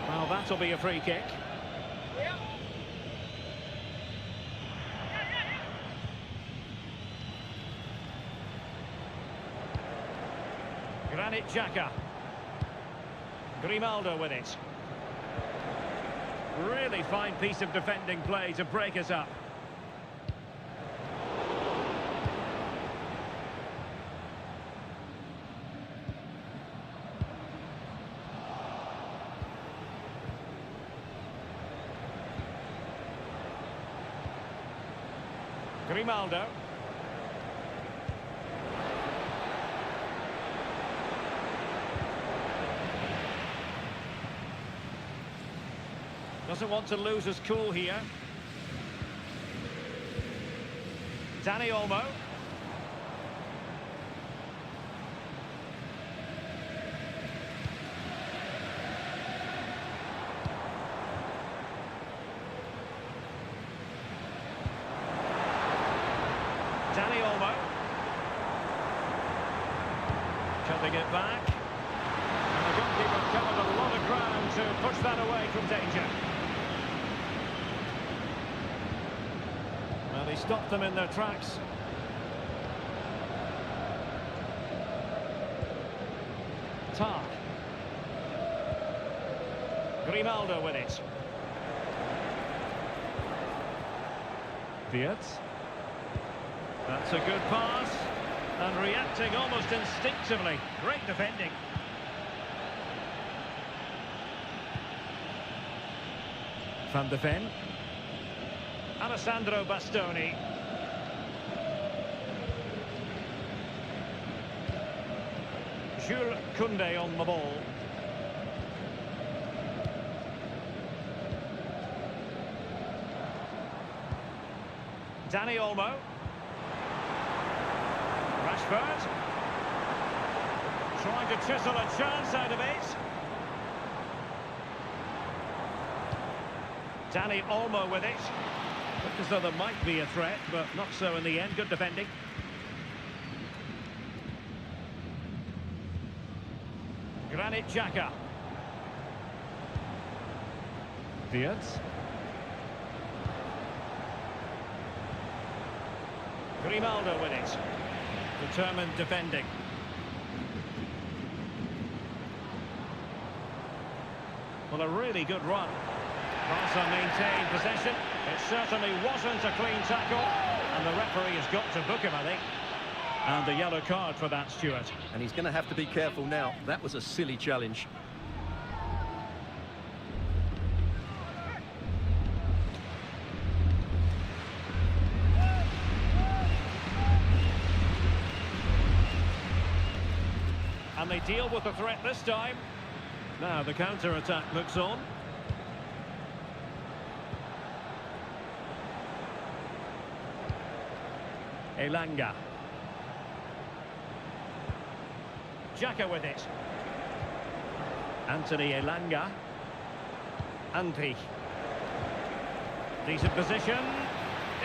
Well, that'll be a free kick. Granit Xhaka. Grimaldo with it. Really fine piece of defending play to break us up. Grimaldo. Doesn't want to lose his cool here. Dani Olmo. Dani Olmo. Cutting it back. And the goalkeeper covered a lot of ground to push that away from danger. Well, he stopped them in their tracks. Tar. Grimaldo with it. Fiat. That's a good pass. And reacting almost instinctively. Great defending. Van de Ven. Alessandro Bastoni. Jules Koundé on the ball. Dani Olmo. Rashford. Trying to chisel a chance out of it. Dani Olmo with it. Looked as though there might be a threat, but not so in the end. Good defending. Granit Xhaka. Fiat. Grimaldo with it. Determined defending. Well, a really good run. Barca maintained possession. It certainly wasn't a clean tackle. And the referee has got to book him, I think. And the yellow card for that, Stuart. And he's going to have to be careful now. That was a silly challenge. And they deal with the threat this time. Now the counter-attack looks on. Elanga. Xhaka with it. Anthony Elanga. Andri. Decent position.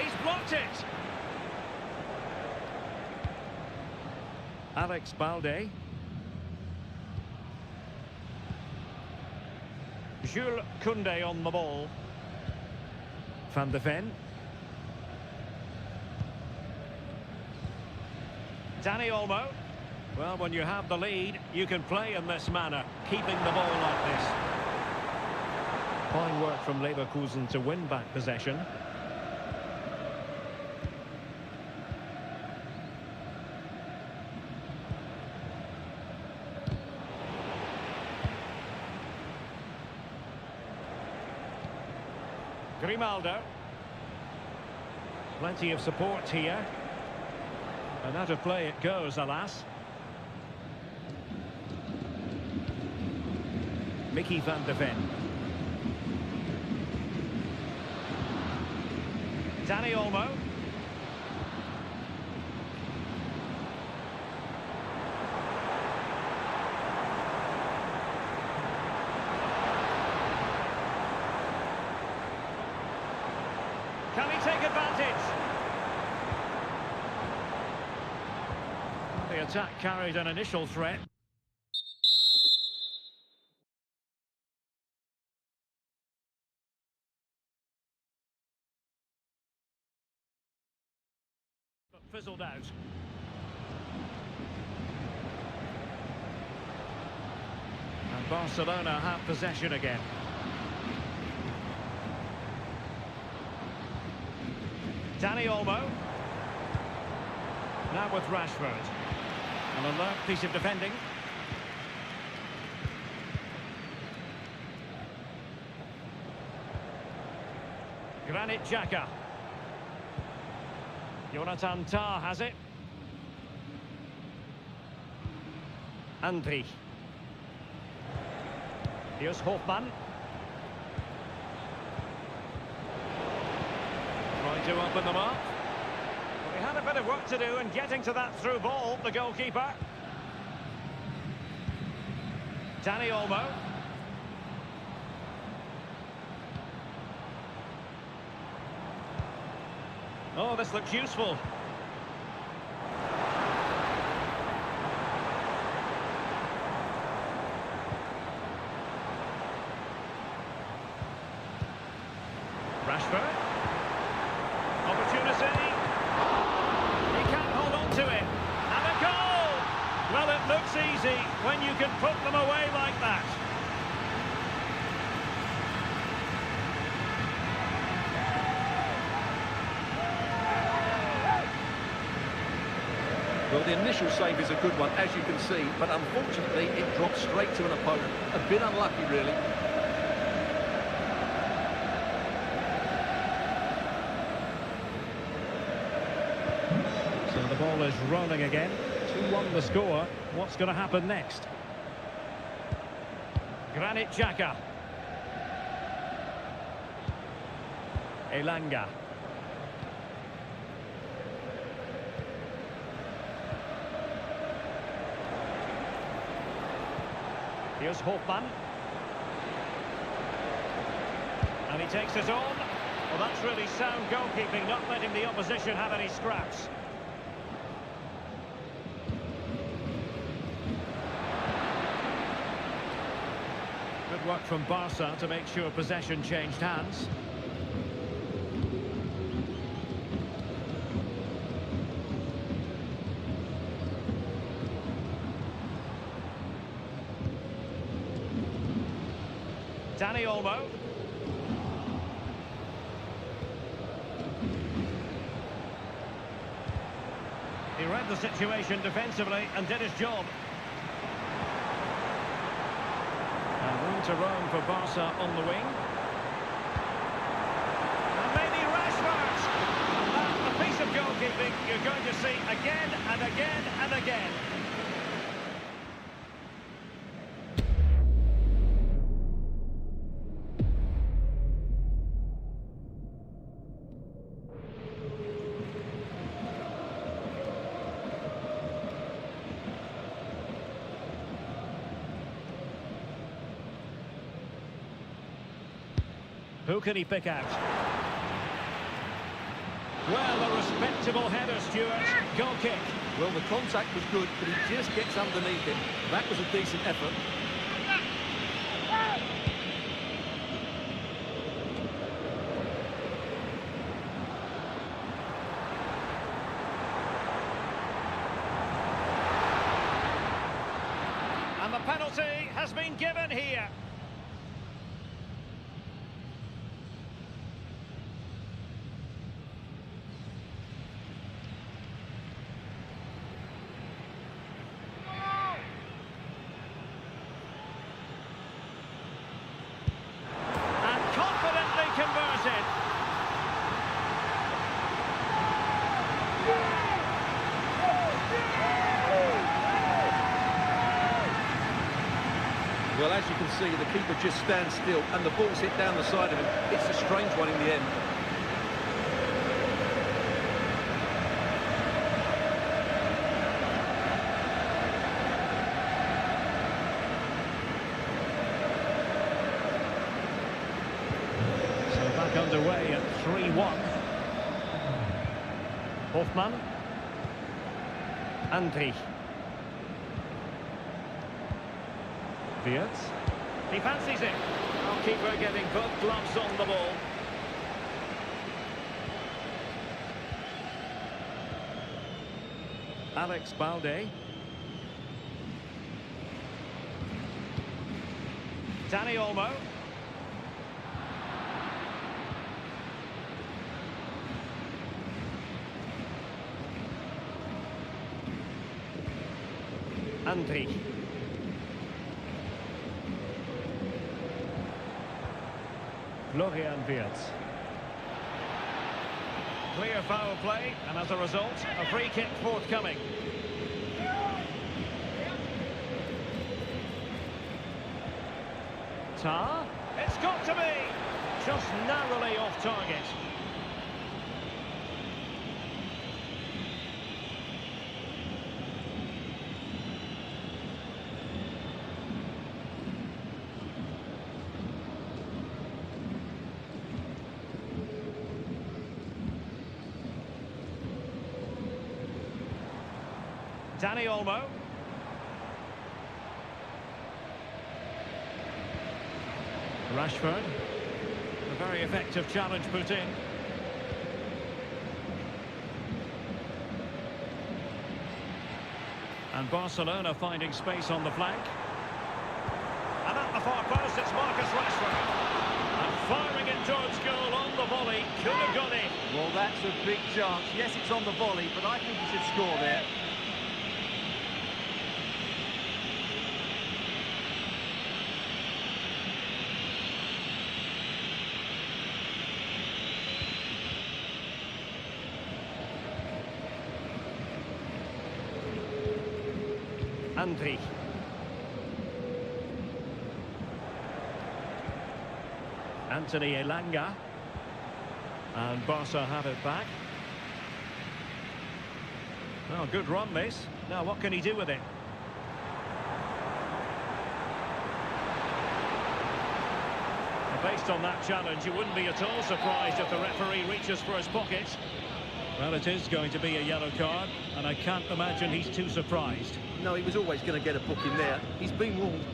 He's blocked it. Alex Balde. Jules Koundé on the ball. Van de Ven. Dani Olmo. Well, when you have the lead, you can play in this manner, keeping the ball like this. Fine work from Leverkusen to win back possession. Grimaldo. Plenty of support here. And out of play it goes, alas. Mickey van de Ven. Dani Olmo. Can he take advantage? The attack carried an initial threat. But fizzled out. And Barcelona have possession again. Dani Olmo. Now with Rashford. An alert piece of defending. Granit Xhaka. Jonathan Tah has it. Andri. Here's Hofmann. Trying to open them up. Well, he had a bit of work to do in getting to that through ball, the goalkeeper. Dani Olmo. Oh, this looks useful. Rashford. Opportunity. He can't hold on to it. And a goal! Well, it looks easy. easy when you can put them away like that. Well, the initial save is a good one, as you can see, but unfortunately it drops straight to an opponent. A bit unlucky, really. So the ball is rolling again. 2-1 the score. What's going to happen next? Granit Xhaka. Elanga. Here's Hofmann. And he takes it on. Well, that's really sound goalkeeping, not letting the opposition have any scraps. Good work from Barca to make sure possession changed hands. Dani Olmo. He read the situation defensively and did his job. And room to roam for Barca on the wing. And maybe Rashford. A piece of goalkeeping you're going to see again and again and again. Who can he pick out? Well, a respectable header, Stuart. Goal kick. Well, the contact was good, but he just gets underneath it. That was a decent effort. And the penalty has been given here. Converted. Well, as you can see, the keeper just stands still and the ball's hit down the side of him. It's a strange one in the end. Underway at 3-1. Hofmann. Andri. Wirtz. He fancies it. Goalkeeper getting both gloves on the ball. Alex Balde. Dani Olmo. Andri. Florian Wirtz. Clear foul play, and as a result, a free kick forthcoming. Tar. It's got to be! Just narrowly off target. Dani Olmo. Rashford. A very effective challenge put in. And Barcelona finding space on the flank. And at the far post, it's Marcus Rashford. And firing it towards goal on the volley. Could have got it. Well, that's a big chance. Yes, it's on the volley, but I think he should score there. Andri. Anthony Elanga. And Barca have it back. Well, good run, this. Now, what can he do with it? Based on that challenge, you wouldn't be at all surprised if the referee reaches for his pocket. Well, it is going to be a yellow card, and I can't imagine he's too surprised. No, he was always going to get a book in there. He's been warned.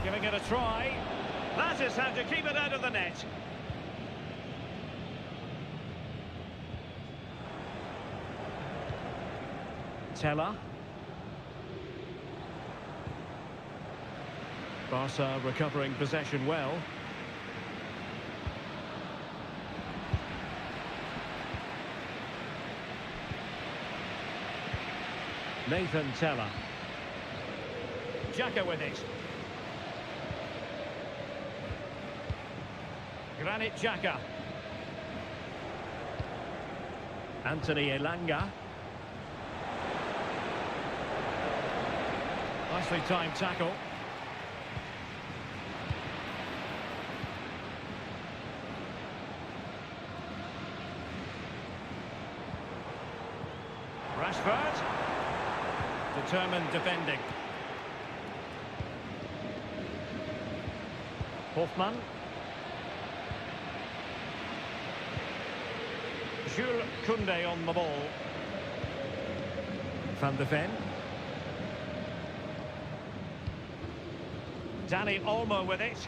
Giving it a try. That is how to keep it out of the net. Teller. Barca recovering possession well. Nathan Teller. Xhaka with it. Granit Xhaka. Anthony Elanga. Nicely timed tackle. Rashford. Determined defending. Hoffman. Jules Koundé on the ball. Van de Ven. Dani Olmo with it.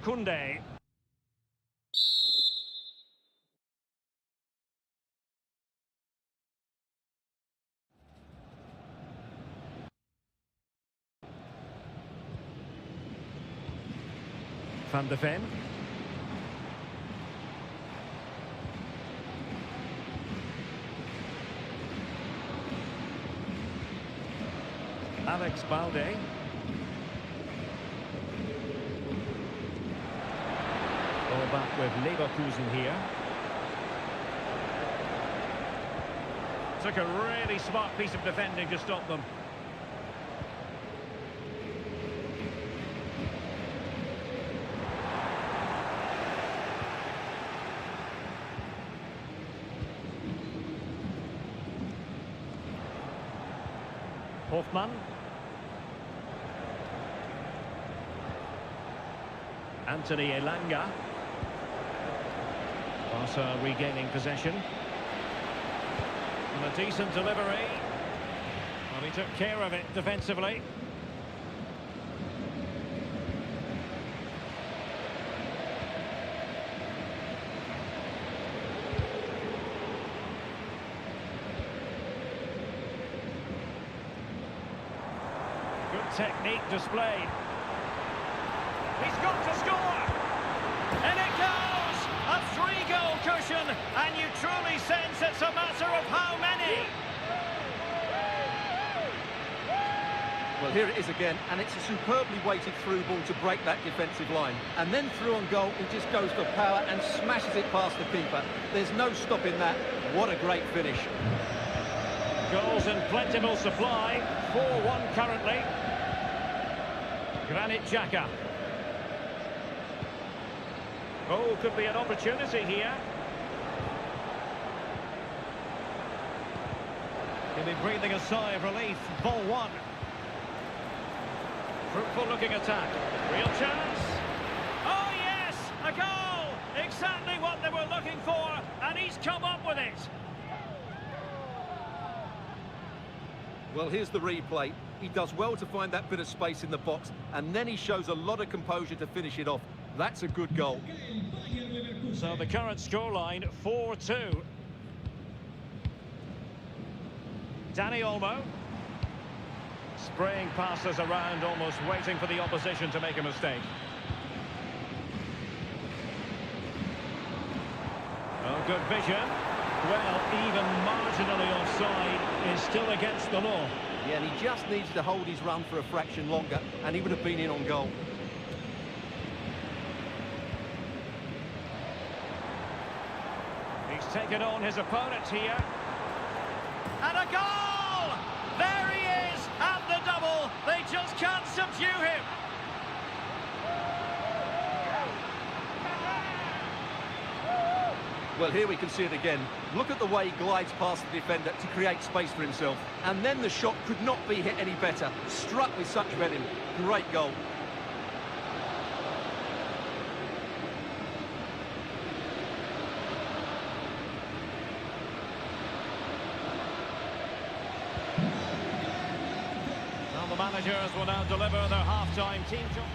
Koundé. Van de Ven. Alex Balde. Ball back with Leverkusen here. Took a really smart piece of defending to stop them. Hoffman. Anthony Elanga. Barca regaining possession. And a decent delivery. Well, he took care of it defensively. Good technique displayed. He's got to score! And it goes! A 3-goal cushion, and you truly sense it's a matter of how many? Well, here it is again, and it's a superbly weighted through ball to break that defensive line. And then through on goal, he just goes for power and smashes it past the keeper. There's no stopping that. What a great finish. Goals in plentiful supply. 4-1 currently. Granit Xhaka. Oh, could be an opportunity here. He'll be breathing a sigh of relief. Ball one. Fruitful looking attack. Real chance. Oh yes, a goal. Exactly what they were looking for, and he's come up with it. Well, here's the replay. He does well to find that bit of space in the box, and then he shows a lot of composure to finish it off. That's a good goal. So the current scoreline, 4-2. Danny Olmo. Spraying passes around, almost waiting for the opposition to make a mistake. Oh, good vision. Well, even marginally offside is still against the law. Yeah, and he just needs to hold his run for a fraction longer, and he would have been in on goal. He's taken on his opponent here. And a goal! There he is at the double. They just can't subdue him. Well, here we can see it again. Look at the way he glides past the defender to create space for himself. And then the shot could not be hit any better. Struck with such venom. Great goal. Well, the managers will now deliver their half-time team talk.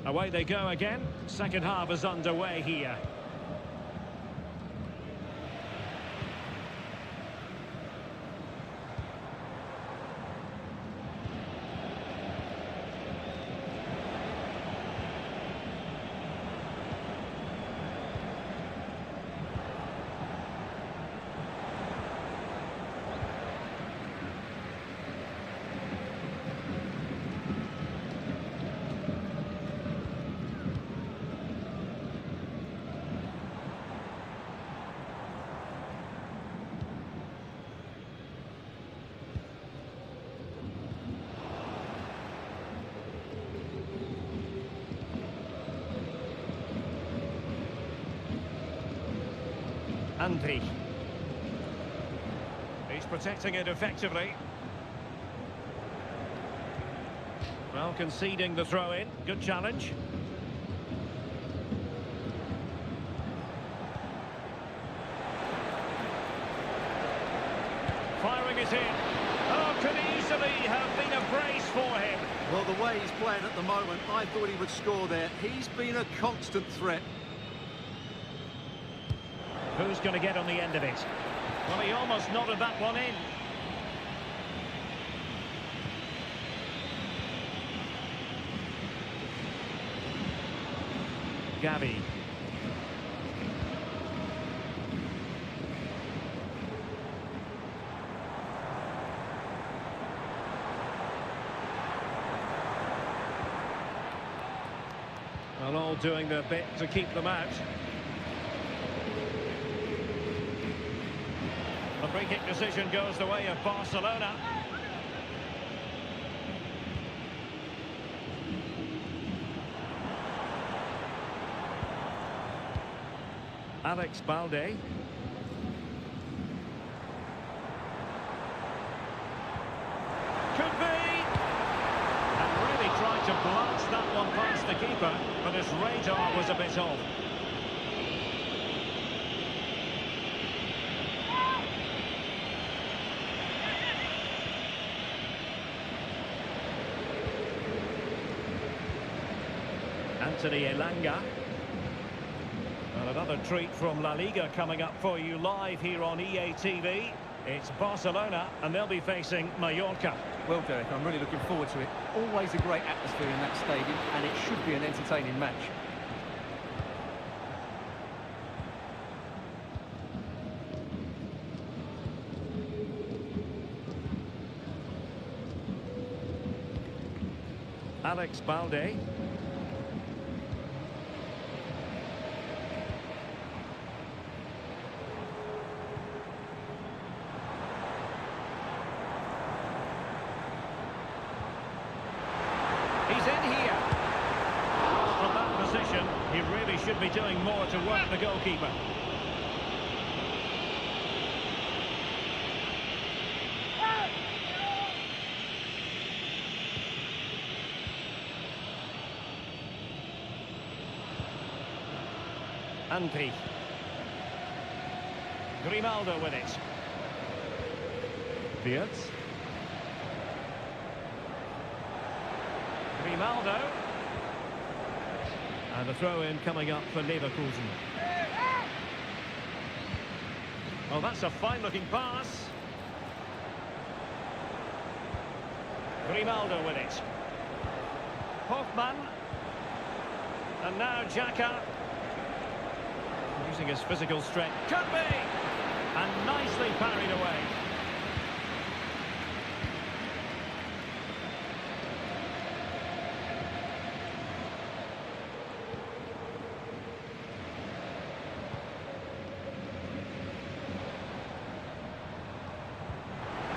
Away they go again. Second half is underway here. Andri. He's protecting it effectively. Well, conceding the throw-in. Good challenge. Firing it in. Oh, could easily have been a brace for him. Well, the way he's playing at the moment, I thought he would score there. He's been a constant threat. Who's going to get on the end of it? Well, he almost nodded that one in. Gavi. Well, all doing their bit to keep them out. The free-kick decision goes the way of Barcelona. Alex Balde. Could be! And really tried to blast that one past the keeper, but his radar was a bit off. Anthony Elanga. And another treat from La Liga coming up for you live here on EA TV. It's Barcelona, and they'll be facing Mallorca. Well, Derek, I'm really looking forward to it. Always a great atmosphere in that stadium, and it should be an entertaining match. Alex Balde. He's in here. From that position, he really should be doing more to work the goalkeeper. Andri. Grimaldo with it. Wirtz. Grimaldo. And a throw-in coming up for Leverkusen. Oh, that's a fine-looking pass. Grimaldo with it. Hoffman. And now Xhaka. Using his physical strength. Could be! And nicely parried away.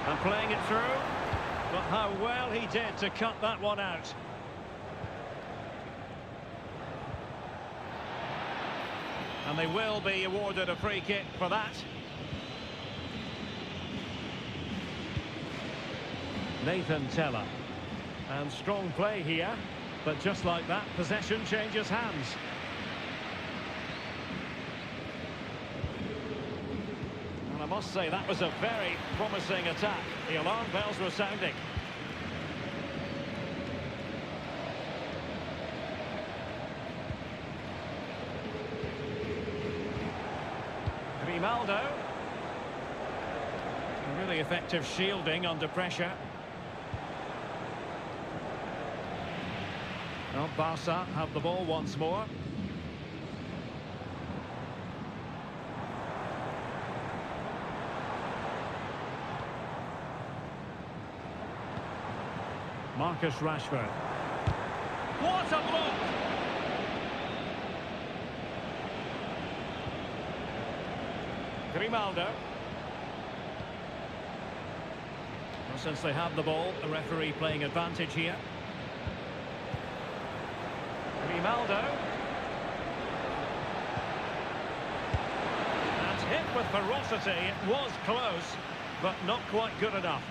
And playing it through. But how well he did to cut that one out. And they will be awarded a free kick for that. Nathan Teller. And strong play here. But just like that, possession changes hands. And I must say, that was a very promising attack. The alarm bells were sounding. Grimaldo. Really effective shielding under pressure. Well, Barca have the ball once more. Marcus Rashford. What a block! Grimaldo. Well, since they have the ball, the referee playing advantage here. Grimaldo. And hit with ferocity. It was close, but not quite good enough.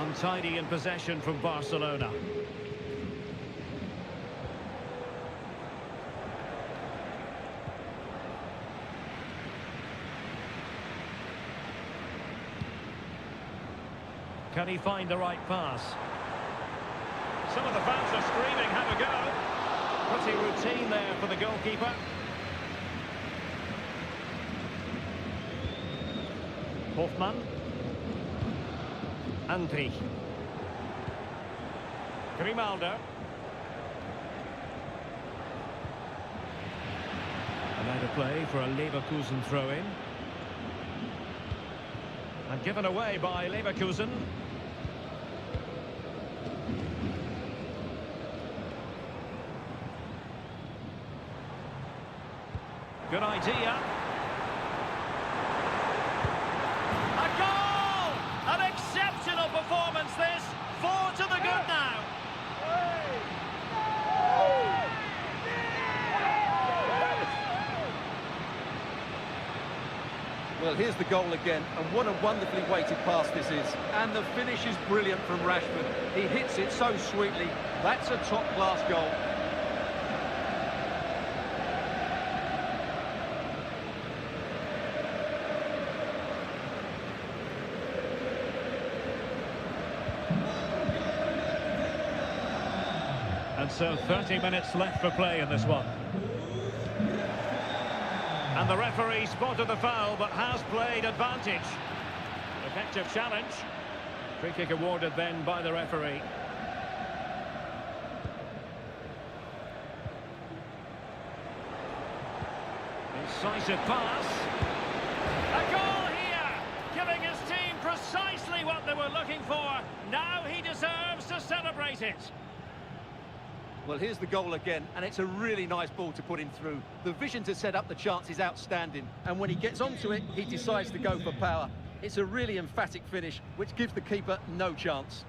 Untidy in possession from Barcelona. Can he find the right pass? Some of the fans are screaming, have a go. Pretty routine there for the goalkeeper. Hoffman. Andri. Grimaldo. And out of play for a Leverkusen throw-in. And given away by Leverkusen. Good idea. A goal! An exceptional performance this. 4 to the good now. Well, here's the goal again, and what a wonderfully weighted pass this is. And the finish is brilliant from Rashford. He hits it so sweetly. That's a top-class goal. And so 30 minutes left for play in this one. And the referee spotted the foul, but has played advantage. Effective challenge. Free kick awarded then by the referee. Incisive pass. A goal here, giving his team precisely what they were looking for. Now he deserves to celebrate it. Well, here's the goal again, and it's a really nice ball to put him through. The vision to set up the chance is outstanding, and when he gets onto it, he decides to go for power. It's a really emphatic finish, which gives the keeper no chance.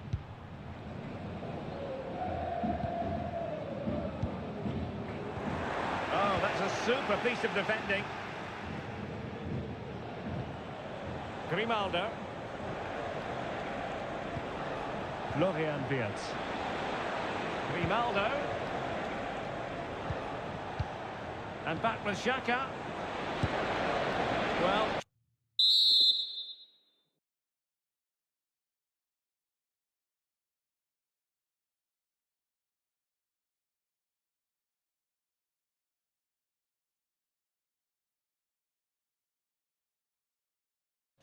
Oh, that's a super piece of defending. Grimaldo. Florian Wirtz. Grimaldo. And back with Xhaka. Well...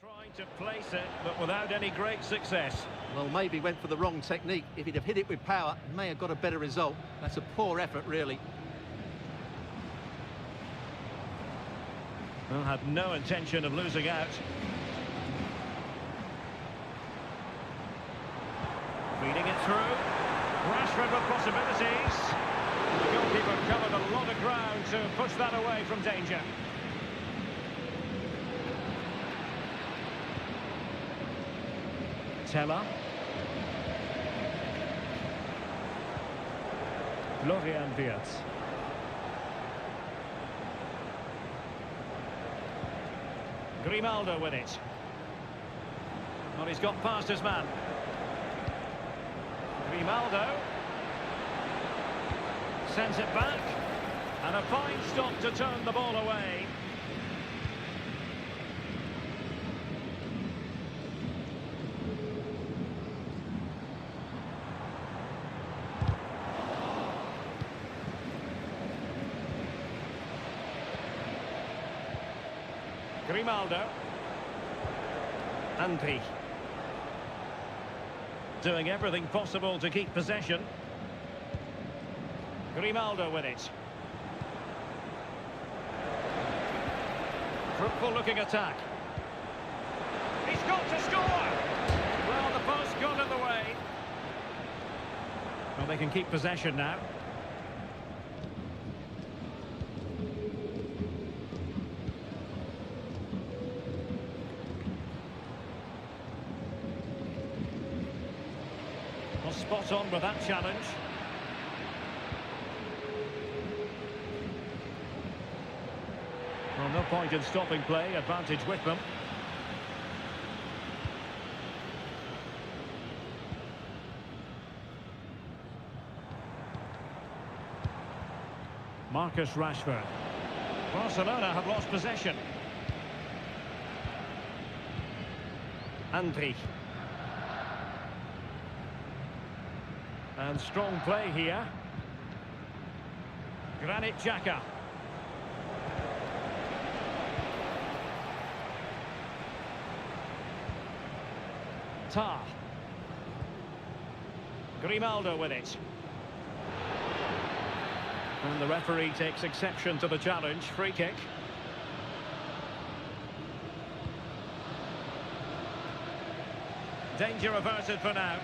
Trying to place it, but without any great success. Well, maybe went for the wrong technique. If he'd have hit it with power, may have got a better result. That's a poor effort, really. Well, had no intention of losing out. Feeding it through. Rashford with possibilities. The goalkeeper covered a lot of ground to push that away from danger. Teller. Florian Wirtz. Grimaldo with it. Well, he's got past his man. Grimaldo. Sends it back. And a fine stop to turn the ball away. Grimaldo. Andri. Doing everything possible to keep possession. Grimaldo with it. Fruitful looking attack. He's got to score! Well, the post got in the way. Well, they can keep possession now. Well, spot on with that challenge. Well, no point in stopping play, advantage with them. Marcus Rashford. Barcelona have lost possession. Andri. And strong play here. Granit Xhaka. Tar. Grimaldo with it. And the referee takes exception to the challenge. Free kick. Danger averted for now.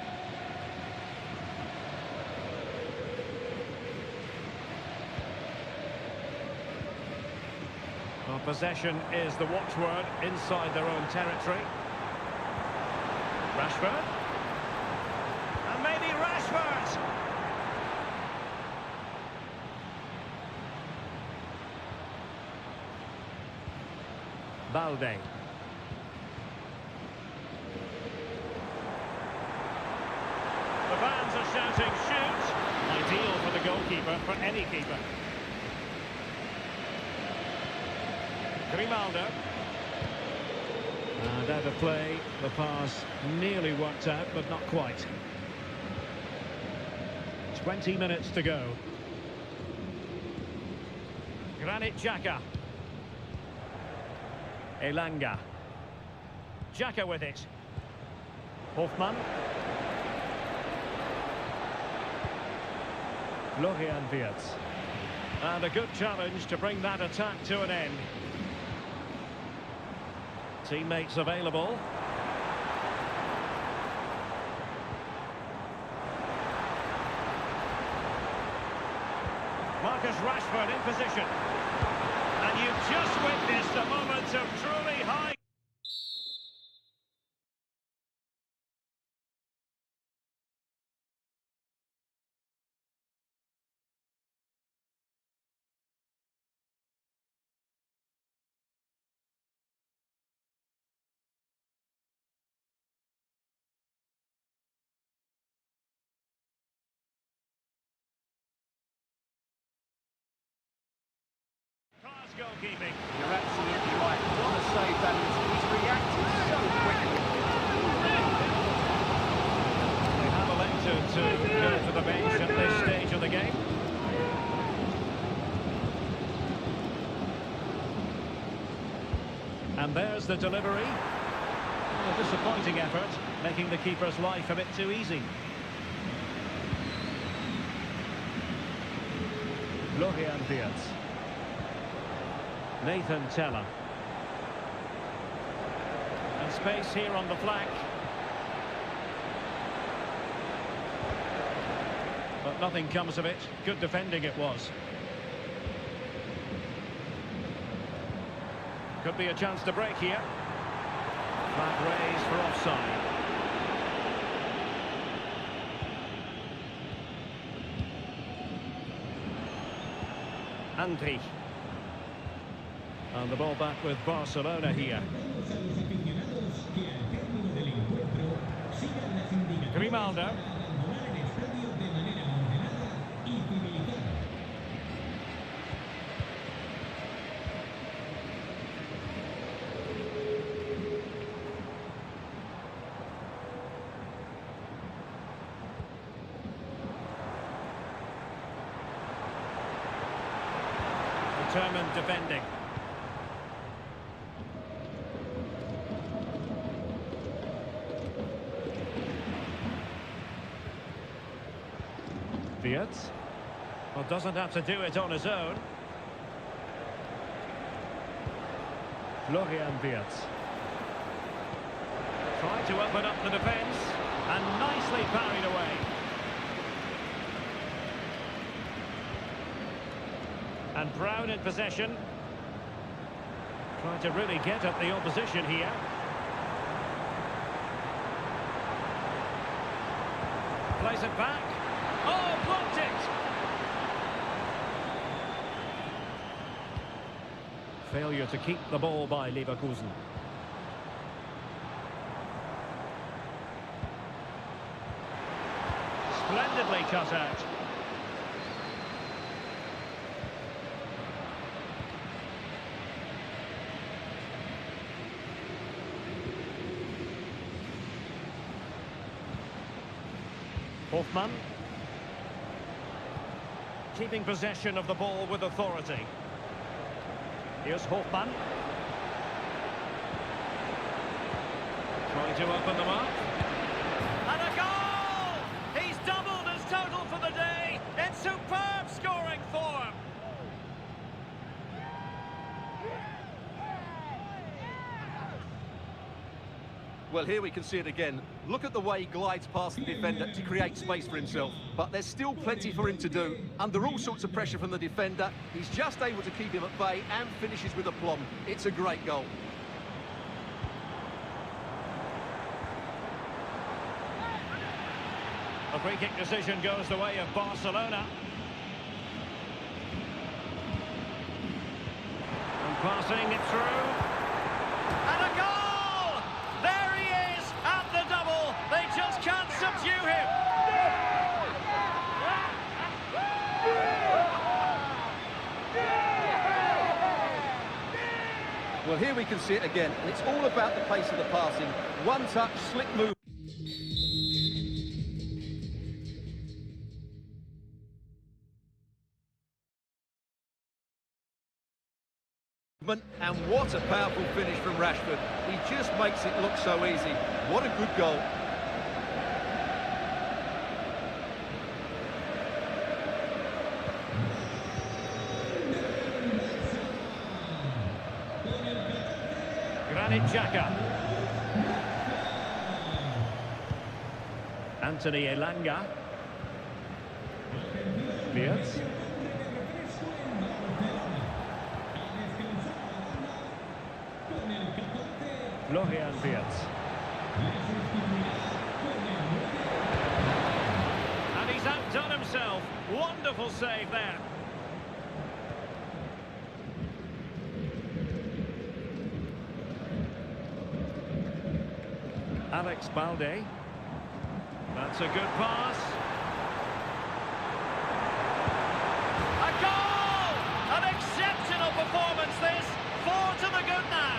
Possession is the watchword inside their own territory. Rashford. And maybe Rashford! Balde. The fans are shouting, shoot! Ideal for the goalkeeper, for any keeper. Grimaldo. And out of play, the pass nearly worked out, but not quite. 20 minutes to go. Granit Xhaka. Elanga. Xhaka with it. Hofmann. Florian Wirtz. And a good challenge to bring that attack to an end. Teammates available. Marcus Rashford in position. And you've just witnessed a moment of truly high... Class goalkeeping. You're absolutely right. What a save that is. He's reacted so quickly. They have elected to go to the bench at this stage of the game. And there's the delivery. A disappointing effort, making the keeper's life a bit too easy. Florian Wirtz. Nathan Teller. And space here on the flank. But nothing comes of it. Good defending it was. Could be a chance to break here. Flag raised for offside. Andri. And the ball back with Barcelona here. Grimaldo. Determined defending. Wirtz. Well, doesn't have to do it on his own. Florian Wirtz. Tried to open up the defence and nicely parried away. And Brown in possession. Trying to really get at the opposition here. Plays it back. Oh, blocked it! Failure to keep the ball by Leverkusen. Splendidly cut out. Hofmann. Keeping possession of the ball with authority. Here's Hofmann. Trying to open them up. And a goal! He's doubled his total for the day in superb scoring form. Well, here we can see it again. Look at the way he glides past the defender to create space for himself. But there's still plenty for him to do. Under all sorts of pressure from the defender, he's just able to keep him at bay and finishes with aplomb. It's a great goal. A free kick decision goes the way of Barcelona. And passing it through. And a goal! There he is at the double. They just can't subdue him. Well, here we can see it again, and it's all about the pace of the passing. One touch, slick move. And what a powerful finish from Rashford. He just makes it look so easy. What a good goal. Granit Xhaka. Anthony Elanga. Beards. Florian Wirtz. And he's outdone himself. Wonderful save there. Alex Balde. That's a good pass. A goal! An exceptional performance this. 4 to the good now.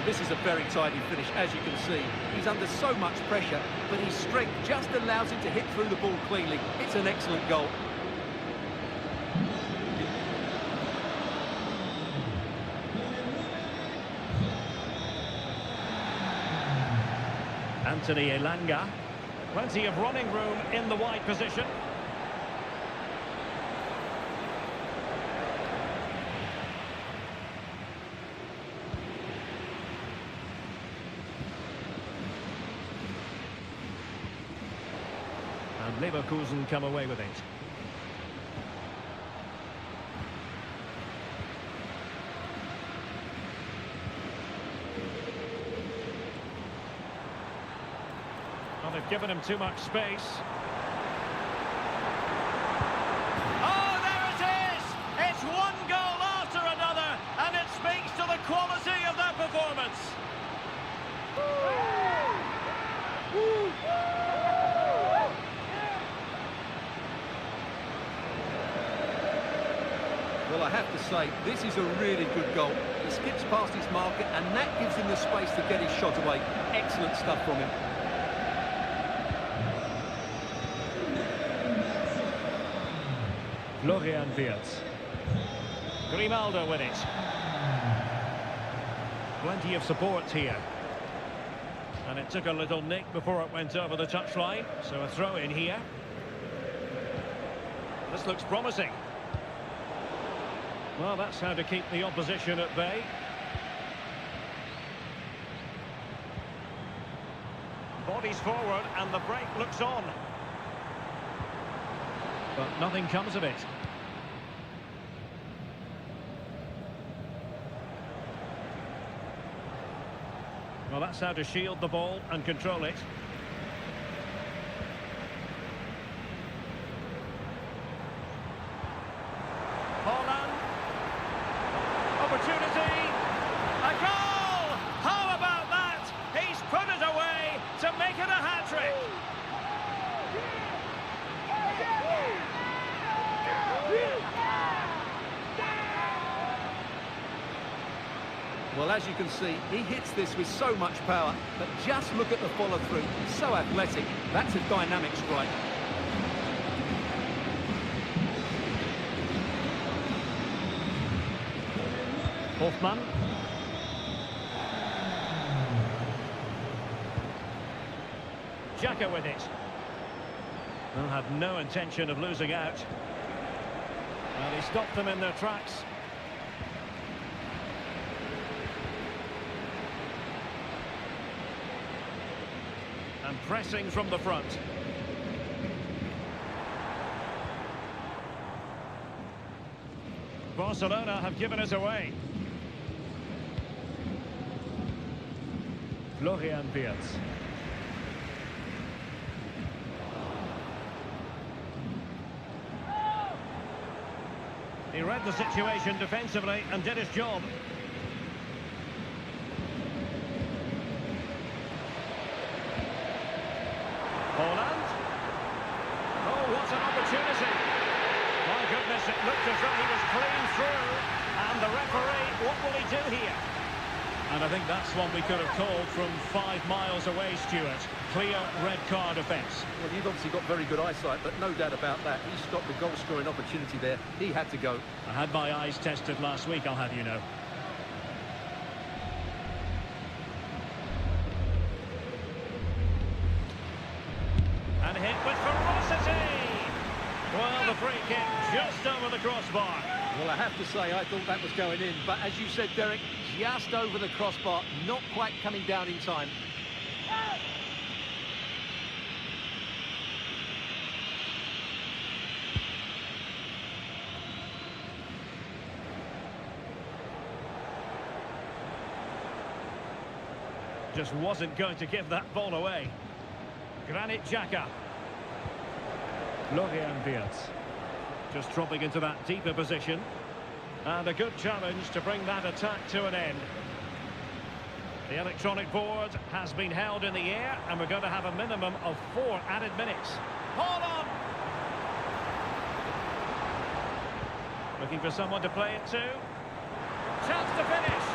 This is a very tidy finish, as you can see. He's under so much pressure, but his strength just allows him to hit through the ball cleanly. It's an excellent goal. Anthony Elanga. Plenty of running room in the wide position. And Leverkusen come away with it. Well, they've given him too much space. Oh, there it is! It's one goal after another, and it speaks to the quality of their performance. Well, I have to say, this is a really good goal. He skips past his marker, and that gives him the space to get his shot away. Excellent stuff from him. Florian Wirtz. Grimaldo with it. Plenty of support here. And it took a little nick before it went over the touchline. So a throw in here. This looks promising. Well, that's how to keep the opposition at bay. Bodies forward and the break looks on. But nothing comes of it. Well, that's how to shield the ball and control it. Holland. Opportunity. A goal! How about that? He's put it away to make it a hat-trick. Well, as you can see, he hits this with so much power, but just look at the follow-through. So athletic. That's a dynamic strike. Hoffmann. Xhaka with it. Well, had no intention of losing out. Well, he stopped them in their tracks. And pressing from the front. Barcelona have given us away. Florian Wirtz. He read the situation defensively and did his job. Holland. Oh, what an opportunity. My goodness, it looked as though he was clean through. And the referee, what will he do here? And I think that's one we could have called from 5 miles away, Stuart. Clear red card offence. Well, you've obviously got very good eyesight, but no doubt about that. He stopped the goal-scoring opportunity there. He had to go. I had my eyes tested last week, I'll have you know. And hit with ferocity! Well, the free kick just over the crossbar. Well, I have to say, I thought that was going in. But as you said, Derek, just over the crossbar, not quite coming down in time. Just wasn't going to give that ball away. Granit Xhaka. Florian Wirtz. Just dropping into that deeper position. And a good challenge to bring that attack to an end. The electronic board has been held in the air, and we're going to have a minimum of 4 added minutes. Hold on! Looking for someone to play it to. Chance to finish!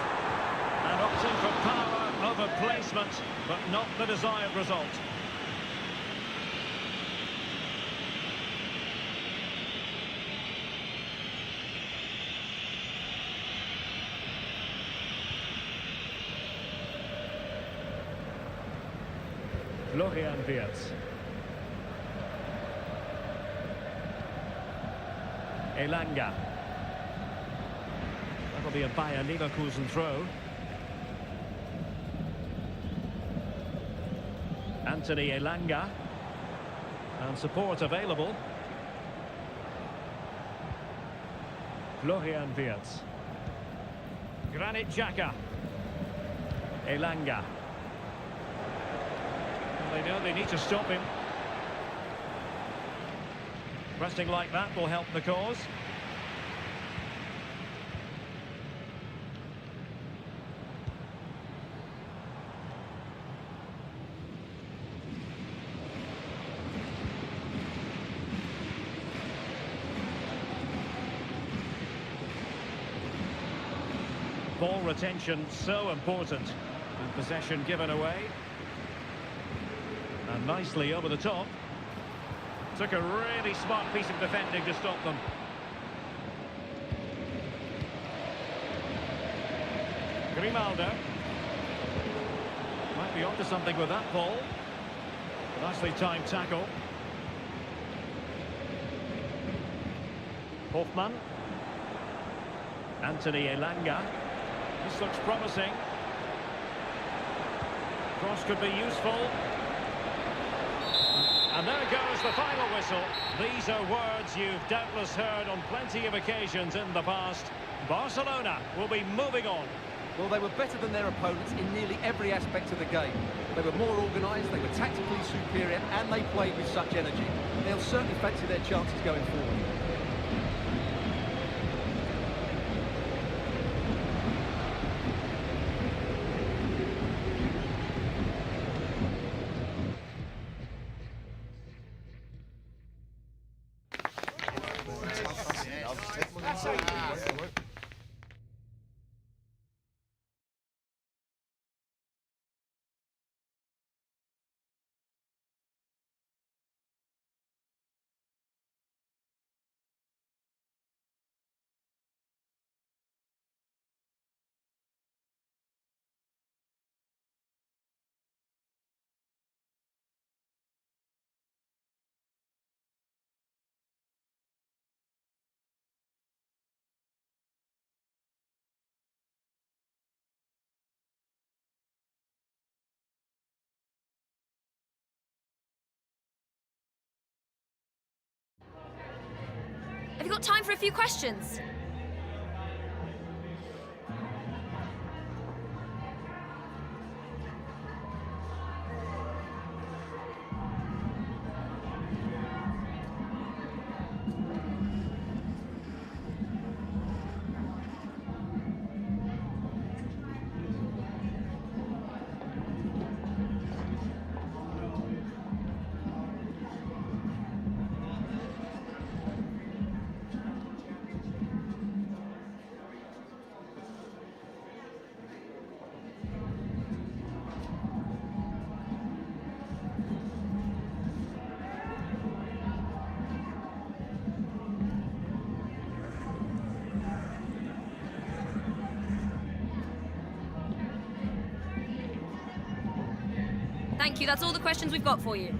And opting for power over placement, but not the desired result. Florian Wirtz. Elanga. That'll be a Bayer Leverkusen throw. Anthony Elanga. And support available. Florian Wirtz. Granit Xhaka. Elanga. They know they need to stop him. Pressing like that will help the cause. Ball retention so important. And possession given away. And nicely over the top. Took a really smart piece of defending to stop them. Grimaldo. Might be onto something with that ball. Nicely timed tackle. Hoffman. Anthony Elanga. This looks promising. Cross could be useful. And there goes the final whistle. These are words you've doubtless heard on plenty of occasions in the past. Barcelona will be moving on. Well, they were better than their opponents in nearly every aspect of the game. They were more organised, they were tactically superior, and they played with such energy. They'll certainly fancy their chances going forward. Have you got time for a few questions? Thank you, that's all the questions we've got for you.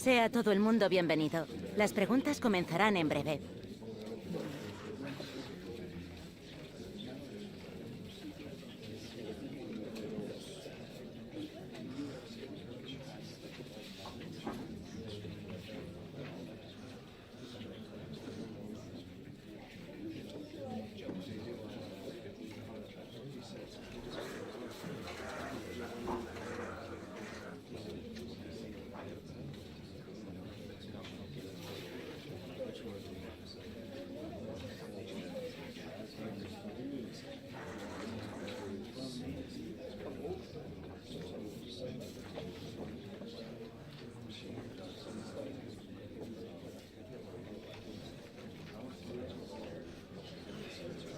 Sea todo el mundo bienvenido. Las preguntas comenzarán en breve.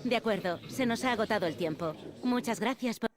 De acuerdo, se nos ha agotado el tiempo. Muchas gracias por...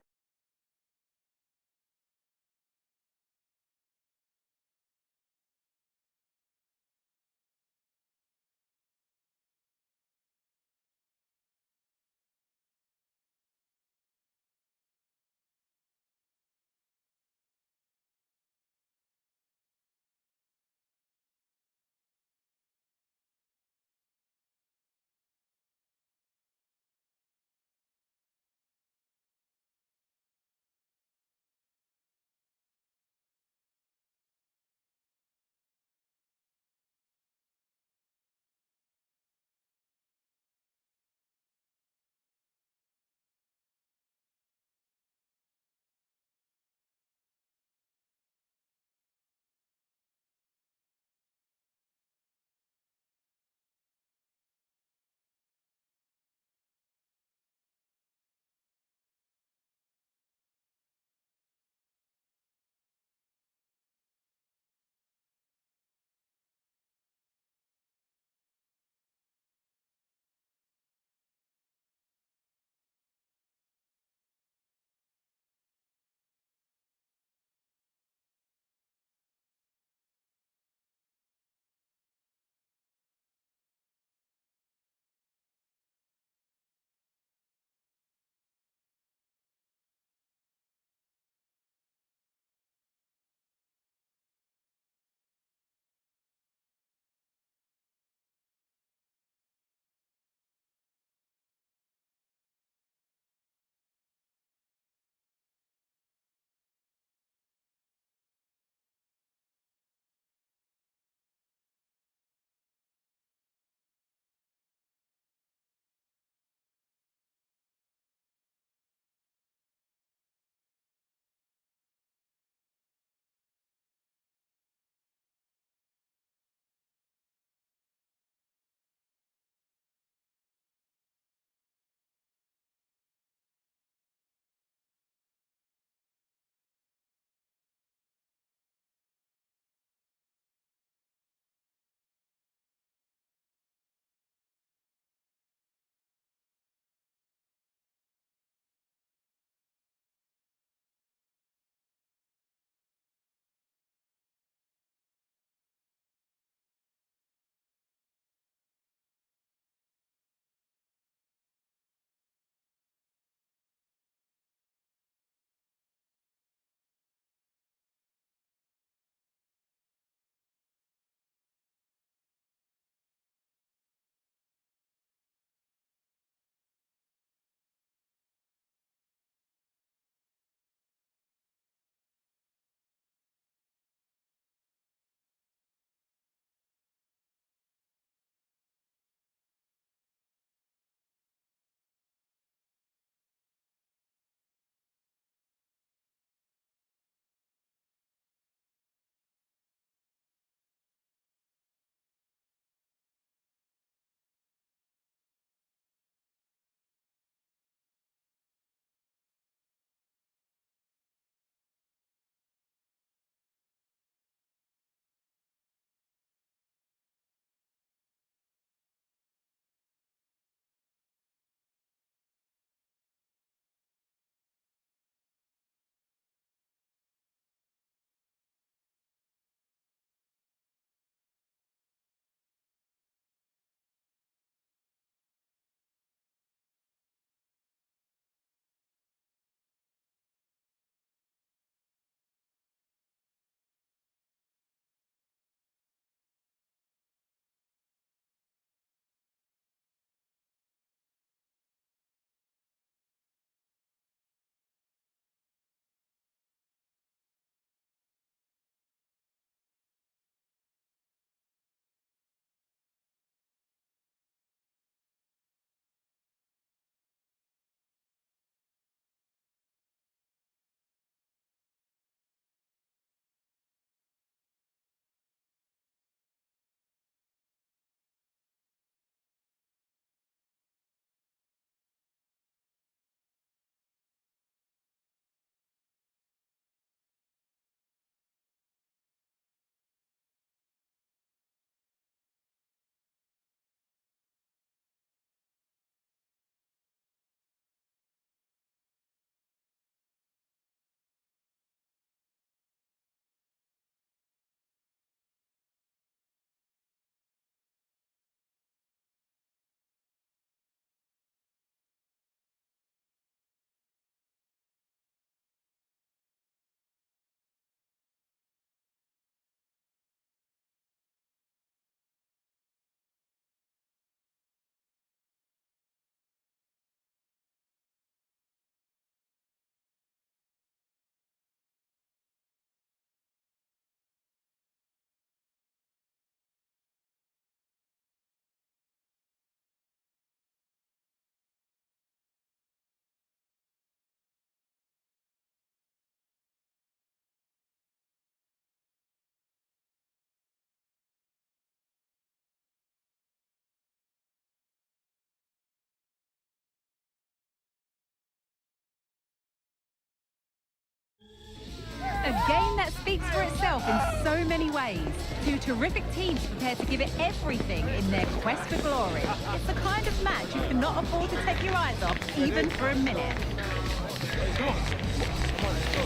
off in so many ways. Two terrific teams prepared to give it everything in their quest for glory. It's the kind of match you cannot afford to take your eyes off, even for a minute.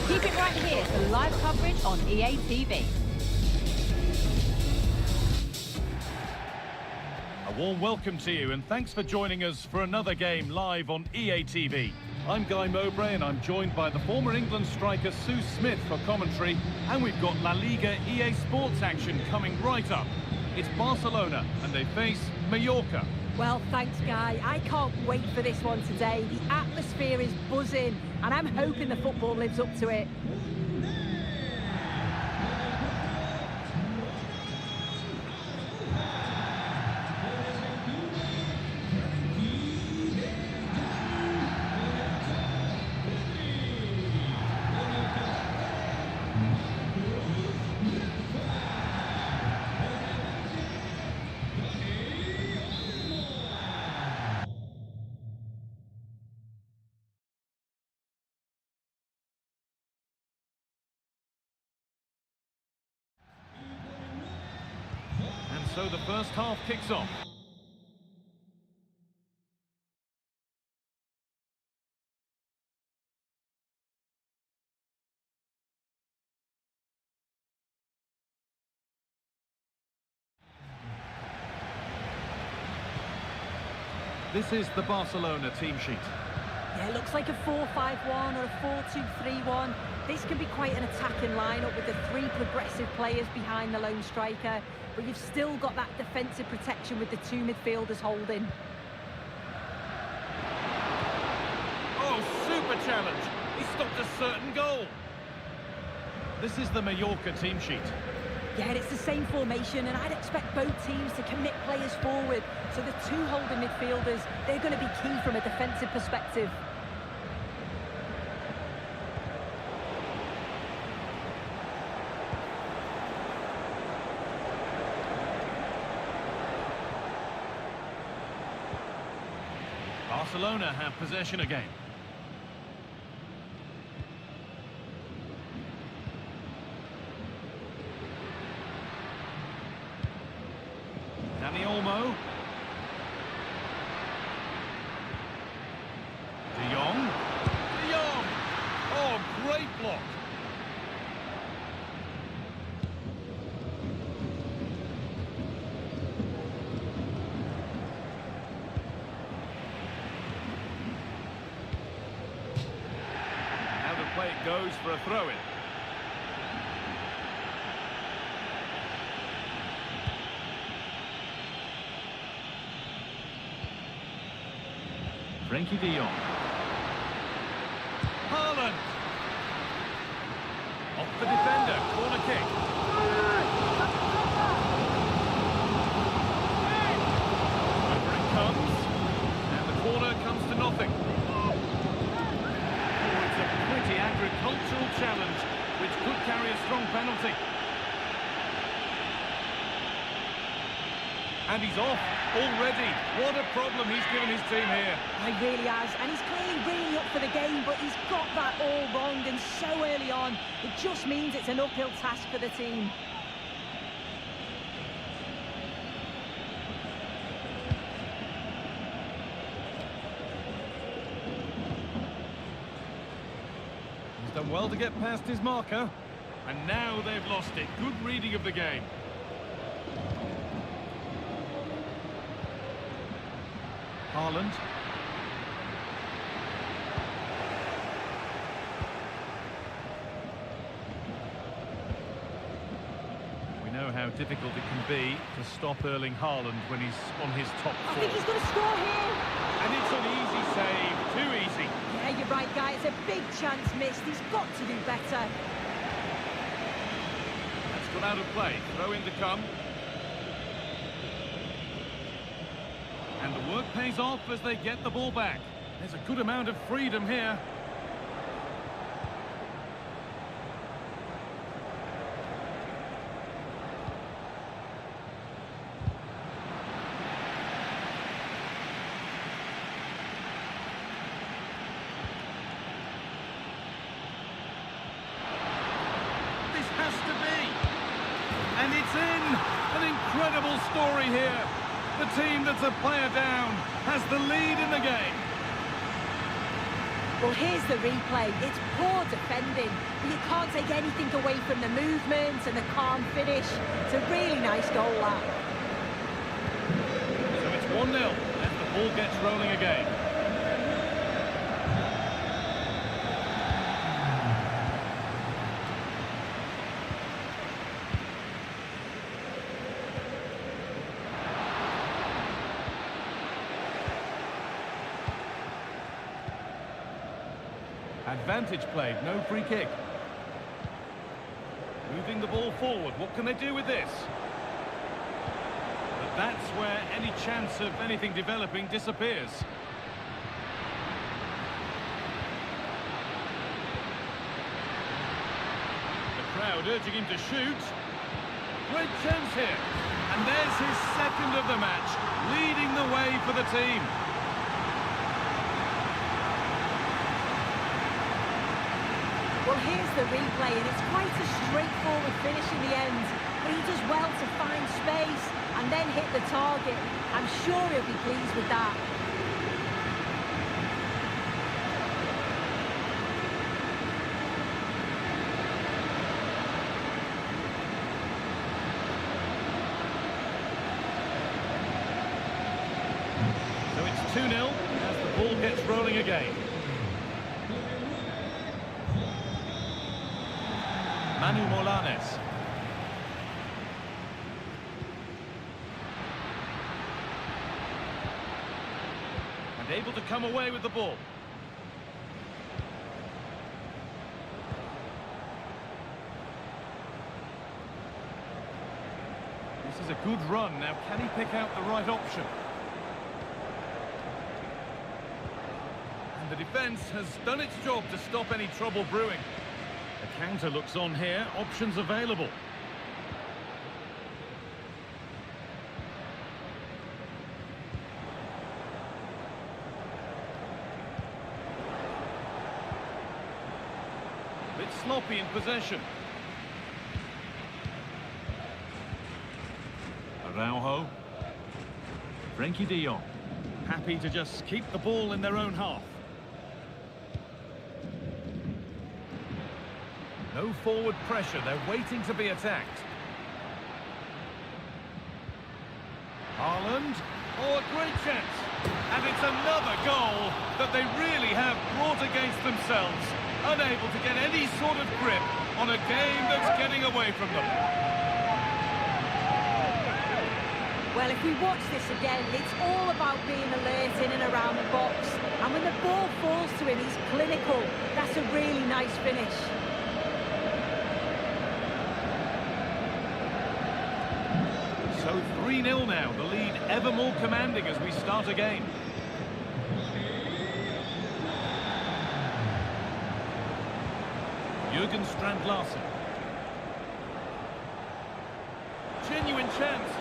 Keep it right here for live coverage on EA TV. A warm welcome to you and thanks for joining us for another game live on EA TV. I'm Guy Mowbray and I'm joined by the former England striker Sue Smith for commentary, and we've got La Liga EA Sports action coming right up. It's Barcelona and they face Mallorca. Well, thanks, Guy. I can't wait for this one today. The atmosphere is buzzing, and I'm hoping the football lives up to it. So the first half kicks off. This is the Barcelona team sheet. Yeah, it looks like a 4-5-1 or a 4-2-3-1. This can be quite an attacking lineup with the three progressive players behind the lone striker, but you've still got that defensive protection with the two midfielders holding. Oh, super challenge! He stopped a certain goal. This is the Mallorca team sheet. Yeah, it's the same formation, and I'd expect both teams to commit players forward. So the two holding midfielders, they're going to be key from a defensive perspective. Barcelona have possession again. Dani Olmo. De Jong. De Jong! Oh, great block. Now the play goes for a throw-in. Frankie de Jong. Haaland! Off the defender, corner kick. Over it comes, and the corner comes to nothing. Oh, it's a pretty agricultural challenge, which could carry a strong penalty. And he's off already. What a problem he's given his team here. He really has, and he's clearly really up for the game, but he's got that all wrong, and so early on, it just means it's an uphill task for the team. He's done well to get past his marker, and now they've lost it. Good reading of the game. Haaland. We know how difficult it can be to stop Erling Haaland when he's on his top I form. think he's going to score here. And it's an easy save, too easy. Yeah, you're right, Guy. It's a big chance missed. He's got to do better. That's gone out of play. Throw in to come. And the work pays off as they get the ball back. There's a good amount of freedom here. This has to be. And it's in! An incredible story here. The team that's a player down has the lead in the game. Well, here's the replay. It's poor defending, but you can't take anything away from the movement and the calm finish. It's a really nice goal, that. So it's 1-0 as the ball gets rolling again. Advantage played, no free kick. Moving the ball forward, what can they do with this? But that's where any chance of anything developing disappears. The crowd urging him to shoot. Great chance here. And there's his second of the match, leading the way for the team. Well, here's the replay, and it's quite a straightforward finish in the end. But he does well to find space and then hit the target. I'm sure he'll be pleased with that. So it's 2-0 as the ball gets rolling again. Manu Molanes. And able to come away with the ball. This is a good run. Now, can he pick out the right option? And the defence has done its job to stop any trouble brewing. The counter looks on here, options available. Bit sloppy in possession. Araujo. Frenkie de Jong. Happy to just keep the ball in their own half. No forward pressure, they're waiting to be attacked. Haaland, oh, a great chance. And it's another goal that they really have brought against themselves, unable to get any sort of grip on a game that's getting away from them. Well, if we watch this again, it's all about being alert in and around the box. And when the ball falls to him, he's clinical. That's a really nice finish. So 3-0 now, the lead ever more commanding as we start again. Jürgen Strand-Larsen. Genuine chance,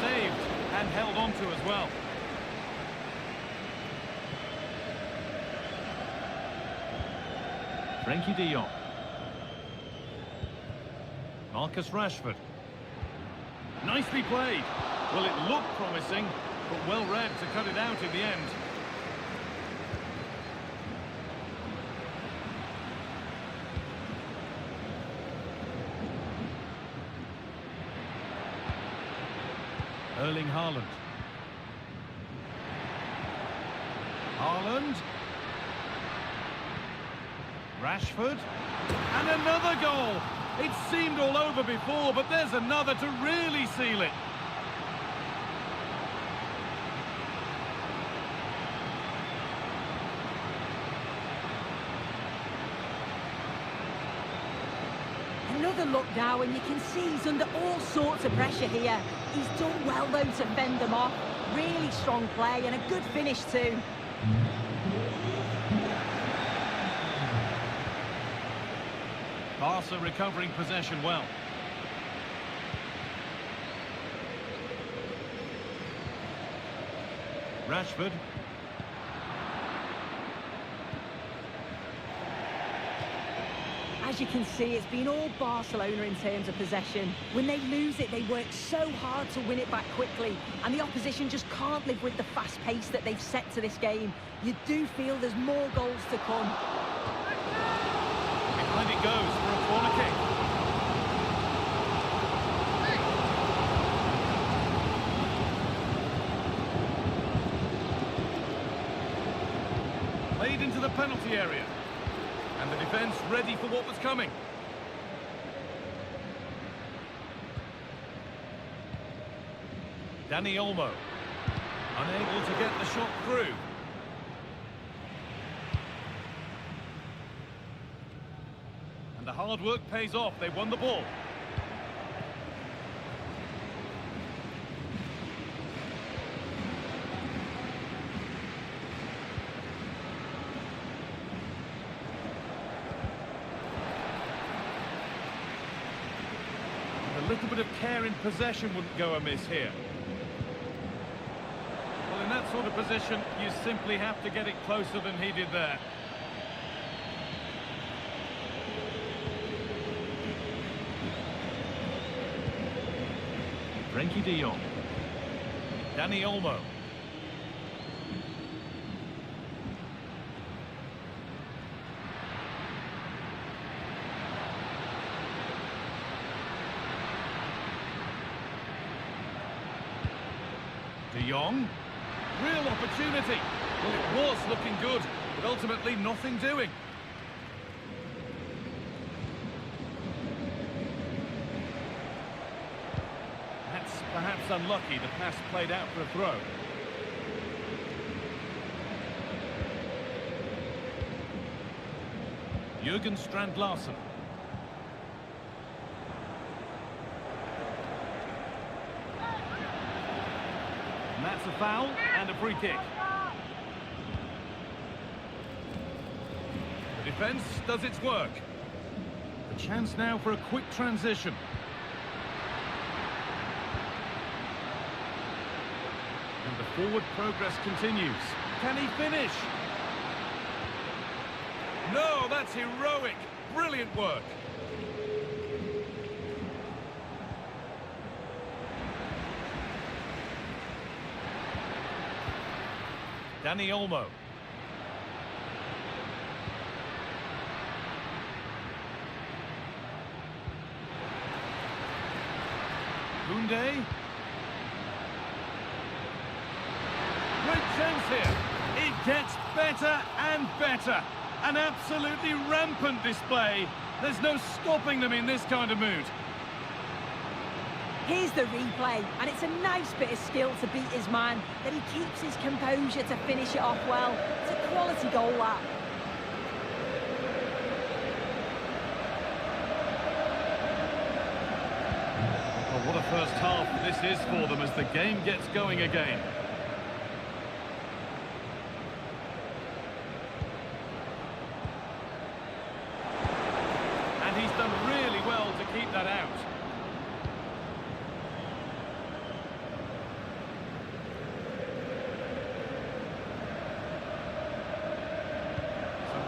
saved and held on to as well. Frenkie de Jong. Marcus Rashford. Nicely played. Well, it looked promising, but well read to cut it out in the end. Erling Haaland. Haaland. Rashford. And another goal. It seemed all over before, but there's another to really seal it. Another look now, and you can see he's under all sorts of pressure here. He's done well, though, to fend them off. Really strong play and a good finish, too. Barca recovering possession well. Rashford. as you can see, it's been all Barcelona in terms of possession. When they lose it, they work so hard to win it back quickly, and the opposition just can't live with the fast pace that they've set to this game. You do feel there's more goals to come. Behind it goes for a corner kick. Played into the penalty area. And the defence ready for what was coming. Dani Olmo, unable to get the shot through. And the hard work pays off, they won the ball. A little bit of care in possession wouldn't go amiss here. Well, in that sort of position, you simply have to get it closer than he did there. Frenkie de Jong. Dani Olmo. De Jong, real opportunity. Well, it was looking good, but ultimately nothing doing. That's perhaps unlucky. The pass played out for a throw. Jürgen Strand-Larsen. And that's a foul and a free kick. The defence does its work. A chance now for a quick transition. And the forward progress continues. Can he finish? No, that's heroic. Brilliant work. Dani Olmo. Koundé. Great chance here. It gets better and better. An absolutely rampant display. There's no stopping them in this kind of mood. Here's the replay, and it's a nice bit of skill to beat his man, that he keeps his composure to finish it off well. It's a quality goal, that. Well, what a first half this is for them as the game gets going again. And he's done really well to keep that out.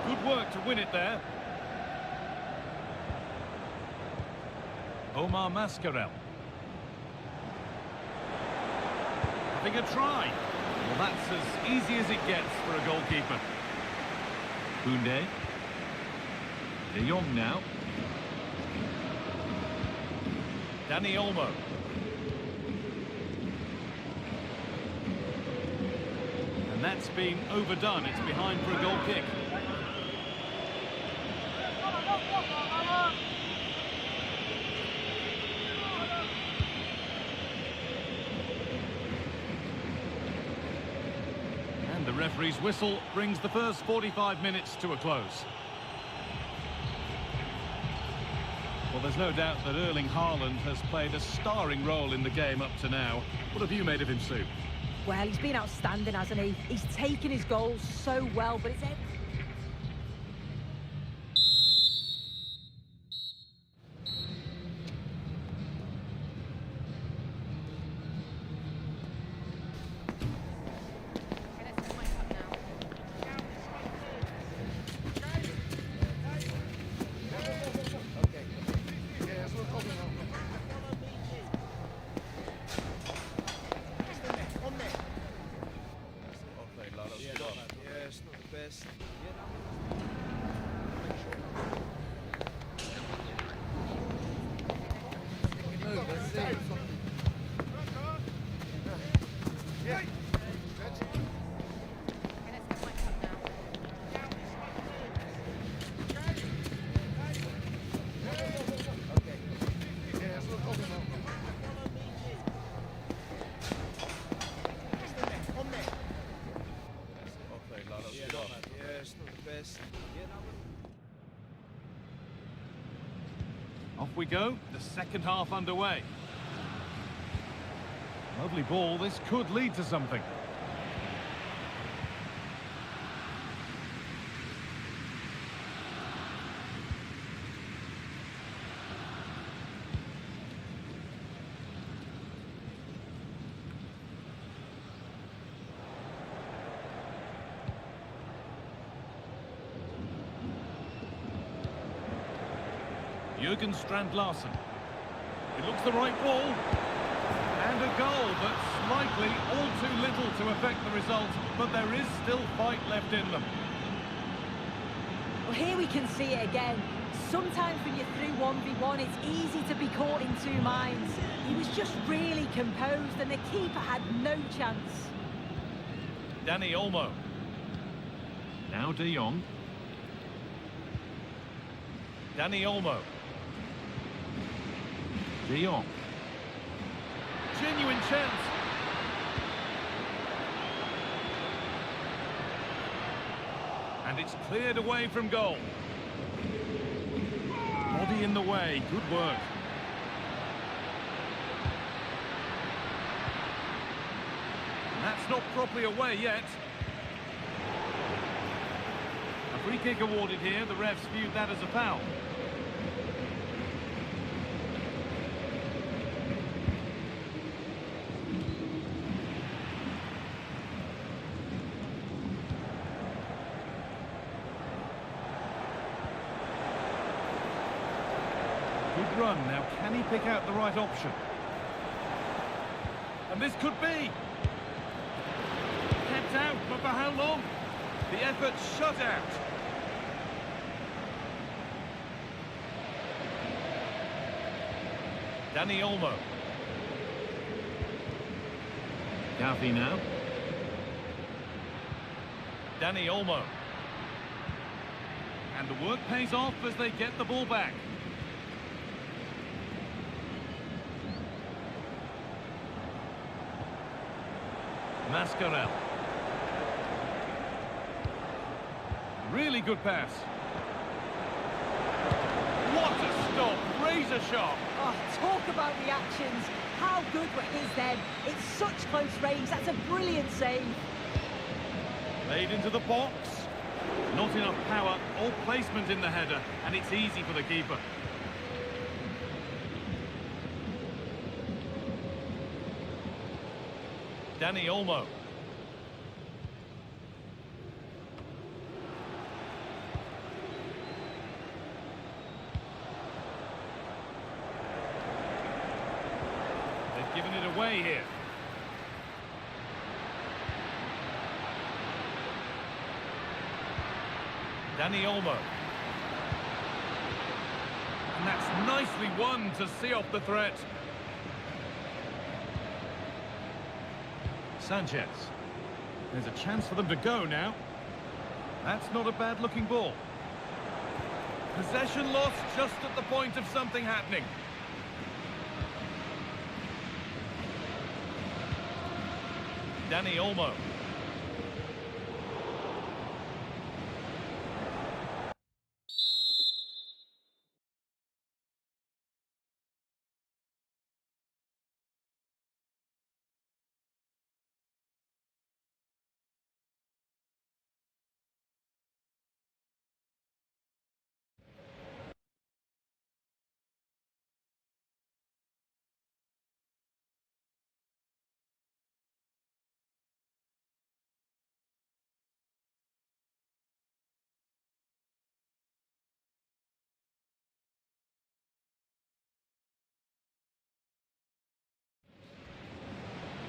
Good work to win it there. Omar Mascarell. Having a try. Well, that's as easy as it gets for a goalkeeper. Koundé. De Jong now. Dani Olmo. And that's been overdone. It's behind for a goal kick. And the referee's whistle brings the first 45 minutes to a close. Well, there's no doubt that Erling Haaland has played a starring role in the game up to now. What have you made of him, Sue? Well, he's been outstanding, hasn't he? He's taken his goals so well, but it's... Off we go, the second half underway. Lovely ball, this could lead to something. Jürgen Strand-Larsen. It looks the right ball. And a goal, but slightly all too little to affect the result. But there is still fight left in them. Well, here we can see it again. Sometimes when you're through 1v1, it's easy to be caught in two minds. He was just really composed and the keeper had no chance. Dani Olmo. Now De Jong. Dani Olmo. De Jong. Genuine chance. And it's cleared away from goal. Body in the way, good work. And that's not properly away yet. A free kick awarded here, the refs viewed that as a foul. Good run, now can he pick out the right option? And this could be! Kept out, but for how long? The effort shut out. Dani Olmo. Gavi now. Dani Olmo. And the work pays off as they get the ball back. Mascarell. Really good pass. What a stop, razor sharp. Oh, talk about reactions. How good were his then? It's such close range. That's a brilliant save. Played into the box. Not enough power or placement in the header, and it's easy for the keeper. Dani Olmo. They've given it away here. Dani Olmo. And that's nicely won to see off the threat. Sanchez. There's a chance for them to go now. That's not a bad-looking ball. Possession lost just at the point of something happening. Dani Olmo.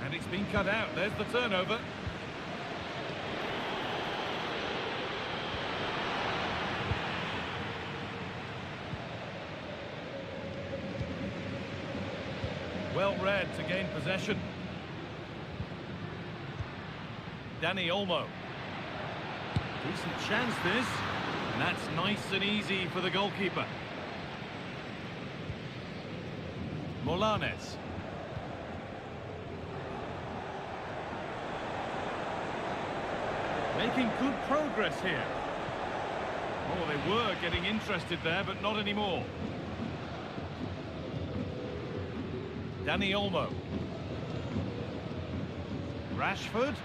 And it's been cut out. There's the turnover. Well read to gain possession. Dani Olmo. Decent chance this. And that's nice and easy for the goalkeeper. Molanes. Making good progress here. Oh, they were getting interested there, but not anymore. Dani Olmo. Rashford.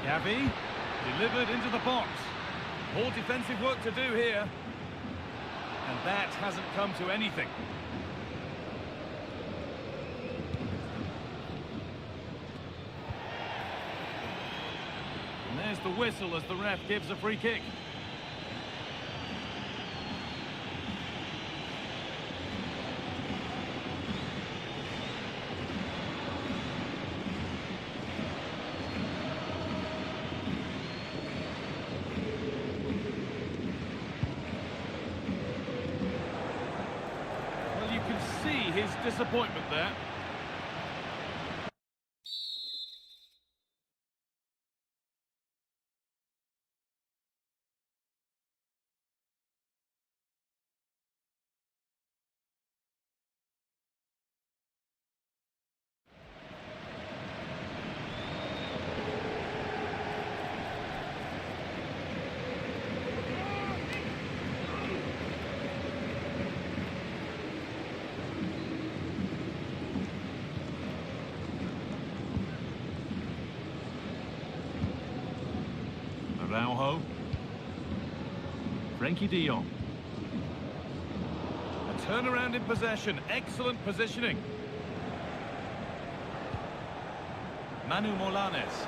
Gavi. Delivered into the box. More defensive work to do here. And that hasn't come to anything. And there's the whistle as the ref gives a free kick. His disappointment there. Araujo. Frenkie de Jong. A turnaround in possession. Excellent positioning. Manu Molanes.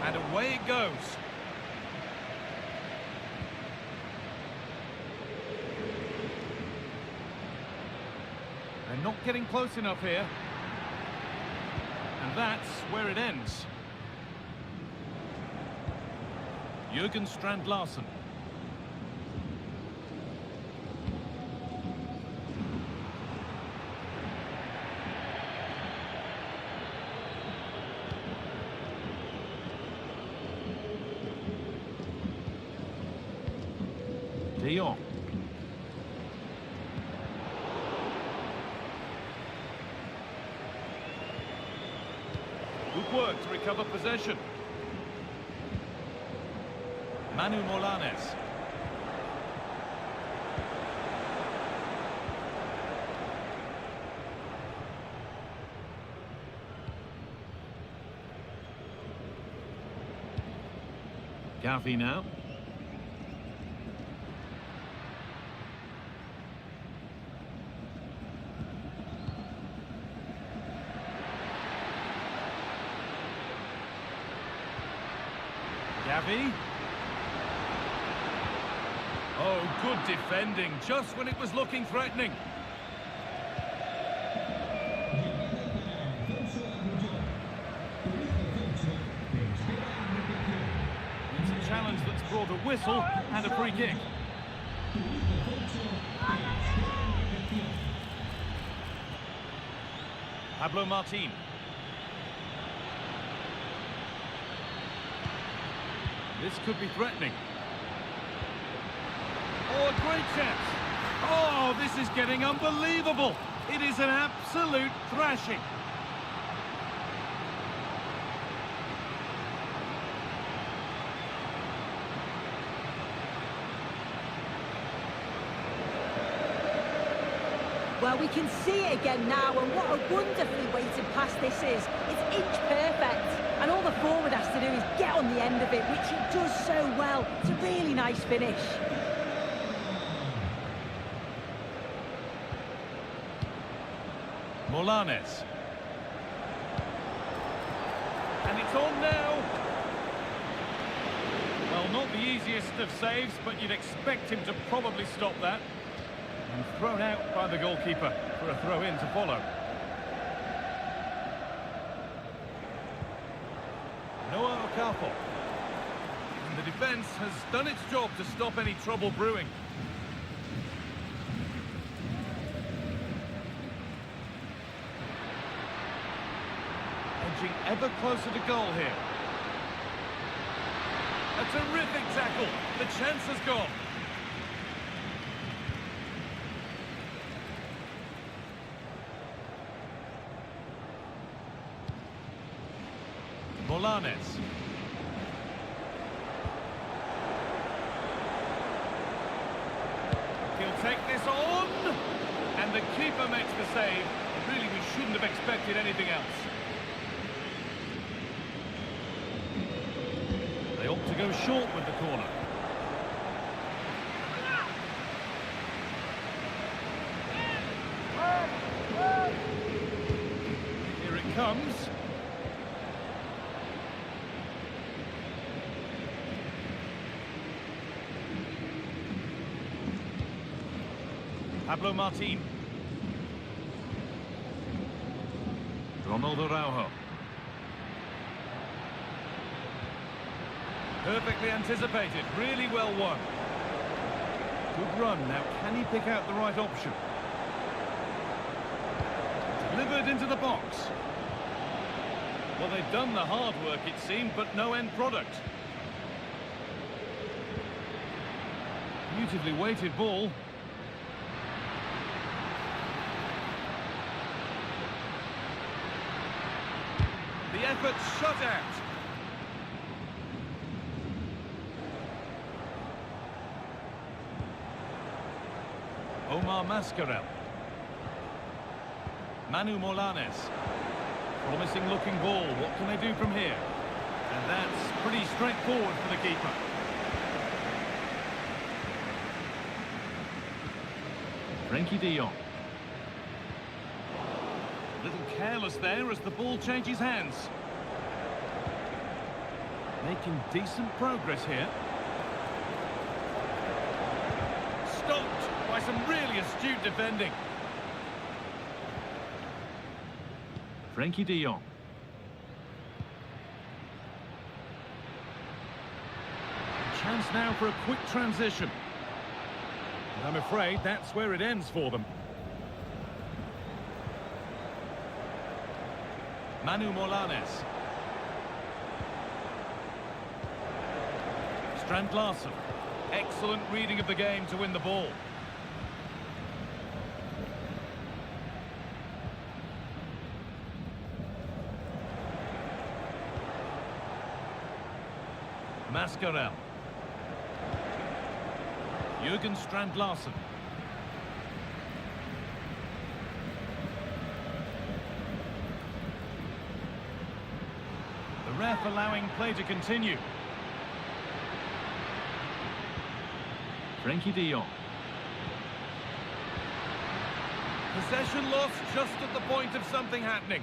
And away it goes. They're not getting close enough here. And that's where it ends. Jürgen Strand Larsen. De Jong. Good work to recover possession. Manu Molanes. Gavi now. Gavi. Oh, good defending, just when it was looking threatening. It's a challenge that's brought a whistle and a free kick. Pablo Martin. This could be threatening. Oh, a great chance. Oh, this is getting unbelievable. It is an absolute thrashing. Well, we can see it again now, and what a wonderfully weighted pass this is. It's inch perfect, and all the forward has to do is get on the end of it, which he does so well. It's a really nice finish. Molanes. And it's on now. Well, not the easiest of saves, but you'd expect him to probably stop that. And thrown out by the goalkeeper for a throw-in to follow. Noah Okafor. And the defence has done its job to stop any trouble brewing. inching ever closer to goal here. A terrific tackle. The chance has gone. Molanes. He'll take this on. And the keeper makes the save. Really, we shouldn't have expected anything else. They opt to go short with the corner. Here it comes. Pablo Martin. Ronald Araujo. Perfectly anticipated, really well won. Good run, now can he pick out the right option? Delivered into the box. Well, they've done the hard work, it seemed, but no end product. Beautifully weighted ball. The effort shut out. Omar Mascarell. Manu Molanes. Promising looking ball. What can they do from here? And that's pretty straightforward for the keeper. Frenkie de Jong. A little careless there as the ball changes hands. Making decent progress here. Stopped by some really astute defending. Frenkie de Jong. Chance now for a quick transition. And I'm afraid that's where it ends for them. Manu Molanes. Strand Larsen. Excellent reading of the game to win the ball. Mascarell. Jürgen Strand Larsen. The ref allowing play to continue. Frenkie de Jong. Possession lost just at the point of something happening.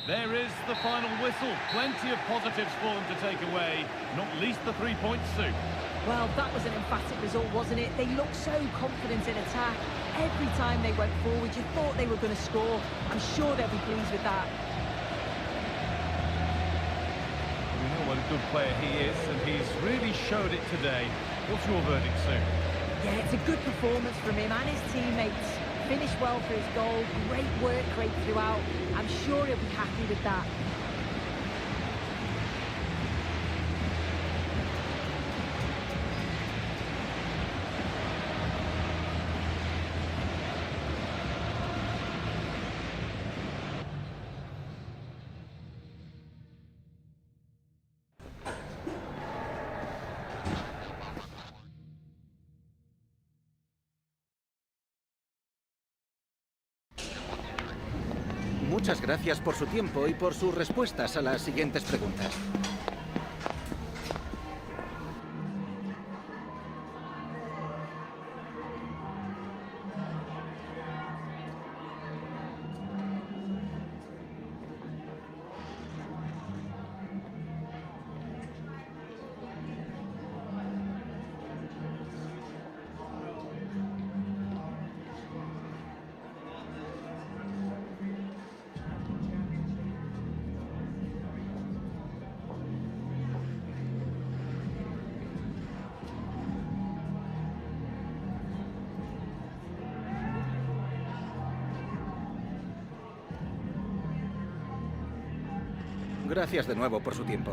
There is the final whistle. Plenty of positives for them to take away, not least the 3 points, Sue. Well, that was an emphatic result, wasn't it? They looked so confident in attack. Every time they went forward, you thought they were going to score. I'm sure they'll be pleased with that. We know what a good player he is, and he's really showed it today. What's your verdict, Sue? Yeah, it's a good performance from him and his teammates. Finished well for his goal. Great work rate throughout. I'm sure he'll be happy with that. Muchas gracias por su tiempo y por sus respuestas a las siguientes preguntas. Gracias de nuevo por su tiempo.